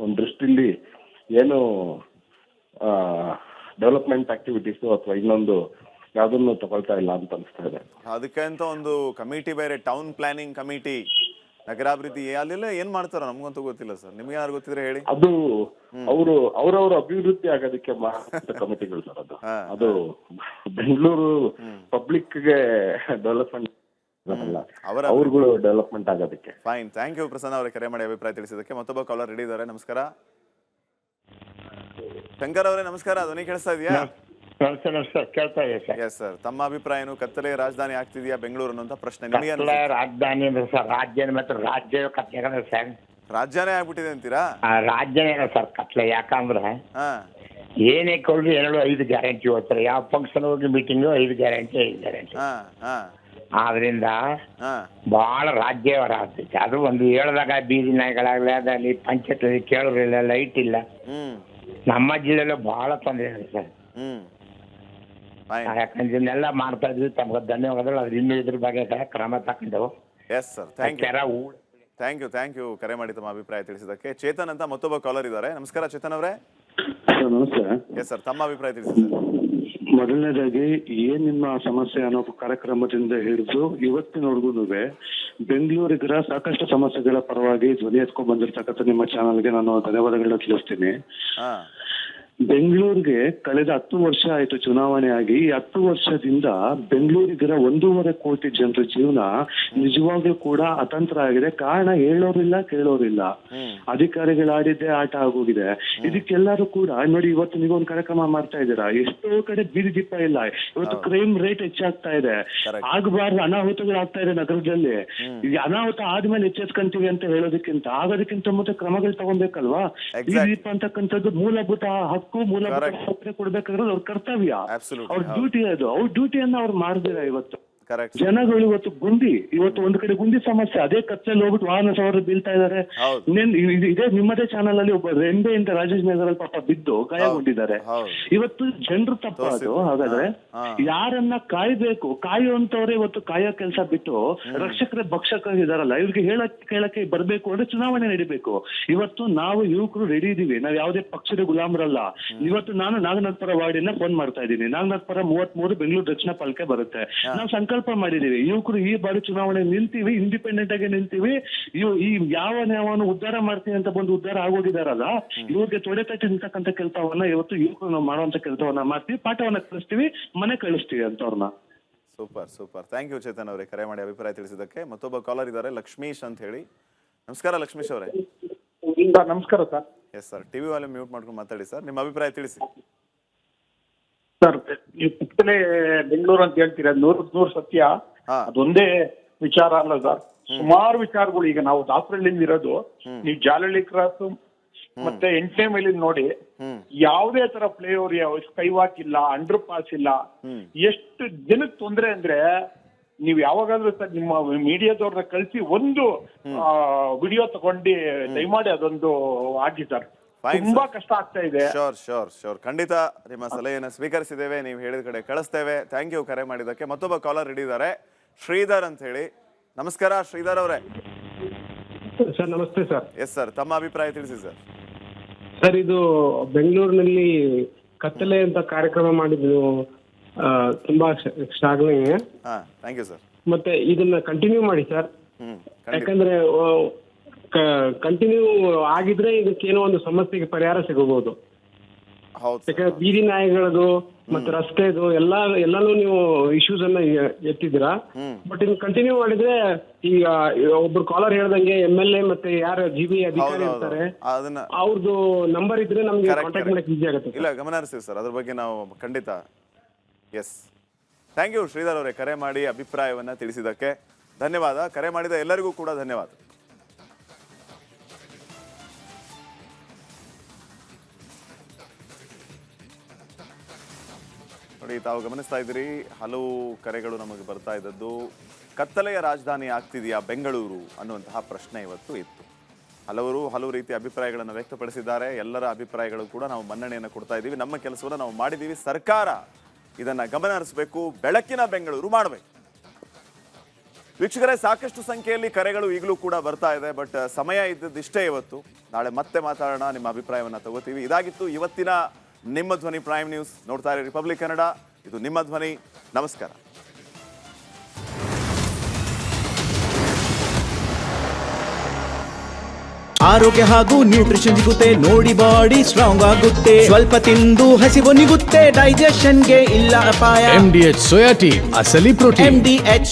ಒಂದ್ ದೃಷ್ಟಿಲಿ ಏನು ಡೆವಲಪ್ಮೆಂಟ್ ಆಕ್ಟಿವಿಟೀಸ್ ಅಥವಾ ಇನ್ನೊಂದು ಯಾವ್ದನ್ನು ತಗೊಳ್ತಾ ಇಲ್ಲ ಅಂತ ಅನಿಸ್ತಾ ಇದೆ. ಅದಕ್ಕೆ ಅಂತ ಒಂದು ಕಮಿಟಿ ಬೇರೆ, ಟೌನ್ ಪ್ಲಾನಿಂಗ್ ಕಮಿಟಿ, ನಗರಾಭಿವೃದ್ಧಿ, ಅಲ್ಲೆಲ್ಲ ಏನ್ ಮಾಡ್ತಾರ ನಮ್ಗಂತೂ ಗೊತ್ತಿಲ್ಲ ಸರ್. ನಿಮ್ಗೆ ಯಾರು ಗೊತ್ತಿದ್ರೆ ಹೇಳಿ. ಅದು ಅವ್ರವ್ರ ಅಭಿವೃದ್ಧಿ ಆಗೋದಕ್ಕೆ ಕಮಿಟಿಗಳು ಸರ್. ಅದು ಬೆಂಗಳೂರು ಪಬ್ಲಿಕ್ ಗೆ ಡೆವಲಪ್ಮೆಂಟ್, ಅವ್ರಗಳು ಡೆವಲಪ್ಮೆಂಟ್ ಆಗೋದಕ್ಕೆ. ಫೈನ್, ಥ್ಯಾಂಕ್ ಯು ಪ್ರಸನ್ನ ಅವರೇ ಕರೆ ಮಾಡಿ ಅಭಿಪ್ರಾಯ ತಿಳಿಸಿದ್ದಕ್ಕೆ. ಮತ್ತೊಬ್ಬ ಕಾಲರ್ ರೆಡಿ ಇದ್ದಾರೆ. ನಮಸ್ಕಾರ ಶಂಕರ್ ಅವರೇ. ನಮಸ್ಕಾರ, ಧ್ವನಿ ಕೇಳಿಸ್ತಾ ಇದೆಯಾ? ಕೇಳ್ತಾ ಇದೆ ಸರ್. ಎಸ್ ಸರ್, ತಮ್ಮ ಅಭಿಪ್ರಾಯ ಏನು? ಕತ್ತಲೆ ರಾಜಧಾನಿ ಆಗ್ತಿದೆಯಾ ಬೆಂಗಳೂರು ಅಂತ ಪ್ರಶ್ನೆ. ರಾಜಧಾನಿ ಅಂದ್ರೆ ಸರ್, ರಾಜ್ಯ ಮತ್ತು ರಾಜ್ಯ ಕತ್ಲೆ ಸರ್. ರಾಜ್ಯನೇ ಆಗ್ಬಿಟ್ಟಿದೆ ಅಂತೀರಾ? ರಾಜ್ಯನೇ ಸರ್ ಕತ್ಲೆ. ಯಾಕಂದ್ರೆ ಏನೇ ಕೊಡ್ರಿ 2-5 ಗ್ಯಾರಂಟಿ ಹೋಗ್ತಾರೆ. ಯಾವ ಫಂಕ್ಷನ್ ಹೋಗಿ ಮೀಟಿಂಗು 5 ಗ್ಯಾರಂಟಿ 5 ಗ್ಯಾರಂಟಿ. ಆದ್ರಿಂದ ಬಹಳ ರಾಜ್ಯವರ ಆಗ್ತೈತೆ. ಅದು ಒಂದು ಹೇಳ್ದಾಗ ಬೀದಿ ನಾಯಿಗಳಾಗ್ಲಿ, ಅದಲ್ಲಿ ಪಂಚಾಯತ್ ಕೇಳೋರಿಲ್ಲ, ಲೈಟ್ ಇಲ್ಲ. ನಮ್ಮ ಜಿಲ್ಲೆಯಲ್ಲೂ ಬಹಳ ತೊಂದರೆ ಇದೆ ಸರ್. ಯಾಕಂದ್ರೆ ಇದನ್ನೆಲ್ಲ ಮಾಡ್ತಾ ಇದ್ವಿ. ತಮ್ಗೆ ಧನ್ಯವಾದಗಳು. ಅದ್ರ ಇನ್ನೂ ಇದ್ರ ಬಗ್ಗೆ ಕ್ರಮ ತಗೊಂಡೆವು. ಎಸ್ ಸರ್, ಥ್ಯಾಂಕ್ ಯು ಕರೆ ಮಾಡಿ ತಮ್ಮ ಅಭಿಪ್ರಾಯ ತಿಳಿಸಿದ್ದಕ್ಕೆ. ಚೇತನ್ ಅಂತ ಮತ್ತೊಬ್ಬ ಕಾಲರ್ ಇದ್ದಾರೆ. ನಮಸ್ಕಾರ ಚೇತನ್ ಅವರೇ. ನಮಸ್ಕಾರ. ಎಸ್ ಸರ್, ತಮ್ಮ ಅಭಿಪ್ರಾಯ ತಿಳಿಸಿ ಸರ್. ಮೊದಲನೇದಾಗಿ ಏನ್ ನಿಮ್ಮ ಸಮಸ್ಯೆ ಅನ್ನೋ ಕಾರ್ಯಕ್ರಮದಿಂದ ಹಿಡಿದು ಇವತ್ತಿನವರೆಗೂ ಬೆಂಗಳೂರಿಗರ ಸಾಕಷ್ಟು ಸಮಸ್ಯೆಗಳ ಪರವಾಗಿ ಧ್ವನಿ ಎತ್ಕೊಂಡ್ ಬಂದಿರ್ತಕ್ಕಂಥ ನಿಮ್ಮ ಚಾನಲ್ಗೆ ನಾನು ಧನ್ಯವಾದಗಳನ್ನ ತಿಳಿಸ್ತೀನಿ. ಬೆಂಗಳೂರಿಗೆ ಕಳೆದ 10 ವರ್ಷ ಆಯ್ತು ಚುನಾವಣೆ ಆಗಿ. ಈ 10 ವರ್ಷದಿಂದ ಬೆಂಗಳೂರಿಗರ 1.5 ಕೋಟಿ ಜನರ ಜೀವನ ನಿಜವಾಗ್ಲೂ ಕೂಡ ಅತಂತ್ರ ಆಗಿದೆ. ಕಾರಣ ಹೇಳೋರಿಲ್ಲ, ಕೇಳೋರಿಲ್ಲ. ಅಧಿಕಾರಿಗಳಾಡಿದ್ದೇ ಆಟ ಆಗೋಗಿದೆ. ಇದಕ್ಕೆಲ್ಲರೂ ಕೂಡ ನೋಡಿ, ಇವತ್ತು ನೀವು ಒಂದು ಕಾರ್ಯಕ್ರಮ ಮಾಡ್ತಾ ಇದ್ದೀರಾ, ಎಷ್ಟೋ ಕಡೆ ಬೀದಿ ದೀಪ ಇಲ್ಲ. ಇವತ್ತು ಕ್ರೈಮ್ ರೇಟ್ ಹೆಚ್ಚಾಗ್ತಾ ಇದೆ. ಆಗಬಾರ್ದು ಅನಾಹುತಗಳಾಗ್ತಾ ಇದೆ ನಗರದಲ್ಲಿ. ಈಗ ಅನಾಹುತ ಆದ್ಮೇಲೆ ಎಚ್ಚೆತ್ಕೊಂತೀವಿ ಅಂತ ಹೇಳೋದಕ್ಕಿಂತ ಆಗೋದಕ್ಕಿಂತ ಮತ್ತೆ ಕ್ರಮಗಳು ತಗೊಬೇಕಲ್ವಾ? ಬೀದಿ ದೀಪ ಅಂತಕ್ಕಂಥದ್ದು ಮೂಲಭೂತ ಹಕ್ಕು, ಮೂಲಭೂತ ಕೊಡ್ಬೇಕಾದ್ರೆ ಅವ್ರ ಕರ್ತವ್ಯ, ಅವ್ರ ಡ್ಯೂಟಿ. ಅದು ಅವ್ರ ಡ್ಯೂಟಿಯನ್ನ ಅವ್ರು ಮಾಡ್ದಿರ. ಇವತ್ತು ಜನಗಳು ಇವತ್ತು ಒಂದು ಕಡೆ ಗುಂಡಿ ಸಮಸ್ಯೆ, ಅದೇ ಕತ್ತಲ್ಲಿ ಹೋಗ್ಬಿಟ್ಟು ವಾಹನ ಸವಾರರು ಬೀಳ್ತಾ ಇದಾರೆ. ಇದೇ ನಿಮ್ಮದೇ ಚಾನಲ್ ಅಲ್ಲಿ ಒಬ್ಬ ರೆಂಬೆಯಿಂದ ರಾಜೇಶ್ ನಗರಲ್ಲಿ ಪಾಪ ಬಿದ್ದು ಗಾಯಗೊಂಡಿದ್ದಾರೆ. ಇವತ್ತು ಜನರು ತಪ್ಪದು. ಹಾಗಾದ್ರೆ ಯಾರನ್ನ ಕಾಯ್ಬೇಕು, ಕಾಯುವಂತವ್ರೆ ಇವತ್ತು ಕಾಯೋ ಕೆಲಸ ಬಿಟ್ಟು ರಕ್ಷಕರೇ ಭಕ್ಷಕರಿದಾರಲ್ಲ, ಇವ್ರಿಗೆ ಕೇಳಕ್ಕೆ ಬರ್ಬೇಕು ಅಂದ್ರೆ ಚುನಾವಣೆ ನಡಿಬೇಕು. ಇವತ್ತು ನಾವು ಯುವಕರು ರೆಡಿ ಇದೀವಿ. ನಾವ್ ಯಾವುದೇ ಪಕ್ಷದ ಗುಲಾಮರಲ್ಲ. ಇವತ್ತು ನಾನು ನಾಗನಾಥಪುರ ವಾರ್ಡಿನ ಫೋನ್ ಮಾಡ್ತಾ ಇದ್ದೀನಿ. ನಾಗನಾಥಪುರ 33 ಬೆಂಗಳೂರು ದಕ್ಷಿಣ ಪಾಲಿಕೆ ಬರುತ್ತೆ. ನಾವು ಸಂಕಲ್ಪ ಸಂಕಲ್ಪ ಮಾಡಿದೀವಿ, ಯುವಕರು ಈ ಬಾರಿ ಚುನಾವಣೆ ನಿಲ್ತೀವಿ, ಇಂಡಿಪೆಂಡೆಂಟ್ ಆಗಿ ನಿಲ್ತೀವಿ, ಈ ಯಾವನು ಉದ್ಧಾರ ಮಾಡ್ತೀವಿ ಅಂತ ಬಂದು ಉದ್ಧಾರ ಆಗೋಗಿದಾರಲ್ಲ, ಇವ್ರಿಗೆ ತೊಡೆ ತಟ್ಟಿ ನಿಂತಕ್ಕಂಥ ಕೆಲಸವನ್ನ ಇವತ್ತು ಯುವಕರು ನಾವು ಮಾಡುವಂತ ಕೆಲಸವನ್ನ ಮಾಡ್ತೀವಿ, ಪಾಠವನ್ನ ಕಳಿಸ್ತೀವಿ, ಮನೆ ಕಳಿಸ್ತೀವಿ ಅಂತವ್ರನ್ನ. Super super. Thank you Chetan ಅವರೇ ಕರೆ ಮಾಡಿ ಅಭಿಪ್ರಾಯ ತಿಳಿಸಿದ್ದಕ್ಕೆ. ಮತ್ತೊಬ್ಬ ಕಾಲರ್ ಇದ್ದಾರೆ, ಲಕ್ಷ್ಮೀಶ್ ಅಂತ ಹೇಳಿ. ನಮಸ್ಕಾರ ಲಕ್ಷ್ಮೀಶ್ ಅವರೇ. ನಮಸ್ಕಾರ sir. Yes sir, TV volume mute ಮಾಡ್ಕೊಂಡು ಮಾತಾಡಿ ಸರ್, ನಿಮ್ಮ ಅಭಿಪ್ರಾಯ ತಿಳಿಸಿ. ಸರ್, ನೀವು ಕಿತ್ತಲೆ ಬೆಂಗಳೂರು ಅಂತ ಹೇಳ್ತೀರಾ, 100% ಸತ್ಯ. ಅದೊಂದೇ ವಿಚಾರ ಅಲ್ಲ ಸರ್, ಸುಮಾರು ವಿಚಾರಗಳು. ಈಗ ನಾವು ದಾಸರಳ್ಳಿಯಿಂದ ಇರೋದು, ನೀವು ಜಾಲಹಳ್ಳಿ ಕ್ರಾಸ್ ಮತ್ತೆ 8ನೇ ಮೈಲಿ ನೋಡಿ, ಯಾವುದೇ ತರ ಪ್ಲೇ ಓವರ್, ಸ್ಕೈ ವಾಕ್ ಇಲ್ಲ, ಅಂಡರ್ ಪಾಸ್ ಇಲ್ಲ. ಎಷ್ಟು ಜನಕ್ಕೆ ತೊಂದರೆ ಅಂದ್ರೆ, ನೀವು ಯಾವಾಗಾದ್ರೂ ಸರ್ ನಿಮ್ಮ ಮೀಡಿಯಾದವ್ರನ್ನ ಕಳಿಸಿ ಒಂದು ವಿಡಿಯೋ ತಗೊಂಡು ದಯಮಾಡಿ ಅದೊಂದು ಹಾಕಿ ಸರ್, ತುಂಬಾ ಕಷ್ಟ ಆಗ್ತಾ ಇದೆ. ಶೋರ್ ಖಂಡಿತ ನಿಮ್ಮ ಸಲಹೆಯನ್ನು ಸ್ವೀಕರಿಸಿದ್ದೇವೆ, ನೀವು ಹೇಳಿದ ಕಡೆ ಕಳಿಸ್ತೇವೆ. ಥ್ಯಾಂಕ್ ಯು ಕರೆ ಮಾಡಿದ್ದಕ್ಕೆ. ಮತ್ತೊಬ್ಬ ಕಾಲರ್ ಹಿಡಿದಾರೆ, ಶ್ರೀಧರ್ ಅಂತ ಹೇಳಿ. ನಮಸ್ಕಾರ ಶ್ರೀಧರ್ ಅವರೇ. ಸರ್ ನಮಸ್ತೆ ಸರ್. ಎಸ್ ಸರ್, ತಮ್ಮ ಅಭಿಪ್ರಾಯ ತಿಳಿಸಿ ಸರ್. ಸರ್, ಇದು ಬೆಂಗಳೂರಿನಲ್ಲಿ ಕತ್ತಲೆ ಅಂತ ಕಾರ್ಯಕ್ರಮ ಮಾಡಿದ್ದು ತುಂಬಾ ಶ್ಲಾಘನೀಯ. Thank you sir. ಮತ್ತೆ ಇದನ್ನ ಕಂಟಿನ್ಯೂ ಮಾಡಿ ಸರ್, ಯಾಕಂದ್ರೆ ಕಂಟಿನ್ಯೂ ಆಗಿದ್ರೆ ಇದಕ್ಕೇನೋ ಒಂದು ಸಮಸ್ಯೆಗೆ ಸಿಗಬಹುದು. ಯಾಕಂದ್ರೆ ಬೀದಿ ನಾಯಿಗಳದು ಮತ್ತೆ ರಸ್ತೆದು ಎಲ್ಲಾನು ನೀವು ಇಶ್ಯೂಸ್ ಅನ್ನ ಎತ್ತಿದ್ದೀರಾ. ಬಟ್ ಇನ್ನು ಕಂಟಿನ್ಯೂ ಮಾಡಿದ್ರೆ, ಈಗ ಒಬ್ರು ಕಾಲರ್ ಹೇಳ್ದಂಗೆ MLA ಮತ್ತೆ ಯಾರ GB ಅಧಿಕಾರಿ ಇರ್ತಾರೆ, ಅವ್ರದ್ದು ನಂಬರ್ ಇದ್ರೆ ನಮ್ಗೆ ಕಾಂಟ್ಯಾಕ್ಟ್ ಮಾಡಕ್ಕೆ ಈಸಿ ಆಗುತ್ತೆ. ಇಲ್ಲ, ಗಮನ ಹರಿಸ್ತೀವಿ ಸರ್, ಅದ್ರ ಬಗ್ಗೆ ನಾವು ಖಂಡಿತ. ಎಸ್, ಥ್ಯಾಂಕ್ ಯು ಶ್ರೀಧರ್ ಅವರೇ ಕರೆ ಮಾಡಿ ಅಭಿಪ್ರಾಯವನ್ನ ತಿಳಿಸಿದ್ದಕ್ಕೆ ಧನ್ಯವಾದ. ಕರೆ ಮಾಡಿದ ಎಲ್ಲರಿಗೂ ಕೂಡ ಧನ್ಯವಾದ. ನೋಡಿ, ತಾವು ಗಮನಿಸ್ತಾ ಇದ್ದೀರಿ, ಹಲವು ಕರೆಗಳು ನಮಗೆ ಬರ್ತಾ ಇದ್ದದ್ದು. ಕತ್ತಲೆಯ ರಾಜಧಾನಿ ಆಗ್ತಿದೆಯಾ ಬೆಂಗಳೂರು ಅನ್ನುವಂತಹ ಪ್ರಶ್ನೆ ಇವತ್ತು ಇತ್ತು. ಹಲವು ರೀತಿಯ ಅಭಿಪ್ರಾಯಗಳನ್ನು ವ್ಯಕ್ತಪಡಿಸಿದ್ದಾರೆ. ಎಲ್ಲರ ಅಭಿಪ್ರಾಯಗಳು ಕೂಡ ನಾವು ಮನ್ನಣೆಯನ್ನು ಕೊಡ್ತಾ ಇದ್ದೀವಿ. ನಮ್ಮ ಕೆಲಸವನ್ನು ನಾವು ಮಾಡಿದ್ದೀವಿ. ಸರ್ಕಾರ ಇದನ್ನ ಗಮನ ಹರಿಸಬೇಕು, ಬೆಳಕಿನ ಬೆಂಗಳೂರು ಮಾಡಬೇಕು. ವೀಕ್ಷಕರೇ, ಸಾಕಷ್ಟು ಸಂಖ್ಯೆಯಲ್ಲಿ ಕರೆಗಳು ಈಗಲೂ ಕೂಡ ಬರ್ತಾ ಇದೆ. ಬಟ್ ಸಮಯ ಇದ್ದದಿಷ್ಟೇ ಇವತ್ತು. ನಾಳೆ ಮತ್ತೆ ಮಾತಾಡೋಣ, ನಿಮ್ಮ ಅಭಿಪ್ರಾಯವನ್ನು ತಗೋತೀವಿ. ಇದಾಗಿತ್ತು ಇವತ್ತಿನ ನಿಮ್ಮ ಧ್ವನಿ ಪ್ರೈಮ್ ನ್ಯೂಸ್. ನೋಡ್ತಾ ಇರಿ ರಿಪಬ್ಲಿಕ್ ಕನ್ನಡ, ಇದು ನಿಮ್ಮ ಧ್ವನಿ. ನಮಸ್ಕಾರ. ಆರೋಗ್ಯ ಹಾಗೂ ನ್ಯೂಟ್ರಿಷನ್ ಸಿಗುತ್ತೆ ನೋಡಿ, ಬಾಡಿ ಸ್ಟ್ರಾಂಗ್ ಆಗುತ್ತೆ. ಸ್ವಲ್ಪ ತಿಂದು ಹಸಿವು ನಿಗುತ್ತೆ, ಡೈಜೆಷನ್ಗೆ ಇಲ್ಲ ಅಪಾಯ. MDH ಸೋಯಾ ಟೀ ಅಸಲಿ ಪ್ರೋಟೀನ್. MDH